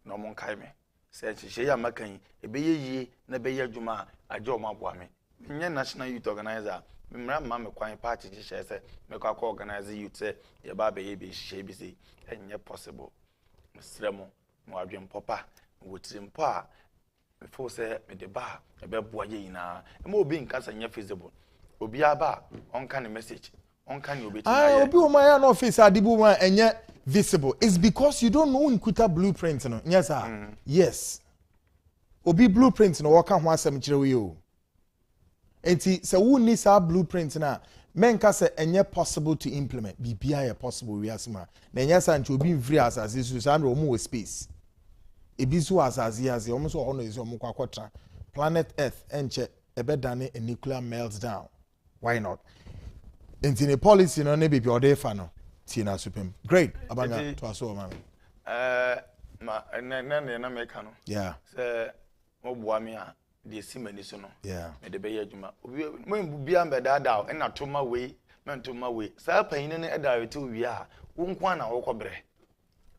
na omon kai me se share ya makan e be yeye na be adwuma aje o maboa me nya national youth organizer mmra ma me kwan party share se me kwa organize youth se ye ba be ye be share bi se enye possible esromo mo adwen papa wo trim pa me fo se me de ba e be boa ye na e mo obi nka sa nya feasible Obiaba on kind of message on kind of Obi Umaya no face adibu enye visible. It's because you don't know Nkuta blueprint no. Yes sir. Yes. Obi blueprint no waka ho asem kire we o. Enti se wo ni sa blueprint na menka se enye possible to implement. Bibia possible we asema. Na enye sa nti obi mfiri asase so sa na omo space. Ebi so asase ase omo so hono ezi omo kwakwatra. Planet Earth enche ebedane a nuclear meltdown. Why not? In the policy, no, maybe be order fano. Tina Supreme. Great. Abanga to us all, man. Na mekano. Yeah. Say, Mobuamia, the Simenisono. Yeah. Me de Bayajuma. When Biamba Dada, and not to my way, mento ma we sa panyin ne direct wi a wo nkwa na wo kobre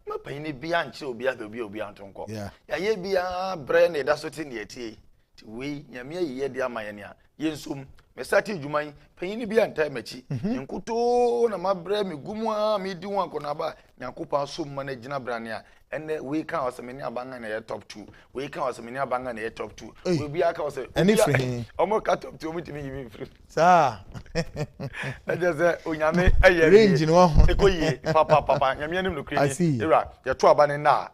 ma panyin bi anche obi a obi antonko ya ye bia bre ne da so ti ne etie ti we nyame ayiye de ama ye ne a ye nsum me sati dwuman panyin bi anta machi nkuto na mabre me gumu a me di won akona ba nyakopa so ma na gina brane a ene we kan wasemeni abanga na ye top 2 we kan wasemeni abanga na ye top 2 we bi aka wase any free omo ka top 2 omo timi yibi free sa na je onyame aye range no ho ekoyi papa nyame anim no kreni era ye to aba ne na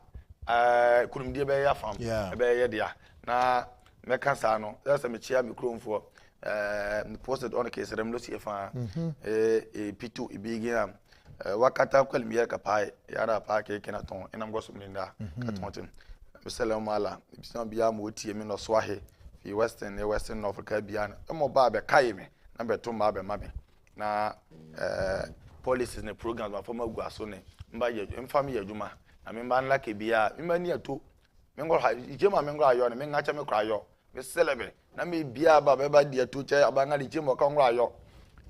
kunumdie be ya fam be ye dia na meka sa no yasa me chia mikrofo posted on case rem lo si fa pitu ibigia wakata kwalmiya ka pai yara pa ke kena ton enam go sumlinda ka tontin bisalamu ala bisan biya mo tie mi no swahe fi western africa biya na mo ba be kai me na be to ma be ma be na policies ne programs ma foma gu aso ne mba ye mfami ye juma na me mba nla ke biya mba ni ato me ngor ha jema me ngor ayo ne me ngacha me kra ayo me selebe na me biya ba be ba di ato che abanga di jema ka ngor ayo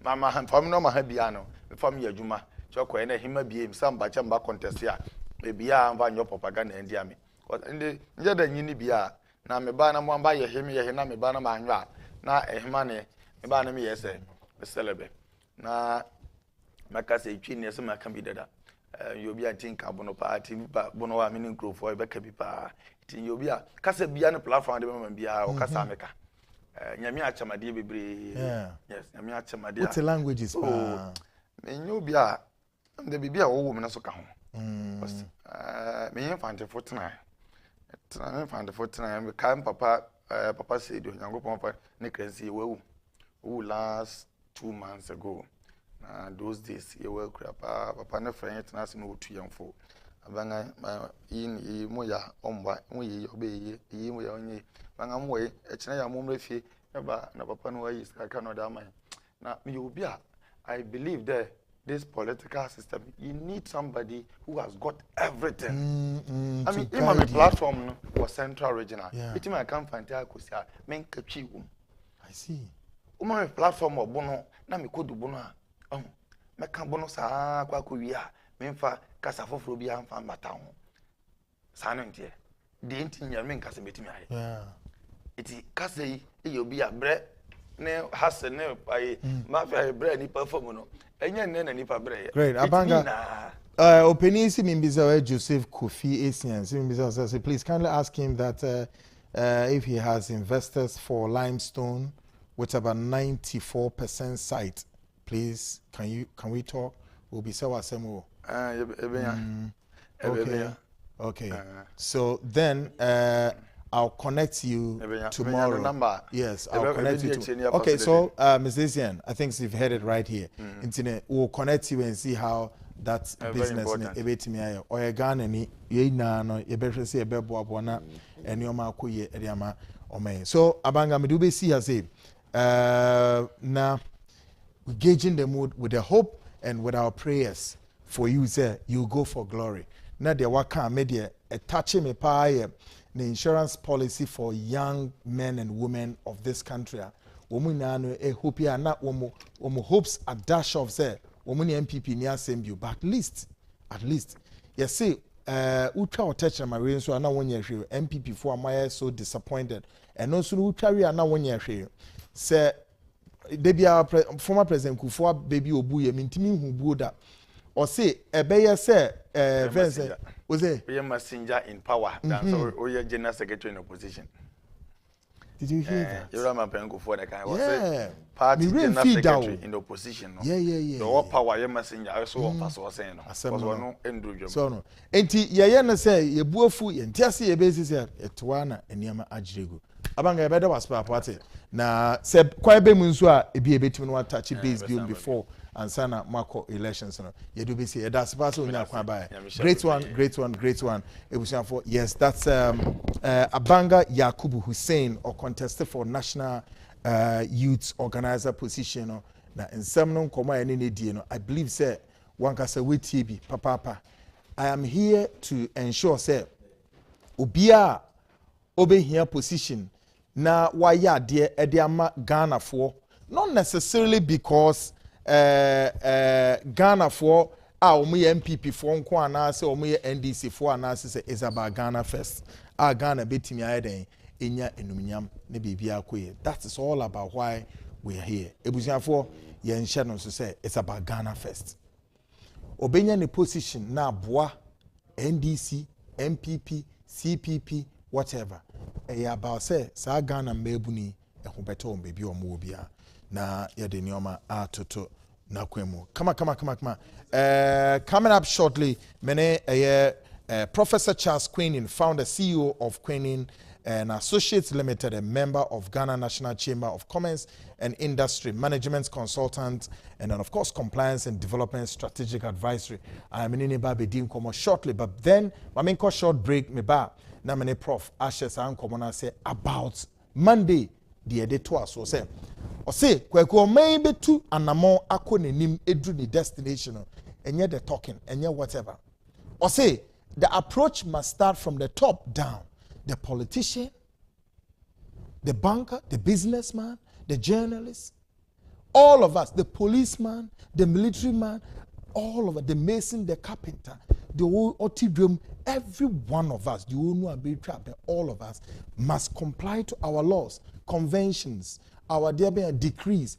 mama fami no ma ha biya no me fami ye juma choko ene hima biem samba chamba contest ya e bia amba nyo propaganda ndi ame ndi nje da nyini bia na me ba na mo amba ye himi ye na me ba na ma anwa na ehima ne me ba na me yese be selebe na maka se twi ne se maka bi dada yo bia tinka bono party ba bono wa mini growth e be ka bi pa tin yo bia kasa bia na platform de ma bia o kasa meka nyame achamade bebre yes nyame achamade what languages menyo bia the baby a wo na so ka ho me yin fante fotna me kan papa said Nyankopon fa ne kransi we wu last 2 months ago those days ye we kura papa ne friend tena se no otu yamfo abanga yin mo ya omba mo ye obe ye mo ya onye banga mo ye e kina ya mo mrefie ba na papa no yi ska no da man na me obi a I believe that this political system, you need somebody who has got everything. I mean, even my platform was central regional. It may come find out because I see. My platform or bono, na me could do bono. Me can bono sa kwa kuya, menfa kasafo frobia and fan batao. Sanent ye. The intin yamin casamity. It is Cassie, you'll be a bread. Ne has a ne by mafia bread ni perform no enye ne na nipa bread great abanga opinion si Mimbiza Joseph Kofi Asian Mimbiza says please kindly ask him that if he has investors for limestone with about 94% site please can we talk we'll be sawa semo okay so then I'll connect you tomorrow. Yes, I'll connect you tomorrow. Okay, so Ms. Asian, I think you've heard it right here. Internet, we'll connect you and see how that business is. Or a gun and ye no, you better say a bebo abona and your makuye ediama or may. So Abanga Medube see has a now gauging the mood with the hope and with our prayers for you, sir. You go for glory. Now the waka media a touching me pie. The insurance policy for young men and women of this country. Women are hope ya na womo hopes a dash of say women NPP near same you, but at least you see ultra touch my rain so na one year NPP for am so disappointed and also ultra we are na one year say they be our former president Kufuor baby obu ye mintimi hu buoda or say ebeye say Vincent was it? We are messenger in power. That's our general secretary in opposition. Did you hear that? You remember Pengo for the kind of party general secretary in opposition. Yeah. The what power you messenger I saw on pass was saying. No enduro. So no. Enti ya na say ye buafu ye ntiase ye basis ya etwana eniama ajirego. Abanga ye beda was party. Na se kwa be mu nso a ebi ebetimi no touch base bill before and sana Marco elections no you do be see that's pass on your by great one ebusian for yes that's Abanga Yakubu Hussein or contested for national youth organizer position no na ensem no nkoma ene ne die no I believe say one kasa wetie bi papa I am here to ensure say obia obehia position na waya de ama Ghana for not necessarily because Ghana for NPP for nko anase NDC for anase is about Ghana first. Ghana betimi ayeden enya enumnyam ne bibia akoye. That is all about why we are here. Ebusiafo ye nhye no so say it's about Ghana first. Obenya ne position na boa NDC, NPP, CPP, whatever. About say sa Ghana mbebuni eho beto ombebi omo obia na yede nioma atoto na kwemu. Come on. Coming up shortly, Professor Charles Queenin, founder CEO of Queenin and Associates Limited, a member of Ghana National Chamber of Commerce and Industry, management consultant, and then of course compliance and development strategic advisory. I'm in Babedim Komo shortly, but then I mean short break me ba na many Prof Ashes and Komona say about Monday the editor so say or say kweko maybe two anamo akone nim edu ni destination and yet the talking and yet whatever. Or say the approach must start from the top down. The politician, the banker, the businessman, the journalist, all of us, the policeman, the military man, all of us, the mason, the carpenter, the otidrum, every one of us, the all of us must comply to our laws, conventions, our decrees.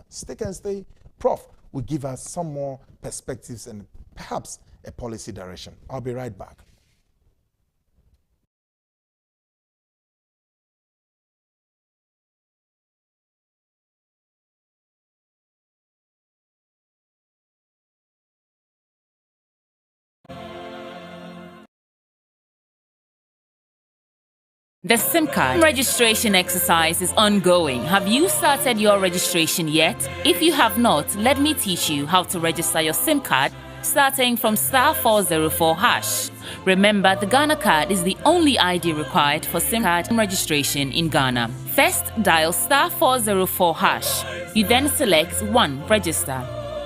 Stick and stay, Prof will give us some more perspectives and perhaps a policy direction. I'll be right back. The SIM card registration exercise is ongoing. Have you started your registration yet? If you have not, let me teach you how to register your SIM card starting from *404#. Remember, the Ghana card is the only ID required for SIM card registration in Ghana. First, dial *404#. You then select 1, register.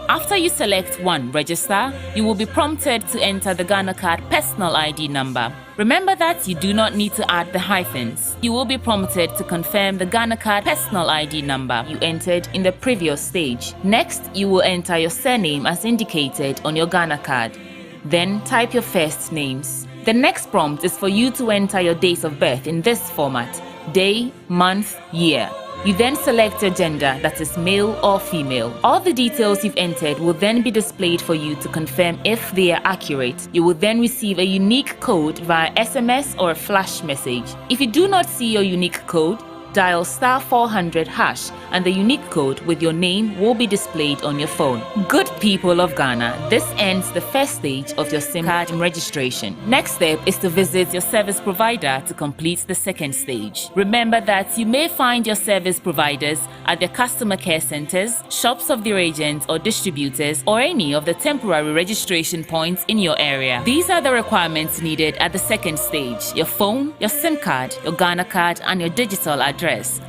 After you select 1, register, you will be prompted to enter the Ghana card personal ID number. Remember that you do not need to add the hyphens. You will be prompted to confirm the Ghana card personal ID number you entered in the previous stage. Next, you will enter your surname as indicated on your Ghana card. Then type your first names. The next prompt is for you to enter your dates of birth in this format: day, month, year. You then select your gender, that is male or female. All the details you've entered will then be displayed for you to confirm if they are accurate. You will then receive a unique code via SMS or a flash message. If you do not see your unique code, dial *400# and the unique code with your name will be displayed on your phone. Good people of Ghana, this ends the first stage of your SIM card registration. Next step is to visit your service provider to complete the second stage. Remember that you may find your service providers at their customer care centers, shops of their agents or distributors, or any of the temporary registration points in your area. These are the requirements needed at the second stage: your phone, your SIM card, your Ghana card, and your digital address.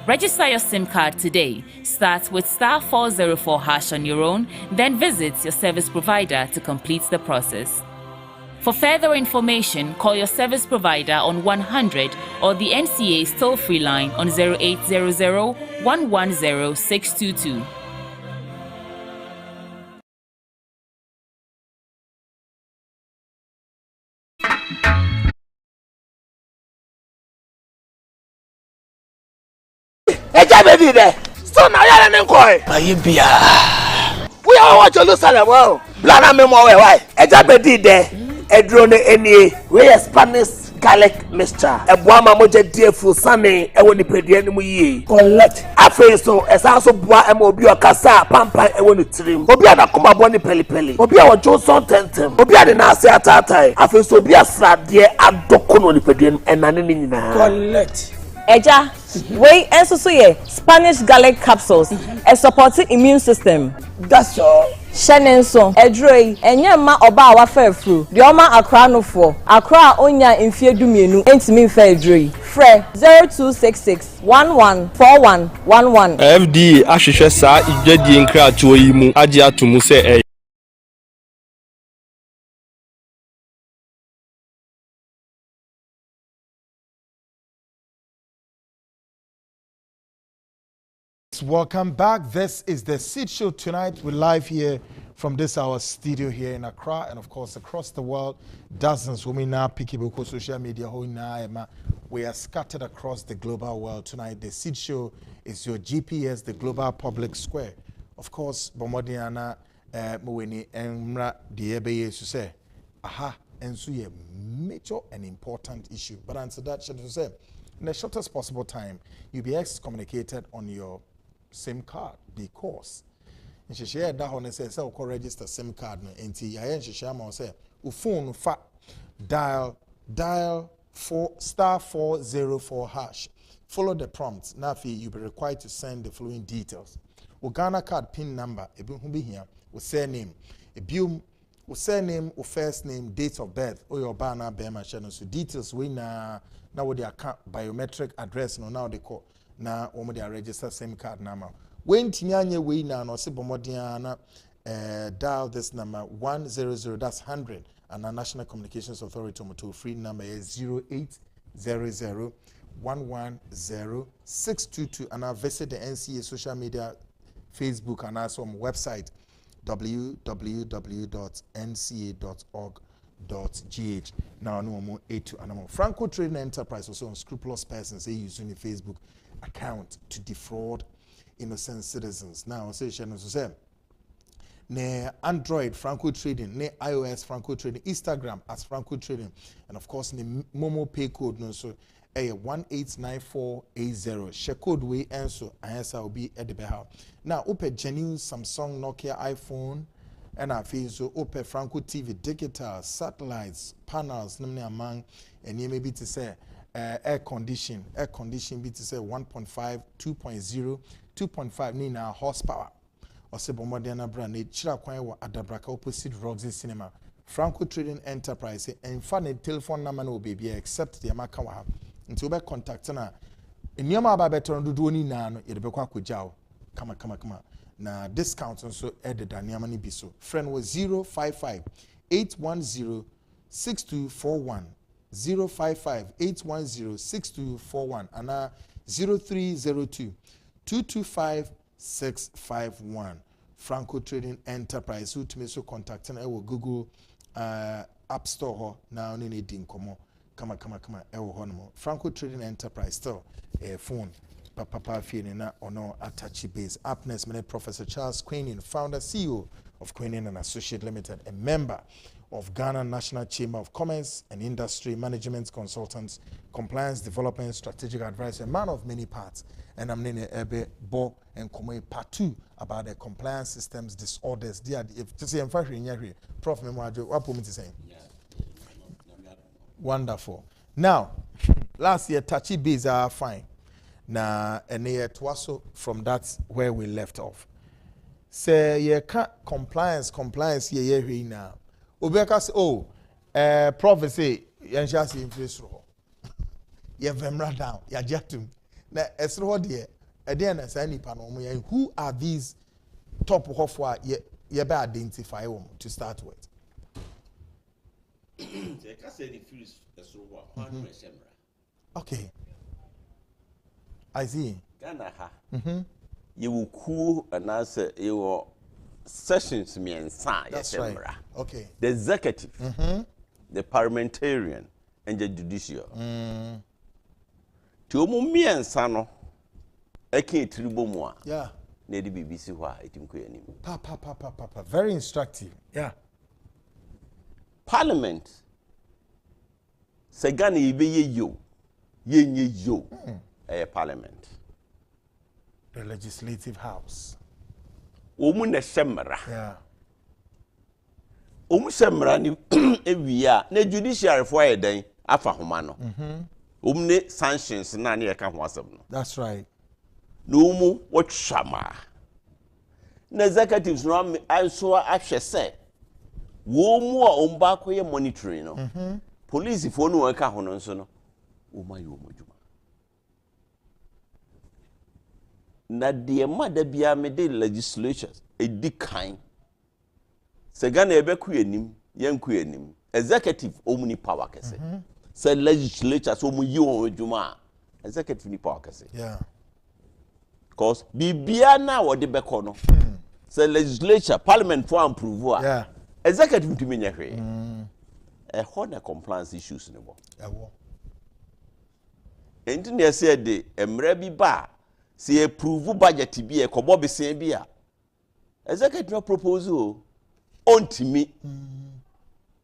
Register your SIM card today. Start with *404# on your own, then visit your service provider to complete the process. For further information, call your service provider on 100 or the NCA's toll-free line on 0800 110 622. Baby there. So now you're in coy. We are watching Jerusalem. Well, Blana memo why? Ejabedi there. Edrone any. We are Spanish garlic mixture. Ebuama moje dear full sunny. Ewoni pedi eni mu ye. Collect. Afe so esanso bua emo obi okasa pampa ewoni trim. Obi adakoma boni peli. Obi awo Johnson tentem. Obi ade na ase atatai. Afe so obi asrade adokono ni pedi enane ni nyina. Collect. Eja, we also ye Spanish garlic capsules, a supporting immune system. That's all. Shenenso, Edrey, and Yama Oba wa fair fru. The Oma Accra no for Accra Onya in fear dumienu, ain't me fair Dre. Fre 0266 114111. FDA ahwehwɛ saa igwadi nkratoɔ yi mu agye ato mu sɛ welcome back. This is the Seed Show tonight. We're live here from this our studio here in Accra and of course across the world. Dozens women now picking up social media. We are scattered across the global world tonight. The Seed Show is your GPS, the global public square. Of course, Bomodiana Mweni Emra Diebe to say, aha, and so a major and important issue. But answer that, should say, in the shortest possible time, you'll be excommunicated on your SIM card because and she shared that one says so call register SIM card no enti I she share ma say u phone fa dial *404#. Follow the prompts. Now you'll be required to send the following details. Ghana card PIN number, ebi hu be here, o surname, ebium o surname, o first name, date of birth, or your banner bema channel. So details we now with the account biometric address no now they call now omo they register SIM card number. When tinyanye we now no se bomodiana dial this number 100, that's 100, and our National Communications Authority to free number is 0800 110 622, and I visit the NCA social media Facebook and also on website www.nca.org.gh. Now no more A2 and more. Franco Trading Enterprise also on scrupulous persons they using the Facebook account to defraud innocent citizens. Now say ne Android Franco Trading, ne iOS Franco Trading, Instagram as Franco Trading, and of course ne Momo Pay code no so 189480. Share code we answer answer will be at the behalf. Now open genuine Samsung, Nokia, iPhone, and I feel so open Franco TV, digital, satellites, panels, namely among, and you may be to say air condition be to say 1.5, 2.0, 2.5 nina horsepower. Or say Bomodiana brand, chira kwai wa adabraka opposite Roxy Cinema. Franco Trading Enterprise, and funny telephone number no baby except the Amakawa. Until we contact na nyama ba better do ni na no ye be kwa kujao kama na discount so added da nyama ni biso friend was 055 810 6241 055 810 6241 and 0302 225 651. Franco Trading Enterprise who to me so contact na Google App Store now ni din komo Kama Franco Trading Enterprise still a phone papa feeling na ono attachi base Apnes Minute Professor Charles Queenin, founder CEO of Queenin and Associate Limited, a member of Ghana National Chamber of Commerce and Industry, Management Consultants, Compliance Development, Strategic Advisor, a man of many parts. And I'm nene ebe bo and come part 2 about the compliance systems disorders. If to say in fact Prof Memwajo, what point is saying? Wonderful. Now, last year touchy bees are fine. Now, and year twaso from that's where we left off. Say ye can't compliance ye now. Obeka say prophecy yan shasi influence. Ye vemra down. Ya jatum. Na esro de eden na say nipa no mo who are these top of what ye be identify them to start with? Okay. I see. Ghana ha. You will cool and answer your sessions me and sign. That's right. Okay. The executive, the parliamentarian, and the judicial. To me and sano, I can't tribo more. Yeah. Nedi BBC wa itimkuye Papa. Very instructive. Yeah. Parliament. Segani ibe ye Parliament. The Legislative House. Omune shemra. Yeah. Shemra ni ewiya na judiciary for eden afa homa no. Omune sanctions na na yeka ho asem no. That's right. No mu wotwama. Na executives no anso ahwe se wo mu a omba koye monitoring no. Police for no weka ho no nso no. Omayo omodjuma. Na de mada bia me de legislatures edikan. Se Ghana ebeku enim, yanku enim. Executive omuni power kese. Se legislatures omuyi omodjuma. Executive ni power kese. Yeah. Because bibia na wode beko no. Say legislature, parliament for approve. Yeah. Executive to me nyahwe. Hold compliance issues no bo. Ewo. Enti na say de emra bi ba say approve budget bi e kobo besen bi a. Executive proposal ontimi.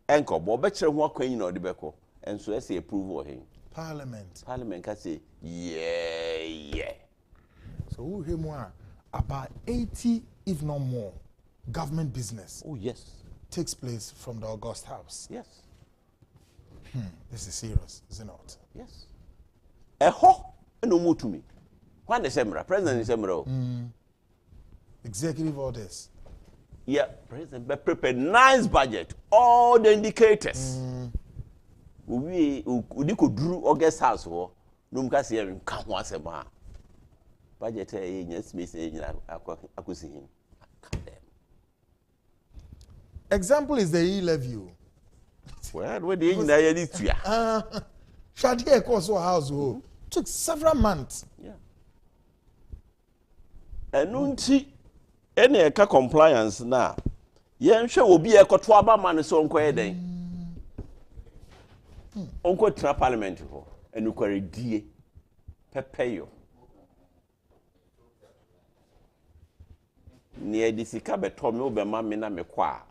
Enko bo be kire ho akwan na ode beko. Enso say approve him. Parliament Can say yeah. So who him about 80 if not more government business Oh yes. takes place from the August House. Yes. This is serious, is it not? Yes. No more to me. When the Semra, President Semra. Executive orders. Yeah, President, but prepare nice budget. All the indicators. We could drew August House or Numka see him come once a month. Budget yes, Miss I could see him. Example is the E-levy. Well, what the Indian is here. Shadia Koso House took several months. Yeah. And nunti any eka compliance na yen hwe obi e koto aba man so onko eden onko tra parliament ho enukware die pepeyo ni edisika beto me obema me na me kwa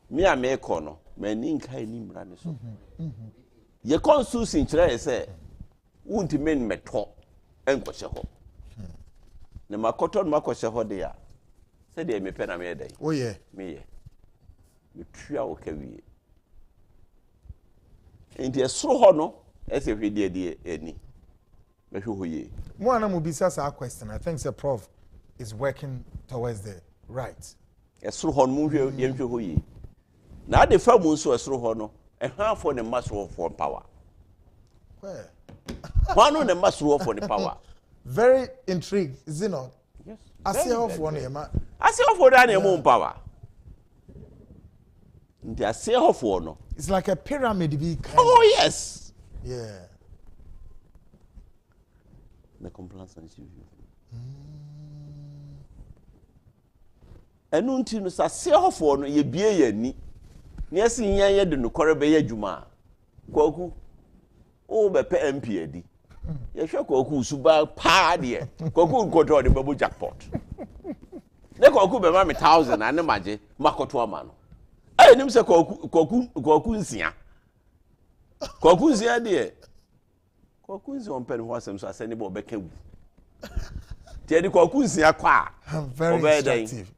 me a me ko no mani nka ni mra ne so ye constitution kire say wunti men meto enko hye ho ne makoto no makohye ho de ya se de me pena me dey Oh yeah. me ye me tua o kawie enti esoro ho no ese hwede de eni me hwe ho ye Mo ana mo bisa sa question. I think the prof is working towards the right. esoro ho no mo hwe ye hwe ho ye na de fa mu nso esoro ho no ehafo ne maso for power Where? one ne maso for the power. Very intrigued, is it not? Yes. I see off one here, man. I see for that name power. Nti I see for no. It's like a pyramid big. Oh yes. Yeah. The compliance and issue. Enu nti no sa see for no ye bie ye ni. Ni asi nya ye de no kore be ye dwuma. Kwaku. O be pe MP adi. Ye hwe kwaku suba pa de. Kwaku nkoto de babu jackpot. Ne kwaku be ma me 1000 ane maje makoto ama no. Eh nim se kwaku nsia. Kwaku nsia de. Kwaku nsia on pen ho asem so asani bo be kawu. Tie de kwaku nsia kwa. Very instructive.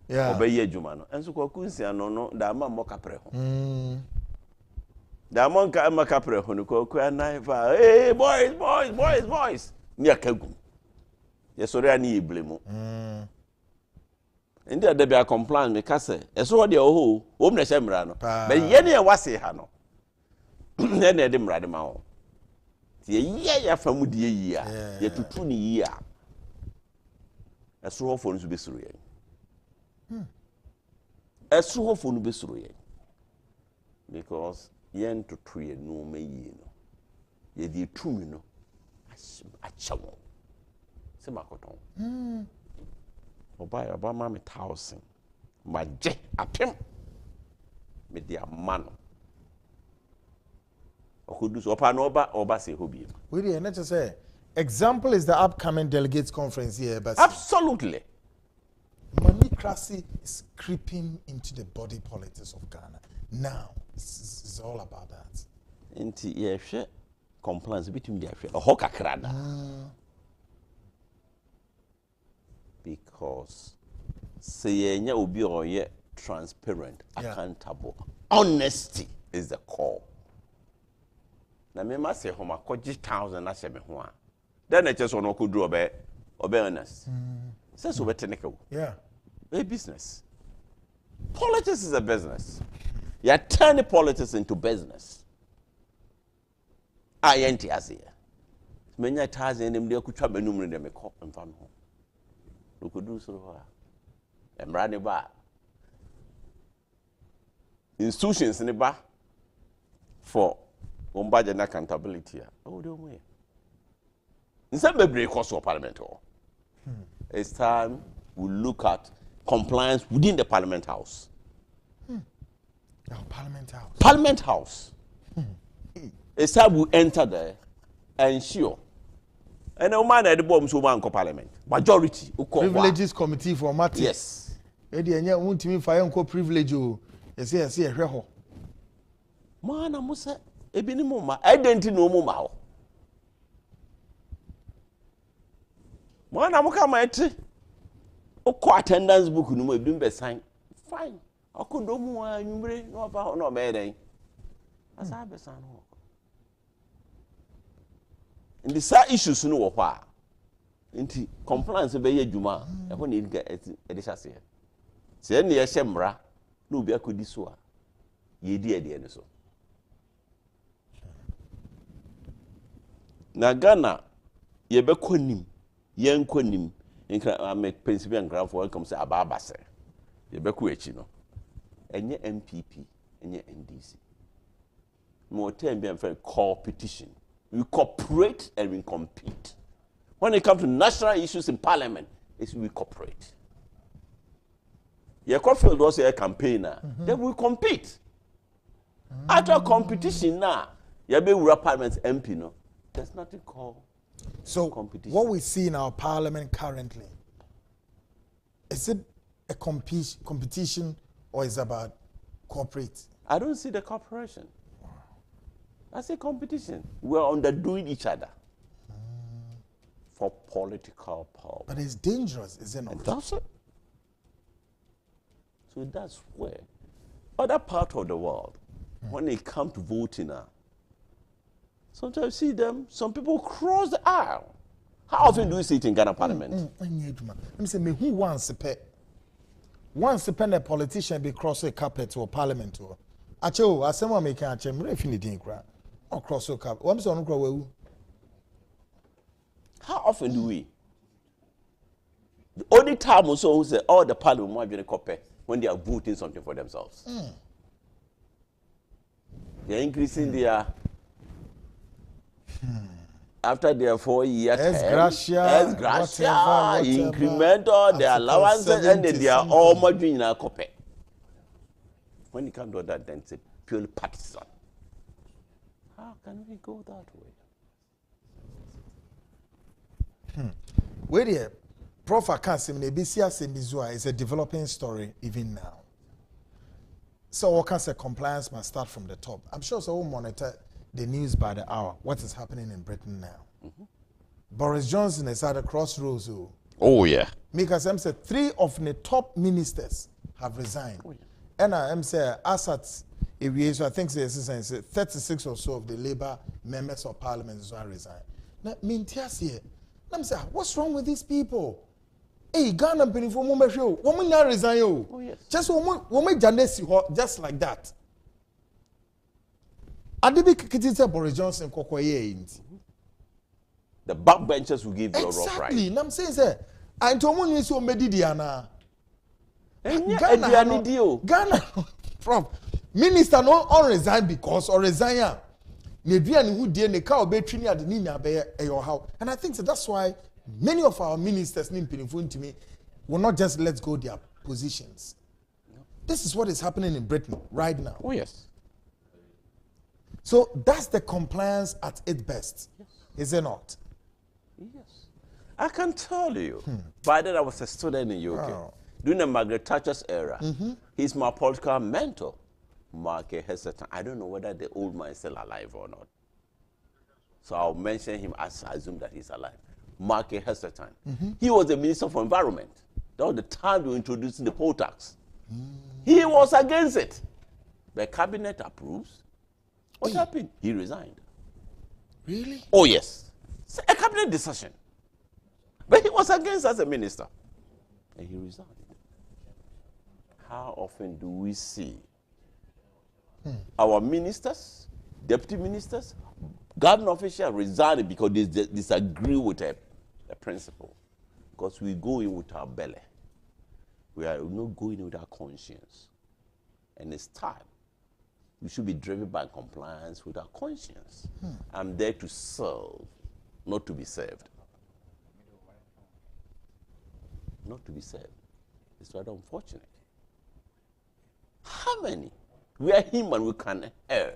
Yeah. Obeye adwuma no. Enso kwaku nsia no da ma mo kapre ho. Da mon ka ma kapre ho no kwaku anai fa. Hey boys. Ni akagu. Ye sori ani eblemu. Ndi adabi a complain me kase. Eso de oho, o mna hye no. But ye ne wase ha no. Ne ne de mra de ma ho. Ye ya fa mu de yi a. Ye tutu ni yi a. Eso ho fo no be suru ye. Eso ho fo no be suru ye. Because yen to tree no me yi no. Ye di tumi no. Achawo. Se makoton. Oba ma me 1000. Maje apem. Me dia mano. Okudu so opa no oba se hobi. We dey not to say example is the upcoming delegates conference here, but Absolutely. Moneycracy is creeping into the body politics of Ghana. Now, it's all about that. Inti ye hwe compliance between dia hwe oho kakra da. Because say yenya obi oye transparent, accountable. Honesty is the core. Na me ma say homa koji 1000 na se me ho a. Then e cheso no kodru obe honest. Say so technical. Yeah. A business. Politics is a business. You turn politics into business. Ayenti asia. Menya taze ndem de kutwa benum ne me ko mfa me ho. Lokodu so ho a. Emra ne ba. Institutions ne ba for budget accountability. Oh, don't we? Nsem bebre cost of parliament o. It's time we look at compliance within the Parliament House. Parliament House. Parliament House. It's time we enter there and ensure. And no man at the bottom so man Parliament. Majority. Privileges Committee for Mati. Yes. Edi enya wuntimi fa yanko privilege o. Yesi ehwe ho. Man amusa ebi ni mo ma identity no mo ma ho. Man amuka ma eti. Oko attendance book no mo ebi mbe sign. Fine. Akodo mu anwumre no ba ho no me den. Asa be san ho. In the side issues no wo ho a. Nti compliance be ye adwuma e ho na e de hase. Se ne ye hyemra na obi akodi so a ye di ede ne so. Na Ghana ye be konim ye nkonim nkra make principal graph welcome say ababa se ye be ko echi no enye NPP enye NDC mo term be am competition. We cooperate and we compete. When it comes to national issues in Parliament, it's we cooperate. Your Corfield was a campaigner. Then we compete. After competition now, you be Parliament MP no. There's nothing called competition. What we see in our Parliament currently, is it a competition or is it about corporate? I don't see the cooperation. I say competition. We're underdoing each other for political power. But it's dangerous, is it not? And that's it. So that's where other part of the world, when they come to voting now, sometimes you see them, some people cross the aisle. How often do you see it in Ghana Parliament? Let me say, me who wants a politician be cross a carpet or Parliament or Acho, as someone make a chem refinity cry or cross a carpet. What's on grow? How often do we? The only time also who say all the Parliament want to be a copy when they are voting something for themselves. They're increasing their after their 4 years, gracia, incremental, their allowances, and they are all more doing a copy. When it comes to that, then it's a purely partisan. How can we go that way? Wait here, Prof. Akasim Nebisia Semizua is a developing story even now. So what can say compliance must start from the top. I'm sure so we'll monitor the news by the hour. What is happening in Britain now? Boris Johnson is at a crossroads. Oh yeah. Because I'm say 3 of the top ministers have resigned. And I'm say Assad, so I think say 36 or so of the Labour members of Parliament is resigned. Now, I'm saying, what's wrong with these people? Hey, Ghana penny for moment show. Woman now resign. Oh yes. Just woman just like that. Adibi Kitita Boris Johnson kokoye. The backbenchers will give you a rough ride. Exactly. I'm saying sir, I told you so medidiana. Ghana from minister no on resign because or resign. Neduani who dey ne ka obetwini ade ni nya be your house. And I think so that's why many of our ministers will not just let go their positions. This is what is happening in Britain right now. Oh yes. So that's the compliance at its best, is it not? Yes. I can tell you, by then I was a student in UK, during the Margaret Thatcher's era. He's my political mentor, Mark Heselton. I don't know whether the old man is still alive or not. So I'll mention him as I assume that he's alive. Mark Heselton. He was the Minister for Environment. That was the time they were introducing the poll tax. He was against it. The cabinet approves. What happened? He resigned. Really? Oh, yes. It's a cabinet decision. But he was against as a minister. And he resigned. How often do we see our ministers, deputy ministers, government officials resigning because they disagree with a principle? Because we go in with our belly. We are not going with our conscience. And it's time. We should be driven by compliance with our conscience. I'm there to serve, not to be served. not to be served. It's rather unfortunate. How many? We are human, we can err.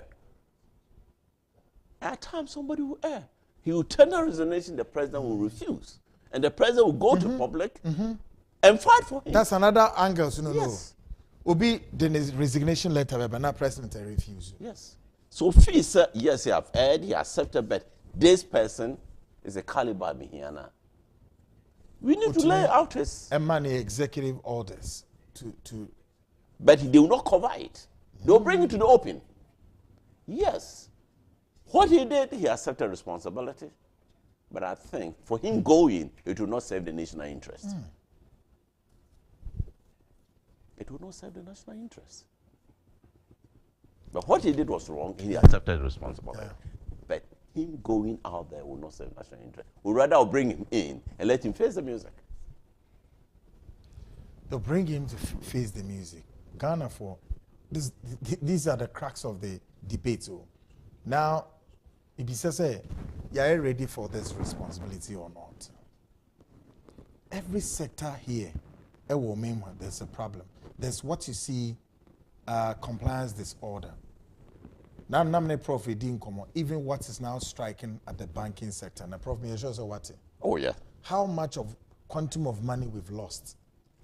At times, somebody will err. He will tender resignation, the president will refuse. And the president will go to public and fight for him. That's another angle, Yes. Obi, the resignation letter, but not president refuse. Yes. So, Fee said, yes, he have heard, he accepted, but this person is a caliber Mihiana. We need to lay out his. And money executive orders to. But they will not cover it. They will bring it to the open. Yes. What he did, he accepted responsibility. But I think for him going, it will not serve the national interest. It will not serve the national interest. But what he did was wrong. He accepted responsibility. But him going out there will not serve national interest. We'd rather bring him in and let him face the music. They'll bring him to face the music. Ghana for this, these are the cracks of the debate. So now, if you say, you're ready for this responsibility or not? Every sector here, there's a problem. There's what you see, compliance disorder. Now, many profit didn't come. Even what is now striking at the banking sector. And the profit is also what? Oh yeah. How much of quantum of money we've lost?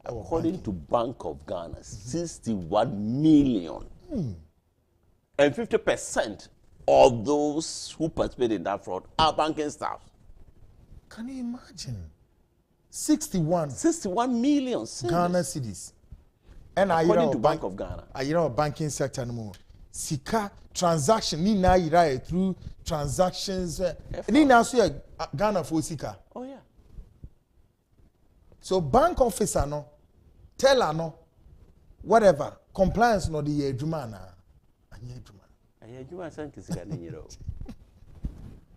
According to Bank of Ghana, 61 million. And 50% of those who participated in that fraud are banking staff. Can you imagine? 61 million Ghana cedis. And according to Bank of Ghana. Banking sector no more. Sika transaction ni na ira through transactions. Ni na so Ghana for Sika. Oh yeah. So bank officer no, teller no, whatever, compliance no the adwuma na. Anya adwuma. Anya adwuma san kisika na nyiro.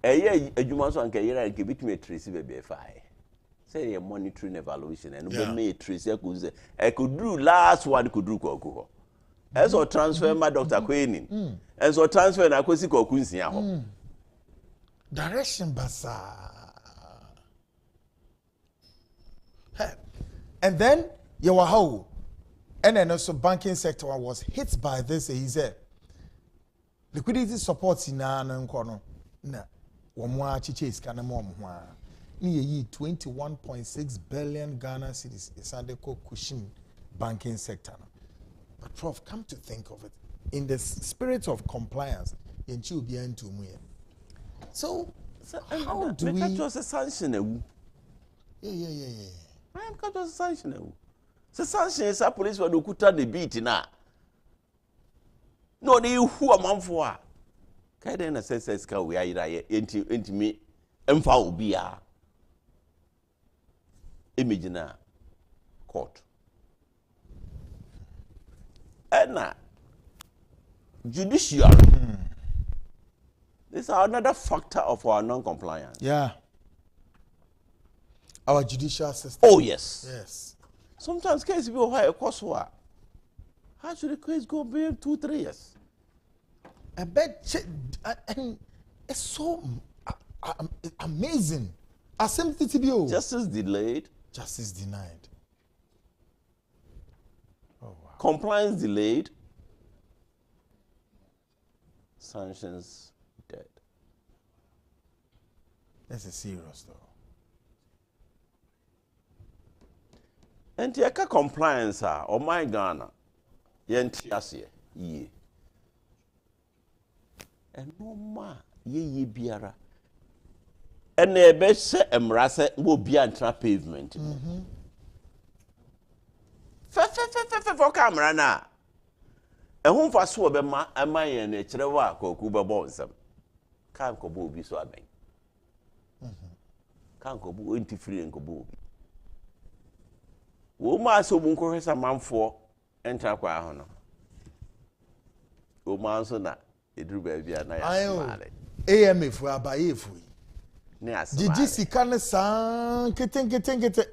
Eye adwuma so anka yira nke bitime trace be be fai. Say you monitoring evaluation and be me trace e could do last one could do ko. As or transfer my Dr. Queen. As or transfer na kwesi ko kunsia ho. Direction basa. And then you were how, and then also banking sector was hit by this. He said, liquidity support in an corner. Na, wamwa chiche is kana mo mwa. Ni 21.6 billion Ghana cedis. It's under cushion banking sector. But Prof, come to think of it, in the spirit of compliance, yenchu be into mu. So how do we? Make just a sanction. Yeah. I am cut as sanction. The sanction is a police when you could the beat na. No, they who a man for. Kaiden says ka we are into me emfa obia. Image na court. And judiciary. This is another factor of our non-compliance. Yeah. Our judicial system. Oh yes. Yes. Sometimes cases be high cost what? How should the case go beyond 2-3 years? I bet and it's so amazing. Justice delayed. Justice denied. Oh wow. Compliance delayed. Sanctions dead. This is serious though. And the compliance or my Ghana, yentiasie ye. And no ma ye biara. And the best emrase will be on trap pavement. For camera na. And whom for so be ma am I and a cherewa kokuba bonsam. Can't go be so amen. Can't go into free and go. Woma so bunko hwesa manfo enta kwa hono. Woma so na eduru ba bia na ya smale. AMF abaye fu. Ne asmale. Gigi sika ne san keten.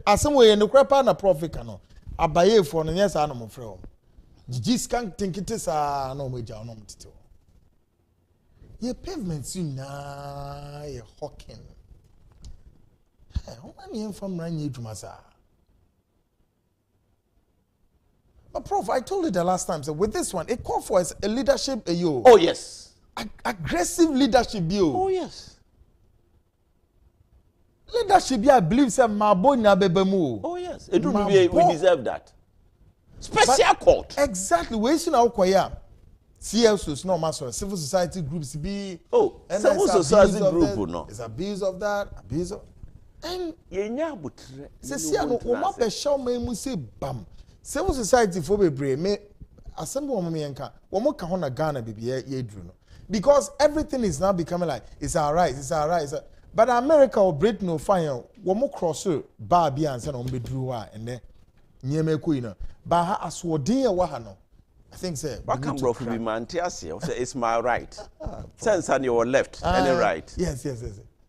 Asemo ye ne kwapa na profit no. Abaye fu no nyesa na mo frɛ o. Gigi sika keten sa na o meja no mtete o. Ye pavement na ye hawking. Woma ne mfam ran ye adwuma sa. But Prof, I told you the last time, so with this one, it called for a leadership. Oh, yes. Aggressive leadership. Oh, yes. Leadership, I believe, say, oh, yes. It will be, we deserve that. Special court. Exactly. We're seeing our choir. CLSOs, no matter civil society groups be. Oh, civil society group, no. It's abuse of that, abuse of. And yenya butre. See, no, Oma be show me say bam. Civil society for be me. Assemble woman yanka. Woman ka hona Ghana bibi ye dru no. Because everything is now becoming like it's our right, it's our right. But America or Britain no fine. Woman cross bar be and say no be dru wa and then nyeme ku ina. Ba ha aswodin ya wa ha no. I think say what can bro be man say it's my right. Sense on your left and right. Yes.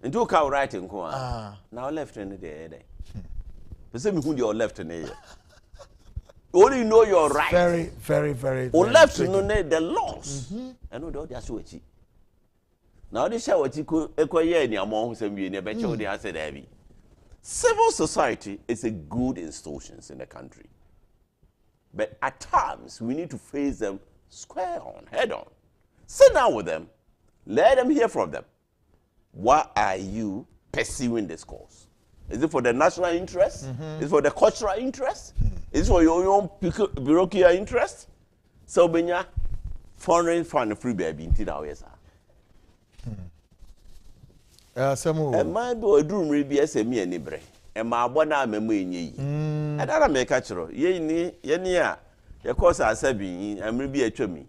And do ka right in ko now left in there. Person me who your left in there. Only know your right. Very. Or left no the laws. I know they are so chi. Now this show what you ekoye ni amon who be ne be che dey answer there be. Civil society is a good institutions in the country. But at times, we need to face them square on, head on. Sit down with them. Let them hear from them. Why are you pursuing this cause? Is it for the national interest? Is it for the cultural interest? Is it for your own bureaucratic interest? So, Benya, foreign fund free baby in Tidawesa. And my boy, dream will be as a mere nibre. And my one arm and me ye. And I make catch ye ni ya course I said be and maybe a chummy.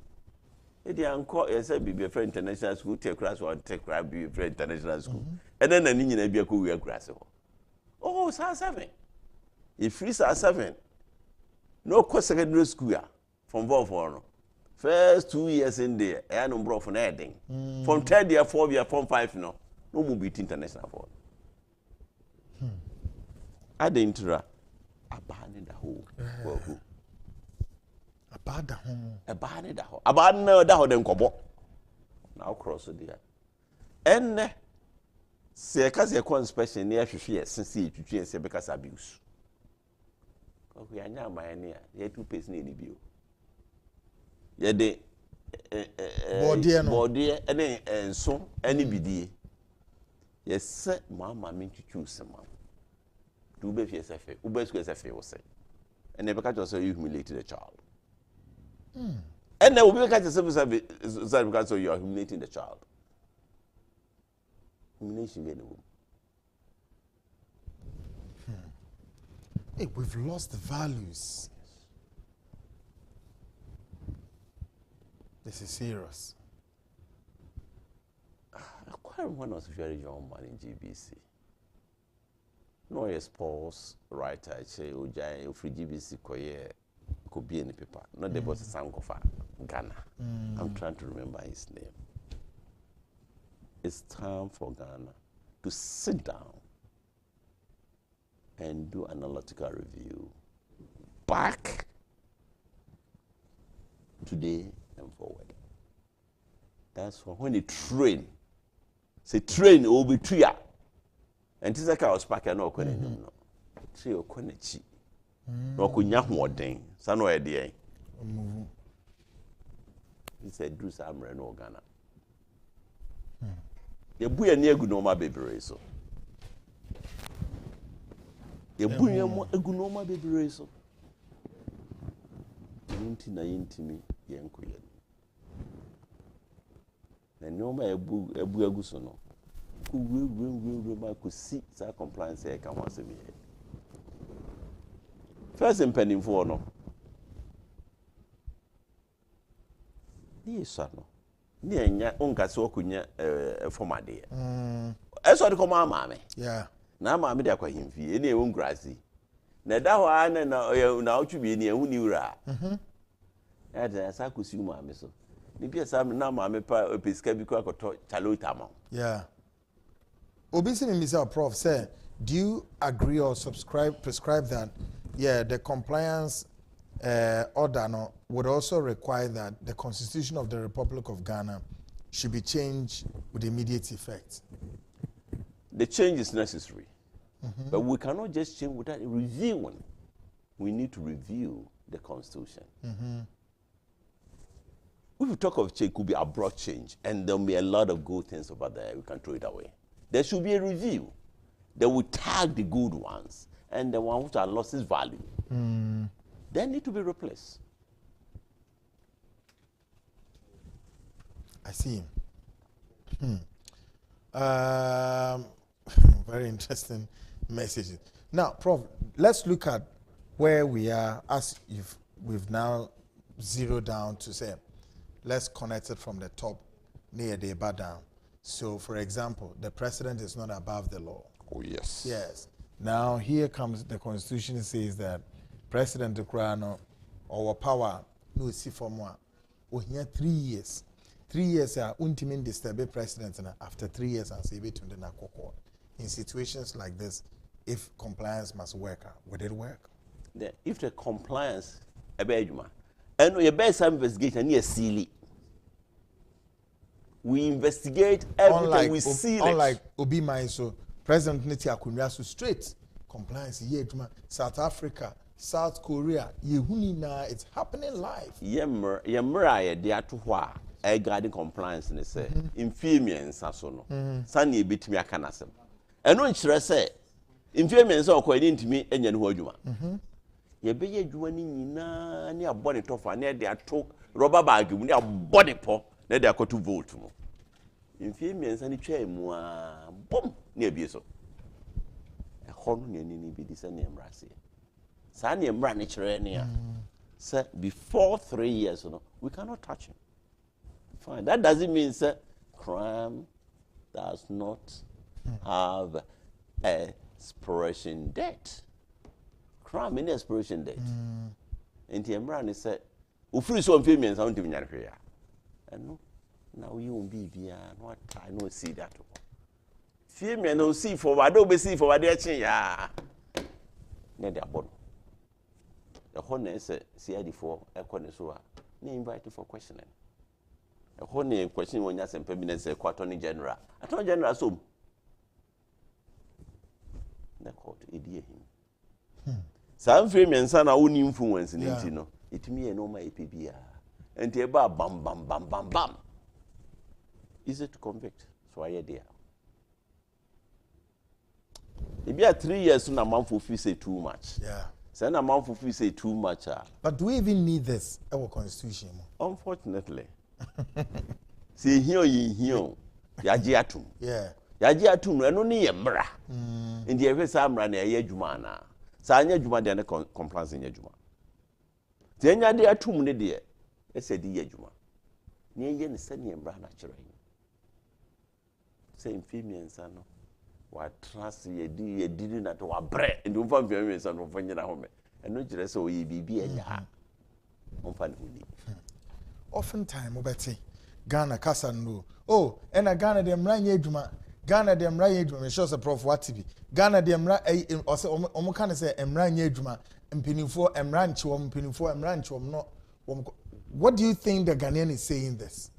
It uncle as I be a friend international school, take class or take crab be a friend international school. And then an Indian be a cool grass. Oh, Sir 7. If free Sir 7. No course secondary school from Volvo. First 2 years in there, I no bro for adding. From 3rd year, 4th year, from 5 no more beat international for. I didn't abandon the whole. Abandon the whole. Abandon the whole. Then kobo. Now cross the there. And say because you come special near fear since you change say because abuse. We are now my near. You 2 pace near the bill. You de body and so any bidi. Yes, sir, Mamma mean to choose someone. Do be yourself, Uber squares a favor say. And never catch yourself, you humiliated a child. And then we catch yourself because you are humiliating the child. Humiliation in the womb. Hey, we've lost the values. This is serious. Quite one was very young man in GBC. No sports writer, I say, Ojai, free GBC, could be any paper. Not the boss of Sankofa, Ghana. I'm trying to remember his name. It's time for Ghana to sit down and do analytical review back, today, and forward. That's when they train. Say train, it will be 3 years. And this is like I was packing no kone no. Say o kone chi. No kunya hoden. Sa no e de. This is do samre no Ghana. Ye bu ye na egu no ma bebre so. Ye bu ye mo egu no ma bebre so. Yinti na yintimi ye nkoye. Na no ma ebu egu so no. We could see that compliance here can once a year. First in pending for no. Yes, no. Near unka so kunya former day. That's what the command mammy. Yeah. Now, mammy, they're quite him fee, any own grassy. Now, that one now to be near Unira. As I could see, mammy, so. Maybe some now, mammy, a piscabi or chalutama. Yeah. Obviously, Mr. Prof said, do you agree or prescribe that, yeah, the compliance order no, would also require that the Constitution of the Republic of Ghana should be changed with immediate effect? The change is necessary, but we cannot just change without reviewing. We need to review the Constitution. If we talk of change, it could be abroad change, and there'll be a lot of good things over there. We can throw it away. There should be a review. They will tag the good ones, and the ones which are lost its value. They need to be replaced. I see. Very interesting messages. Now, Prof, let's look at where we are as if we've now zeroed down to say, let's connect it from the top near the bar down. So, for example, the president is not above the law. Oh, yes. Yes. Now, here comes the Constitution says that President Ukraino or power no see for more. We here 3 years. 3 years are ultimate disturb president after 3 years and say between the court. In situations like this, if compliance must work, would it work? If the compliance, and your best investigation is silly. We investigate everything, we seal it. Unlike Obi Maiso, President Niti Akunyasu straight compliance here, South Africa, South Korea, it's happening live. Yemra de atuwa guarding compliance in say infirmians aso no sane betimi aka nasem eno nkyere say infirmians okwa ni ntimi enya ne ho adwuma ye be ye adwuma ni nyina ne abone tofa ne de ato rubber bag mu ne abone po ne de akoto vote mu infirmians ani twa mu a bom ne abie so ho no ne ni bi di se ne emra se sa ne emra ne kyere ne a say before 3 years we cannot touch him. Fine. That doesn't mean that crime does not have a expiration date. Crime in expiration date. And the Emran said, "Ufri so infirmians I want to be here." And now you won't be here. No, I no see that. Infirmian no see for what do we see for what they are ya. Near their bottom. The honor said, "CID4 Econesua." They invited for questioning. A honey question when you say permanent Attorney General. Attorney General so the court idea him. Some females are own influence in it, it me no my APBR. And they bam bam bam bam bam bam. Is it to convict? So I idea. If you are 3 years soon a month of fee say too much. Yeah. Send a month of fee say too much. But do we even need this our constitution? Unfortunately. See here yaji atum. Yeah. Yaji atum eno ni yemra. Ndi efe sa amra na ye adwuma na. Sa anya adwuma de na compliance nya adwuma. Ti enya de atum ne de ese di ye adwuma. Ne ye ne se ne yemra na kire yin. Say infirmians no. Wa trust ye di na to wa bre. Ndi umfa infirmians no fanya na home. Eno kire se oyi bibi enya. Umfa ne huni. Oftentimes, Obeti, Ghana Kasano. Oh, and a Ghana dem Ranye Juma, Ghana dem Ranye Juma, shows a prof what to be. Ghana dem also Omokana say Emranye Juma, and Pinifo, Emranchum, Pinifo, Emranchum, no. What do you think the Ghanaian is saying this?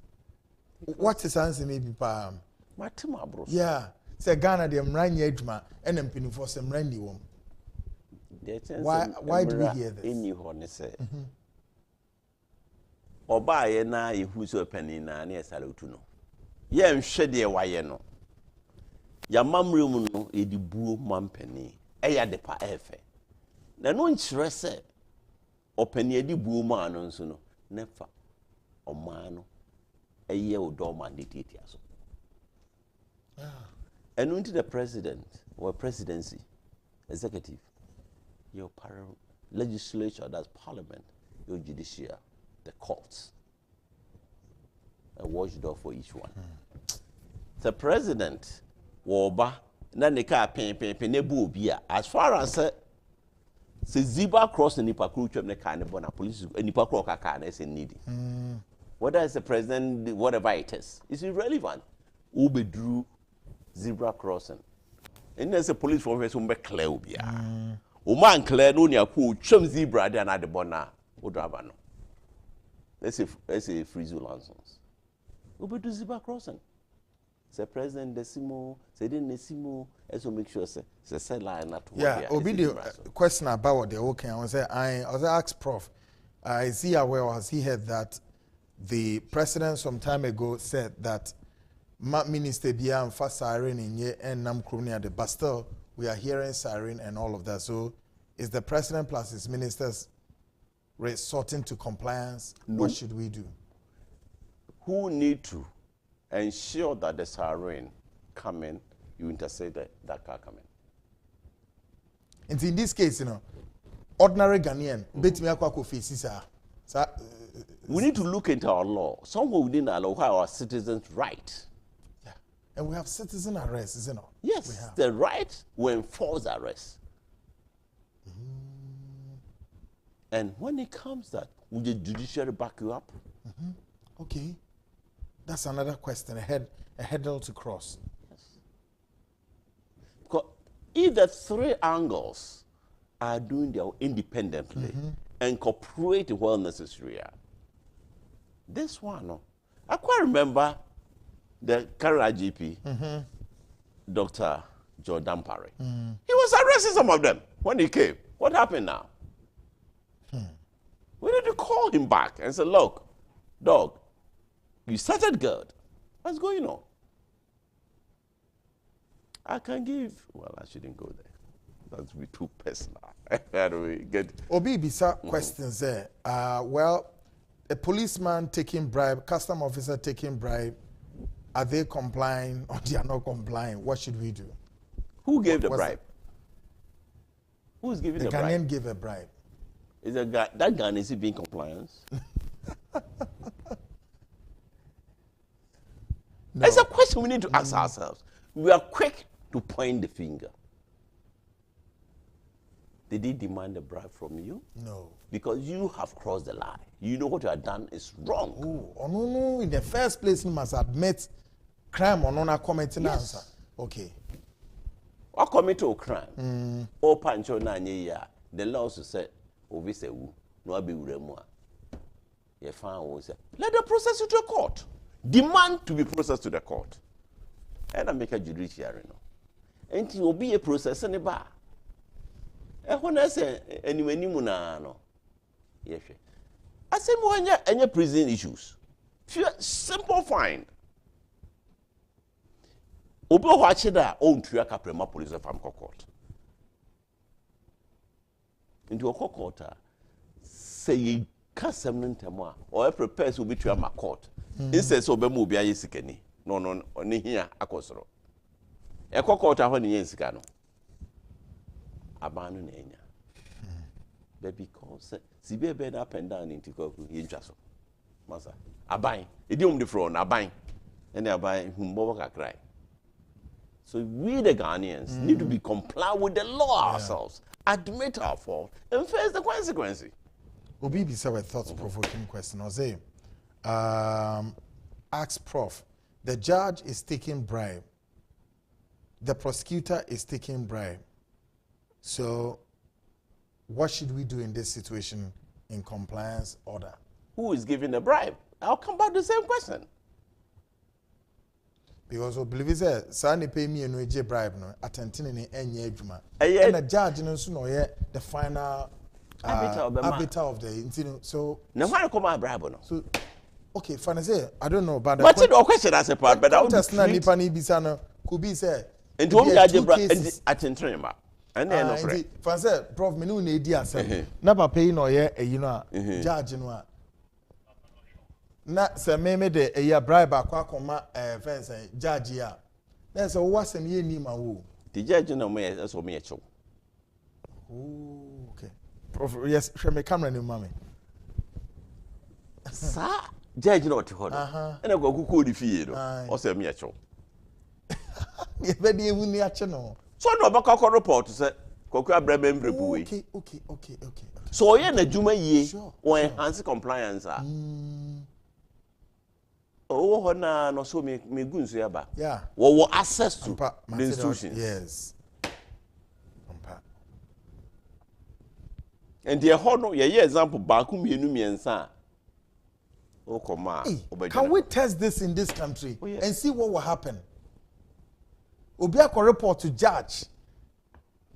What is answer maybe, Pam? Matima, bro. Yeah, say Ghana dem Ranye Juma, and then Pinifo, some Randy wom. Why do we hear this? In you, honey, say. Oba ye na ye hu so pani na na esalutu no ye nhwe de waye no ya mamre mu no ye di buo mampani e ya de pa efe na no nkyere se opani e di buo ma no nso no nefa oma no e ye odo mandate aso and unto the president or presidency executive your legislature, that's parliament, your judiciary, the courts, a watchdog for each one. The president, Woba, Nanika, Penebu, as far as the zebra crossing Nipa Kruchum, the kind of police, Nipa Croca is needy. Whether it's the president, whatever it is irrelevant. Ube drew zebra crossing. And there's a police force who make clear. Man clear no near who chum zebra than at the bona or drabano. Let's say free zoo license. Ube do zebra crossing. The president Decimo, say didn't Decimo, as make sure say line not yeah, Obi the question about what they're working on. I was asked Prof, Is he aware or has he heard that the president some time ago said that Minister Bia and fast siren in ye and Nam Krumnia de but still we are hearing siren and all of that. So is the president plus his ministers resorting to compliance? No. What should we do? Who need to ensure that the siren coming, you intercept that car coming? And in this case, ordinary Ghanaian, we need to look into our law. Somewhere within our law, how our citizens' right. Yeah. And we have citizen arrest, isn't it? Yes, the right to enforce arrest. And when it comes that, will the judiciary back you up? Okay. That's another question, a hurdle to cross. Yes. Because if the three angles are doing their independently and cooperate well necessary, this one, I quite remember the current IGP, Dr. Jordan Parry. He was arresting some of them when he came. What happened now? We need to call him back and say, look, dog, you started good. What's going on? I can give, well, I shouldn't go there. That's be too personal. How do we get? Obi Bisa questions there. Well, a policeman taking bribe, custom officer taking bribe, are they complying or they are not complying? What should we do? Who gave the bribe? Who's giving the bribe? The Ghanaian gave a bribe. Is that Ghanaian, is he being compliant? No. It's a question we need to ask ourselves. We are quick to point the finger. Did he demand a bribe from you? No. Because you have crossed the line. You know what you have done is wrong. Oh, no. In the first place, you must admit crime or not committing answer. Okay. Or commit a crime. Or pancho na ya. The law also said, "Obviously, no be uremua." You found let the process you to a court. Demand to be processed to the court. And I make a judiciary no. And it will be a process in the bar. And when I say anyway, no. Yes. I say more any prison issues. Simple fine. Obo watch that own to Caprema police of court. Into a court, say Casamon Tamoa, or a prepares will be to my court. Instead, so Bemu be a yisikeni. No, only here, a cosro. A court, I want Yensicano. Abandon Enya. Baby calls, see, be bed up and down into Coco, Yinjaso. Massa, a buying, idiom the throne, a buying, and they are buying whom Boboka cry. So we, the Ghanaians, need to be compliant with the law ourselves, admit our fault, and face the consequence. Obi Bisa a thought-provoking question. Ose, ask Prof. The judge is taking bribe. The prosecutor is taking bribe. So, what should we do in this situation in compliance order? Who is giving the bribe? I'll come back to the same question. Because I believe it's Sani pay me and we bribe no attending in any juma. And the judge knows no the final arbiter of the so now why come out bribe no? So okay, fine say I don't know about what's the question as a part, but I would just na nipa ni bisa no could be say and home judge bribe and attending ma. And then no friend. Fine say prof me no na edi asem. Na papa yi no ye judge no na se meme de eya bribe akwa koma fence judge ya na se wo wasem ye ni ma wo the judge no me so me echo. Okay, prof, yes, show me camera ni mama sa judge no to hold and go kuku di fie no o se me echo ye be di ewu ni ache no so no ba ka report say koku abrabem brepu we. Okay. So ye na djuma yie o enhance compliance oh na no so me gunso ya ba wo access to the institutions. Yes. And the hono ye example ba ku mienu miensa o koma can we test this in this country and see what will happen? Obi akọ report to judge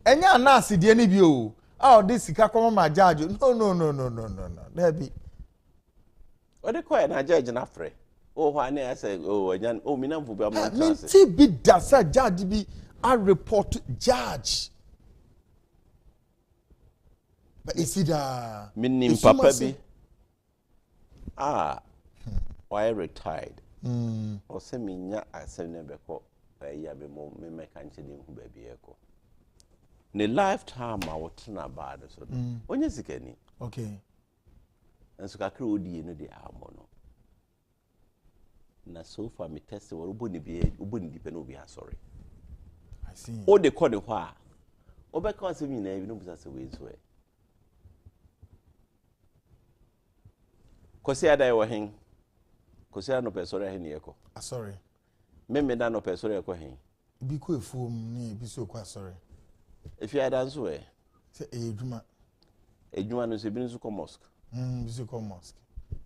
enya na aside ni bi o oh this sika come my judge no there be what they call na judge na frɛ oh why I say oh agyan oh me namfo bi am na me ti bi da sa judge bi a report judge but is it minim papa bi why retired o se me nya asem na beko ya be mo me meka nche de hu ba bi eko ne lifetime a wotena bad so onye sikani okay enso kakra odi no de amo no na so far me test wo uboni dipe no bi ha sorry I see o de call the hwa obeka asem nyina bi no busa se we so e kosi ada wo hen kosi ano pesore hen yeko sorry me da no pesore yeko hen bi ko efuom ni bi so kwa sorry if you ada nso e se ejuma no se bi nso ko mosque bi so ko mosque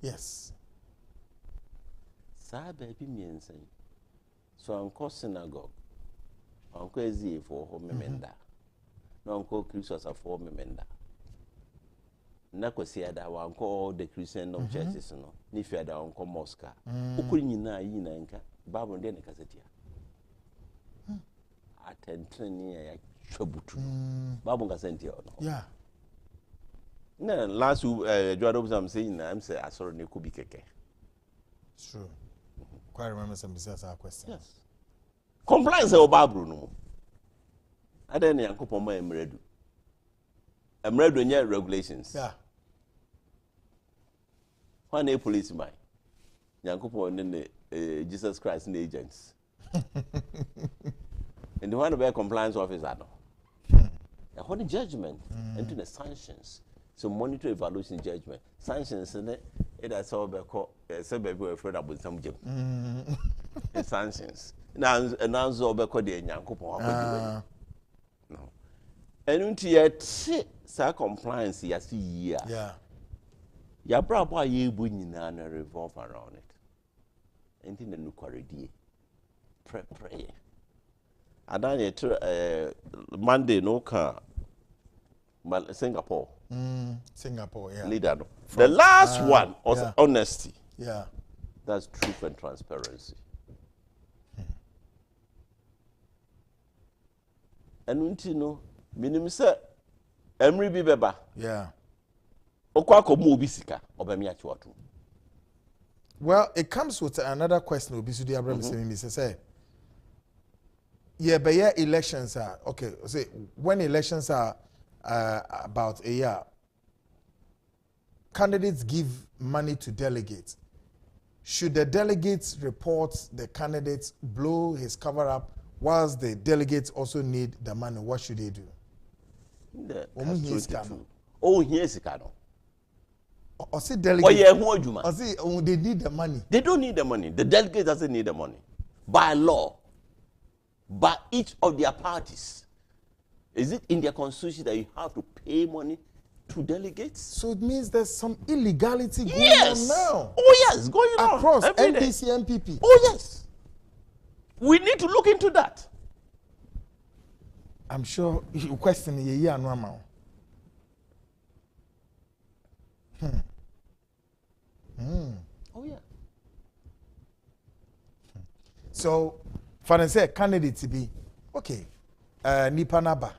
yes sa ba bi miensan so anko synagogue anko ezi for ho memenda no anko Christos for memenda na kosi ada wa anko all the Christian of churches no ni fi ada anko mosque ukuri nyina yi na nka bible de ne kasetia atenteni ya chwabutu bible kasetia no yeah na last Joado was saying na am say asoro ne ko bi keke true quite remember some business our question yes compliance e bible no ada ne yankopon ma emredu nya regulations yeah when a policeman yankopon ne Jesus Christ and agents and the one of a compliance officer no a holy judgment into the sanctions so monitor evaluation judgment sanctions and it has all be called say be afraid about some jam sanctions now so be called the yankopon akodi no and until yet say compliance ya see year yeah ya brabo aye bu nyina na revolve around it anything that nukwaredie pray adanye Monday no ka Singapore yeah leader no the last one was yeah. honesty yeah that's truth and transparency and unti no minim say emri bi beba yeah okwa komo obi sika obami achiwatu. Well, it comes with another question. Obisudi Abraham say, yeah, but yeah, elections are okay. Say when elections are about a year, candidates give money to delegates. Should the delegates report the candidates blow his cover up, whilst the delegates also need the money? What should they do? Oh, here's the cano. Or say delegates. Oh, yeah, or say they need the money. They don't need the money. The delegate doesn't need the money. By law, by each of their parties, is it in their constitution that you have to pay money to delegates? So it means there's some illegality going on now. Oh yes, going on across every NDC day. NPP. Oh yes, we need to look into that. I'm sure you question the year no amount. Oh yeah. So, for instance, candidate to be okay. Nipa naba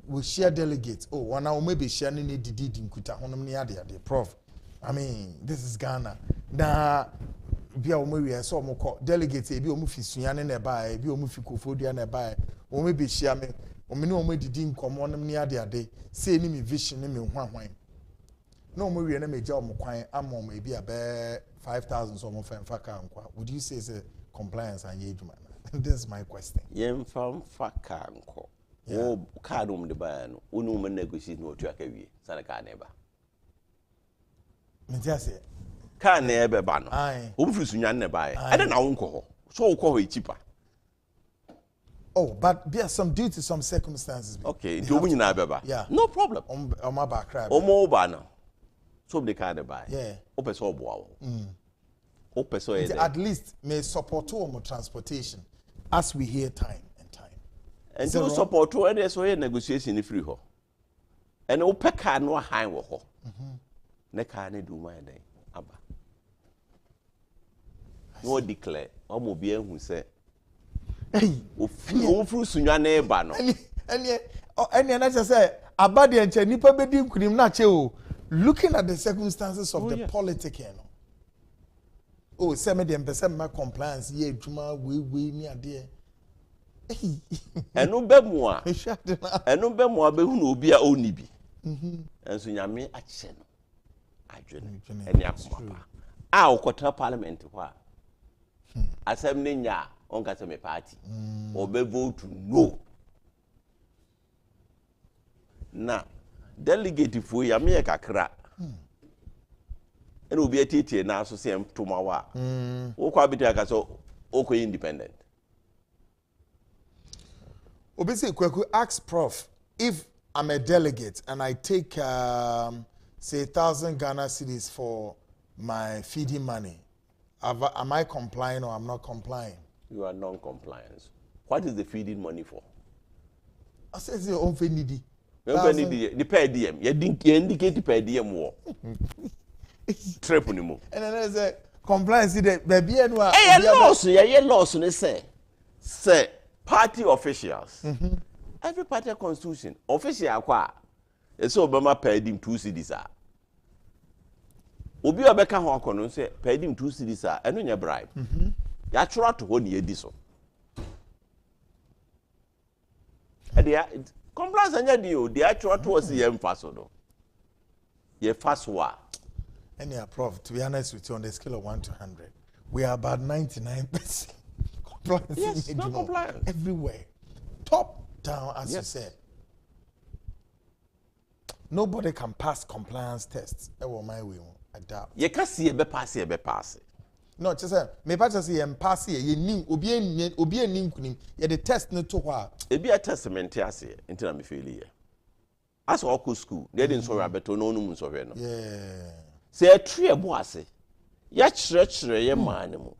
we share delegates. Oh, one hour maybe sharing the did in Kuta honum near the prof. I mean, this is Ghana. Na bia o we so mo call delegates e bi o mu fi suane na ba e bi o mu fi kofodia na ba o maybe share me o me no mo didi nkomo honum near the say ni me vision ni me hwanhwan. No mo we na me ja o mo kwan amom e bi abe 5,000 so mo fa mfaka nkwa. Would you say it's compliance and engagement? This is my question. Yem from fakanko. Oh, cardum de ban, unum negotiate no to akawi, sana ka neba. Mentiase. Ka neba ban. Aye. Umfrisu nyan ne bae. I don't know unko. So ko ho cheaper. Oh, but there are some due to some circumstances. Okay, do we na beba? Yeah. No problem. My back crab. Omo ba na. So the ka ne bae. Yeah. Opeso obo awo. At least may support to transportation as we hear time and time. And to support to any so negotiation free ho. And open car no high wo ho. Ne car ne do my day. Aba. No declare. Omo bi ehun say. Hey, Ofru sunwa na eba no. Any na say aba de enche nipa bedi nkunim na che o. Looking at the circumstances of the politic, you know. Oh, some of them person my compliance ye juma we ni ade. Eno be mu a. Eno be mu a be hu na obi a oni bi. Enso nyame a che no. Adwene. Eni akoma. A okota parliament ho a. Asem ne nya onka se me party. Obe vote no. Na delegate for ya me kakra. And obi etitie na so se mtoma wa. Wo kwa bitu aka so oko independent. Obi say Kweku ask Prof if I'm a delegate and I take say 1,000 Ghana cedis for my feeding money. Am I complying or I'm not complying? You are non-compliant. What is the feeding money for? I say it's your own needy. The per diem. You indicate per diem war. Trip on you. And then I say compliance the baby and what? Hey, loss, say party officials. Every party constitution official kwa. It's Obama paid him 2 cedis. Obi obeka ho akono say paid him 2 cedis eno nya bribe. Ya try to ho ne edi so. And compliance anya di o, they actually towards the emphasis no. Ye fast wa. Any Prof, to be honest with you, on the scale of 1 to 100, we are about 99% compliance. Yes, no compliance. Everywhere. Top down, as you said. Nobody can pass compliance tests. My way, I doubt. You can see a be pass. No, just say, me pass say pass ye nim obi nim kunim ye the test no to hwa. E be a testament ase until me fail here. As all school, they didn't so abeto no num so no. Yeah. Say a tree abo ase. Ya kyerɛ ye man mu.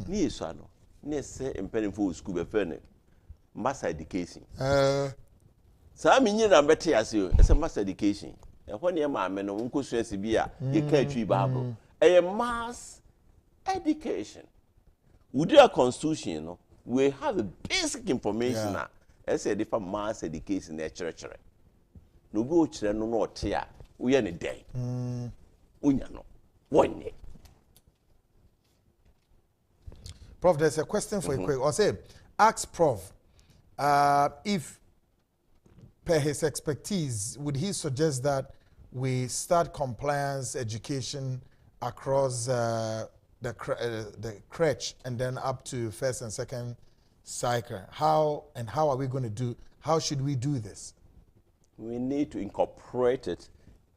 Ni yesu ano. Na say empanimfo school be fe ne master education. Sa me nyi na bete ase o. Ese master education. E ho ne ma me no nkosu ase bi a ye ka atwi bible. E mass education. We do a constitution, no? We have a basic information now. I say different mass education in church. No go chire no no tia. We any day. Unya no. One day. Prof, there's a question for you quick. Or say, ask Prof, if per his expertise, would he suggest that we start compliance education across the crèche and then up to first and second cycle? How are we going to do? How should we do this? We need to incorporate it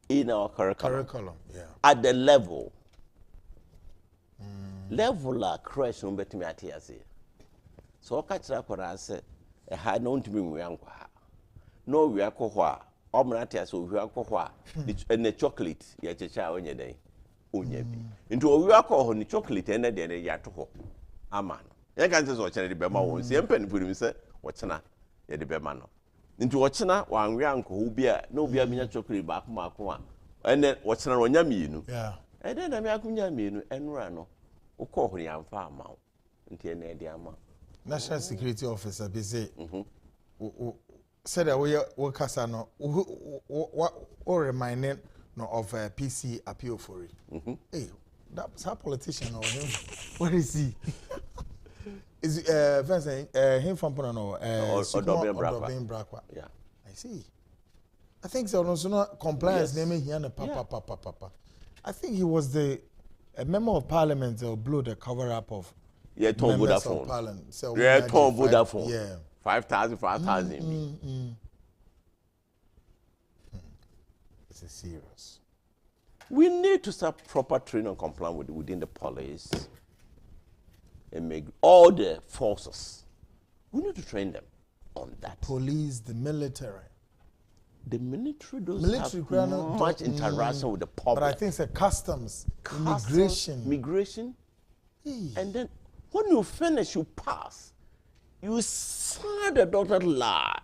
in our curriculum. Yeah. At the level. Level la crèche no betimi atiase. So okachira kwara se e ha no ntimi nwe ankwa ha. No wi akọhọ a omra atiase o wi akọhọ a ne chocolate ya checha onye den. Onya bi nti owi akọ ni chocolate ene de ya to ho ama no ye kan se so chene de bema won se empen furim se wo chena ye de bema no nti wo chena wanwe anko obi a na obi a minya chocolate ba akoma a ene wo chena no nya mienu ene na me akunya mienu enura no wo ko ho ya mfa ama nti ene de ama National Security Officer be say said that we kasa no o reminding no of PC appeal for it. Hey, that's a politician or him. What is he? Is him from Pono or Dobin Brakwa? Yeah, I see. I think so. Also, not compliance. Name here and papa. I think he was a member of parliament or blew the cover up of Tom Vodafone. So Tom Vodafone. Yeah, 5,000. This is serious. We need to start proper training and compliance within the police and make all the forces. We need to train them on that. Police, the military. The military doesn't have much interaction with the public. But I think it's customs, immigration. And then when you finish, you pass. You sign the dotted line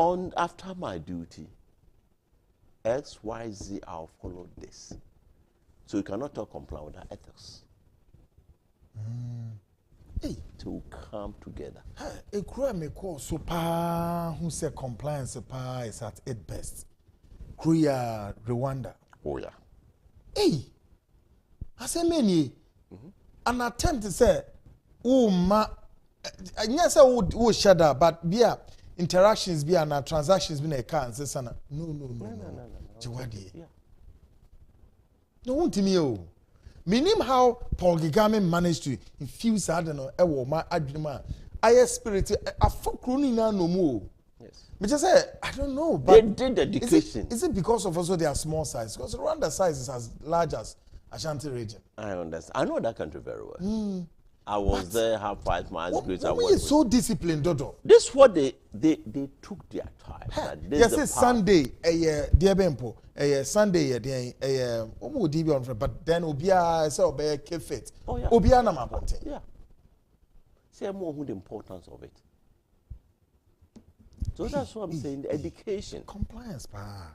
on after my duty, XYZ, I'll follow this. So you cannot talk comply with our ethics. Hey, to come together. A crime may call so pa who say compliance pa is at its best. Korea, Rwanda. Oh yeah. Hey, I say many. An attempt to say, oh ma, yes, I would shudder, but be interactions be and transactions be a can say sana. No. Jawadi. No one to me oh. Meaning how Paul Gigame managed to infuse I don't know my adrima. I spirit a folk running no more. Yes. But just say I don't know, but they did education. Is it because of also their small size? Because Rwanda size is as large as Ashanti region. I understand. I know that country very well. I was there, have 5 miles greater. Why is so disciplined, Dodo? This is what they took their time. Yes, it's Sunday, dear Bempo, Sunday, but then Obia say obey kefet. Oh yeah. Obia na maponte. Yeah. Say more who the importance of it. So that's what I'm saying. The education, compliance, pa.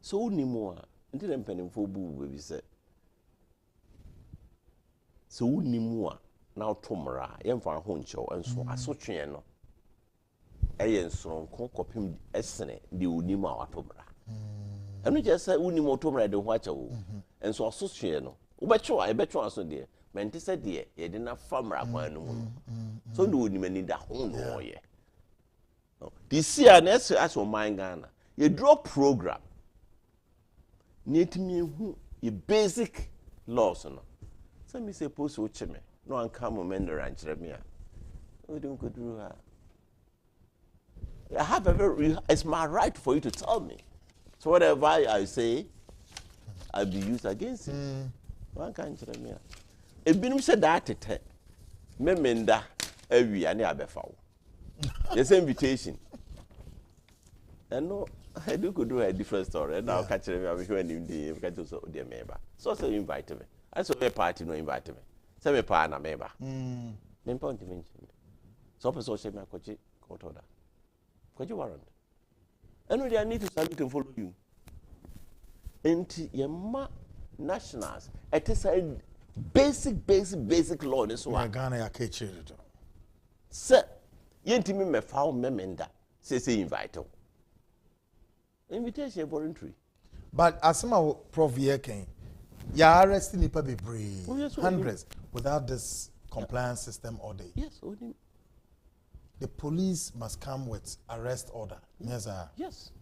So ni more. Until them penny for boo baby say. So ni more. Now tomorrow, yam for a honcho and so I so train no. Ayen so kopim esene the unima watomra. And we just say unimo tomra de watch and so associate no. Ubecho, I bet you also dear. Menti said dear, ye didn't famra one. So do you need that home no ye. This year, next as for my Ghana, you draw program. Need me who your basic laws no. So me say post watch me. No one come on the ranch me. We don't go through her. I have it's my right for you to tell me. So whatever I say, I'll be used against it. One can't tell me. If you said that, me menda every any abefa. Yes, invitation. And no, I do could do a different story. And now catch me. I'm sure you catch us dear member. So you invite me. I saw a party no invite me. Say me pa na member. Then point to mention. So person say me akochi court order. Could you warrant? Anyway, I need to submit and follow you. And your nationals, it is a basic law. This one. Ghana ya kechi. Sir, you me me found memenda. Say invite. Invitation voluntary. But as my prof here came, you are arresting people be brave. Hundreds without this compliance system order. Yes, the police must come with arrest order. Yes, sir. Yes.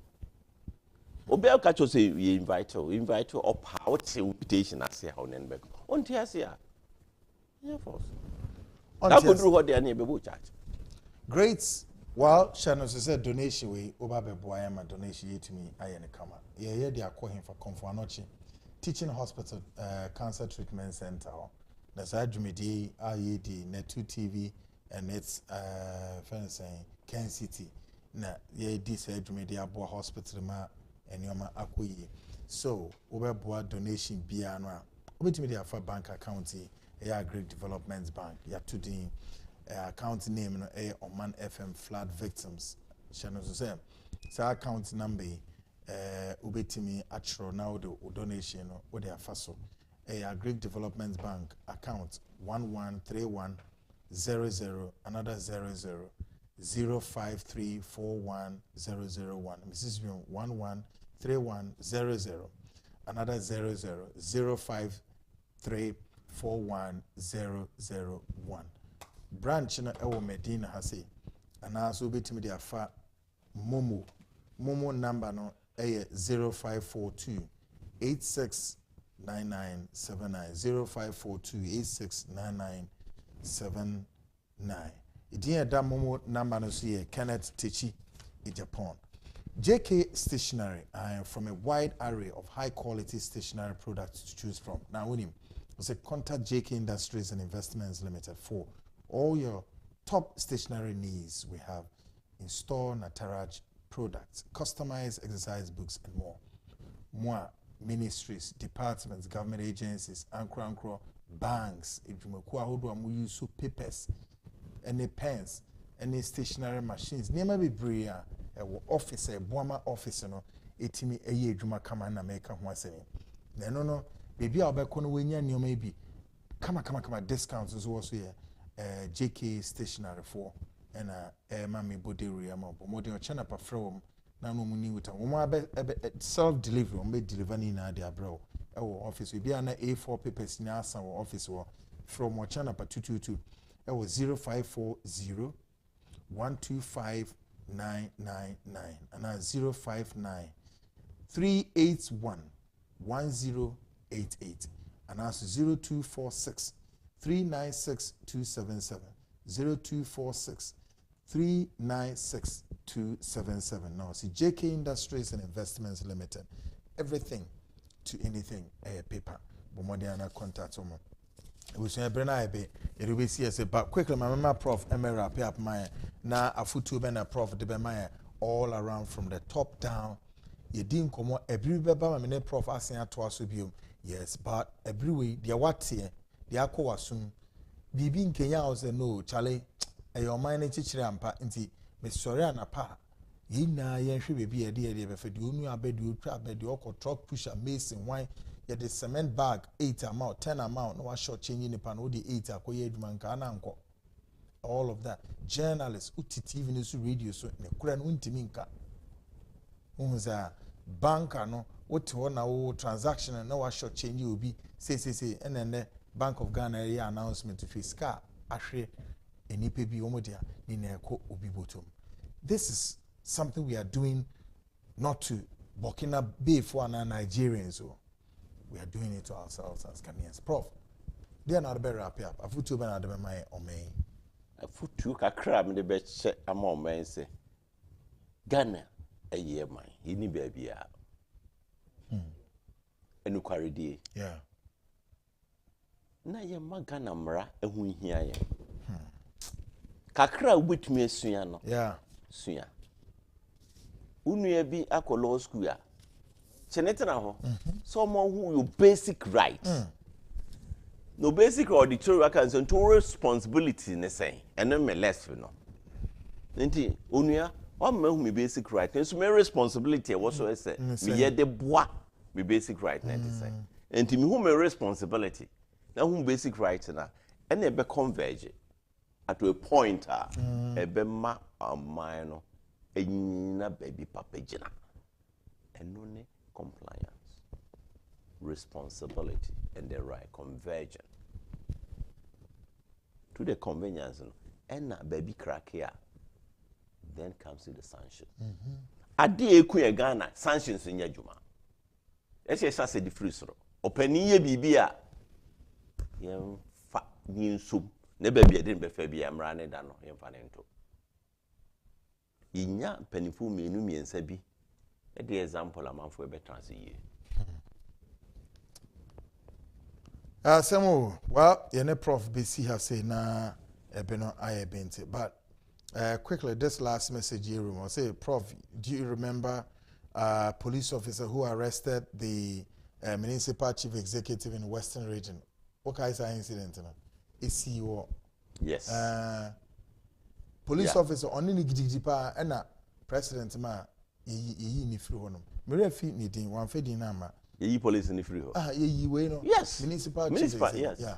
Obey catch you say you invite you up how to invitation as here on back. On here. Yeah, force. That could do what they are near charge. Great. Well, Shannon said donation we over Boyama donation to me. I am a comma. Yeah, they are calling for Confuanochi Teaching Hospital Cancer Treatment Center. That's Adjumidi, IED, Net2 TV, and it's saying Kencity. Na yeah, this Adjumidi Abo Hospital ma and Yoma Akuyi. So, over board donation Bianwa. Over to me, for bank account, a Great Development Bank. Ya to the account name no Oman FM flood victims. Channel so say account number ubetimi atro now the donation no what they are faso a Great Development Bank account 113100 another 005341001 Mrs. 113100 another 005341001 branch na ewo Medina hase anaso betimi dia fa momo number no 0542 869979 0542 869979 idin da momo number no so ye Kenneth Techi in Japan. JK Stationery, from a wide array of high quality stationery products to choose from. Now with him, say contact JK Industries and Investments Limited for all your top stationery needs. We have in-store Nataraj products, customized exercise books, and more. More ministries, departments, government agencies, banks, papers, and pens, any stationary machines nneɛma bebree a ɛwɔ office boama office no etimi ɛyɛ adwuma kama na meka ho asɛm na ɛno no beebi a ɔbɛkɔ no wenya nneɛma bi kama discounts so wɔ so yɛ JK stationary for ɛna mami boderi ama bo modern chana pa from na no mu ni wuta wo ma self delivery o me deliver ni na de abro ɛwɔ office bi ana A4 papers ni asa wɔ office wɔ from chana pa 222 ɛwɔ 0540 125 999 and 059 381 1088 and also 0246 396 277 0246 396 277. Now see JK Industries and Investments Limited, everything to anything paper but modern contact someone. We say Brena be it will be CS but quickly my mama prof Emera pay up my na afutu be na prof de be my all around from the top down. You didn't come every beba my prof asking at twice yes but every way they what here they are ko asum bibi nkenya house no chale your mind chichire ampa nti me sorry anapa yina ye hwe bebi e de be fe de onu abedi otwa abedi okọ truck pusher mason wine ye the cement bag 8 amount 10 amount no short change ni pa no de 8 akoye adwuma nka na nko all of that journalists utt even so radio so ne kura no ntimi nka unza banker no wote ho na wo transaction na wa short change obi say ene Bank of Ghana area announcement to fiscal ahwe enipa bi omodia ni na eko obi bottom. This is something we are doing not to Burkina Faso and Nigerians. So we are doing it to ourselves as Ghanaians. Prof, they are not better up. Afutu be na de my omei. Afutu kakra me de be che ama omei se. Ghana eye man. Ini baby a. Enukwaridi. Yeah. Na ye magana mra ehu hia ye kakra ubetumi asua no yeah sua unua bi akọ law school a chenetena ho so mo hu your basic right no basic auditory can to responsibility ne say eno me less no nti unua o ma hu me basic right nso me responsibility e wo so say me ye de boa me basic right na say nti me hu me responsibility na who basic rights na and ebe converge at a point ebe ma amai no enyina baby papa gina eno ne compliance responsibility and the right convergent to the convenience no and baby crack here then comes to the sanction ade eku e Ghana sanctions nya djuma ese say the free soro opani ye bibia yem fa nyinsum ne ba bia de be fa bia mra ne da no yem fa ne nto yinya panifu menu miensa bi e de example amanfo e be transiye Samuel, well, yene prof BC have said na ebeno aye bente but quickly this last message here will say prof, do you remember police officer who arrested the municipal chief executive in Western region? What kind of incident? Is CEO? Yes. Police officer only ni gidigipa and president ma yi ni free hono. Mere fi ni din wan fe din na ma. Yi police ni free ho. Yi we no. Yes. Municipal yes. Yeah.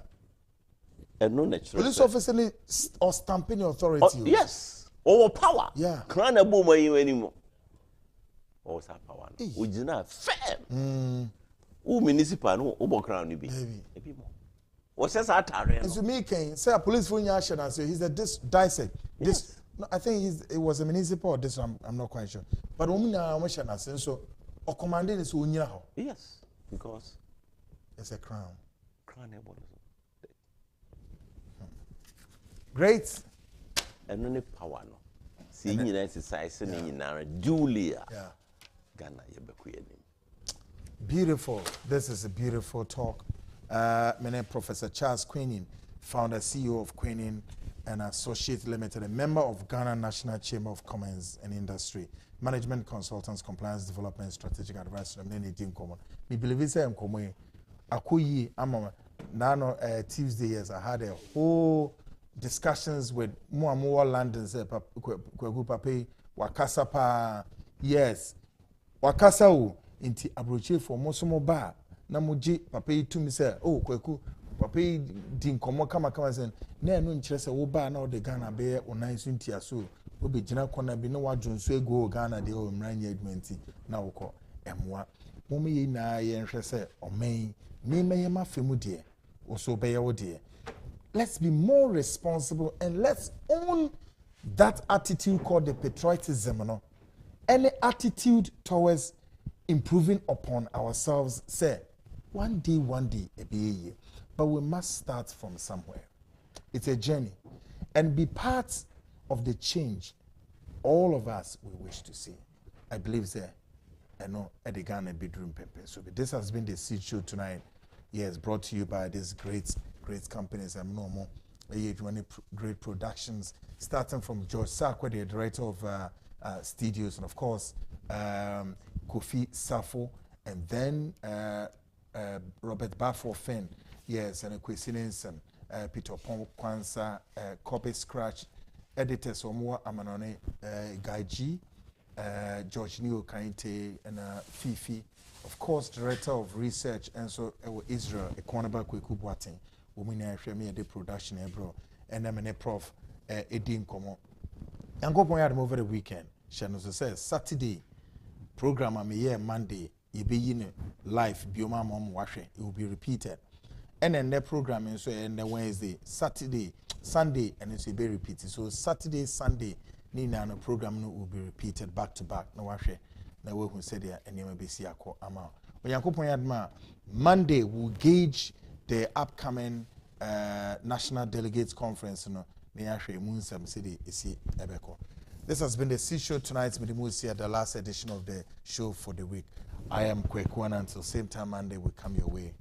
And no natural. Police officer ni or stamping authority. Yes. Or power. Yeah. Crown a boom anymore. Or sa power. Ujina firm. U municipal no obo crown ni bi. Ebi mo. What says atare no. So me can say a police for action and say he's a dissect. This no, I think it was a municipal or this I'm not quite sure. But woman na mission as so or commanding is unyira ho. Yes, because it's a crown. Crown e body. Great. And no power no. See nyina exercise ni nyina duly. Yeah. Ghana ye beku yenim. Beautiful. This is a beautiful talk. My name is Professor Charles Queenin, founder CEO of Queenin and Associate Limited, a member of Ghana National Chamber of Commerce and Industry, Management Consultants, Compliance Development, Strategic Advisor. Me believe it's a Akuyi Amama. Nano Tuesday, yes, I had a whole discussions with more London say Kwaku Pape wakasa pa yes wakasa o inti abroche for mosomo ba na moji Pape to me say oh Kwaku Pape di nkomo kama say na enu nkyere say wo ba na o de Ghana be onan so ntia so obe gina kona bi na wadwon so ego Ghana de o mranya adwenti na wokọ emwa momo yi na ye nhwe say omen me meye mafemu de also be ye de. Let's be more responsible and let's own that attitude called the patriotism. You know? Any attitude towards improving upon ourselves, say, one day, a be. But we must start from somewhere. It's a journey. And be part of the change all of us we wish to see. I believe there. I know at the Ghana bedroom pepe. So this has been the Seed Show tonight. Yes, brought to you by these great companies. I'm normal. Great productions, starting from George Sakwa, the director of studios, and of course Kofi Safo, and then Robert Baffo Finn, yes, and Kwesinensen, Peter Pong Kwanza, Copy Scratch, editors Omoa Amanone, Guy G, George Neo Kainte, and Fifi. Of course, director of research and so Israel, Ekwanaba Kweku Boateng, Womina Shemi de production, bro, and I'm a prof, Edin Komo. And go point over the weekend. Shanos says Saturday program I'm here Monday, you be in live, Bioma Mom Washe, it will be repeated. And then the program is so and then Wednesday, Saturday, Sunday, and it will be repeated. So Saturday, Sunday, Nina no program will be repeated back to back. No Washe. Na we who said there and you may be see ako ama. Monday will gauge the upcoming National Delegates Conference. No, this has been the C Show tonight. The last edition of the show for the week. I am Kwekwana. Until same time Monday will come your way.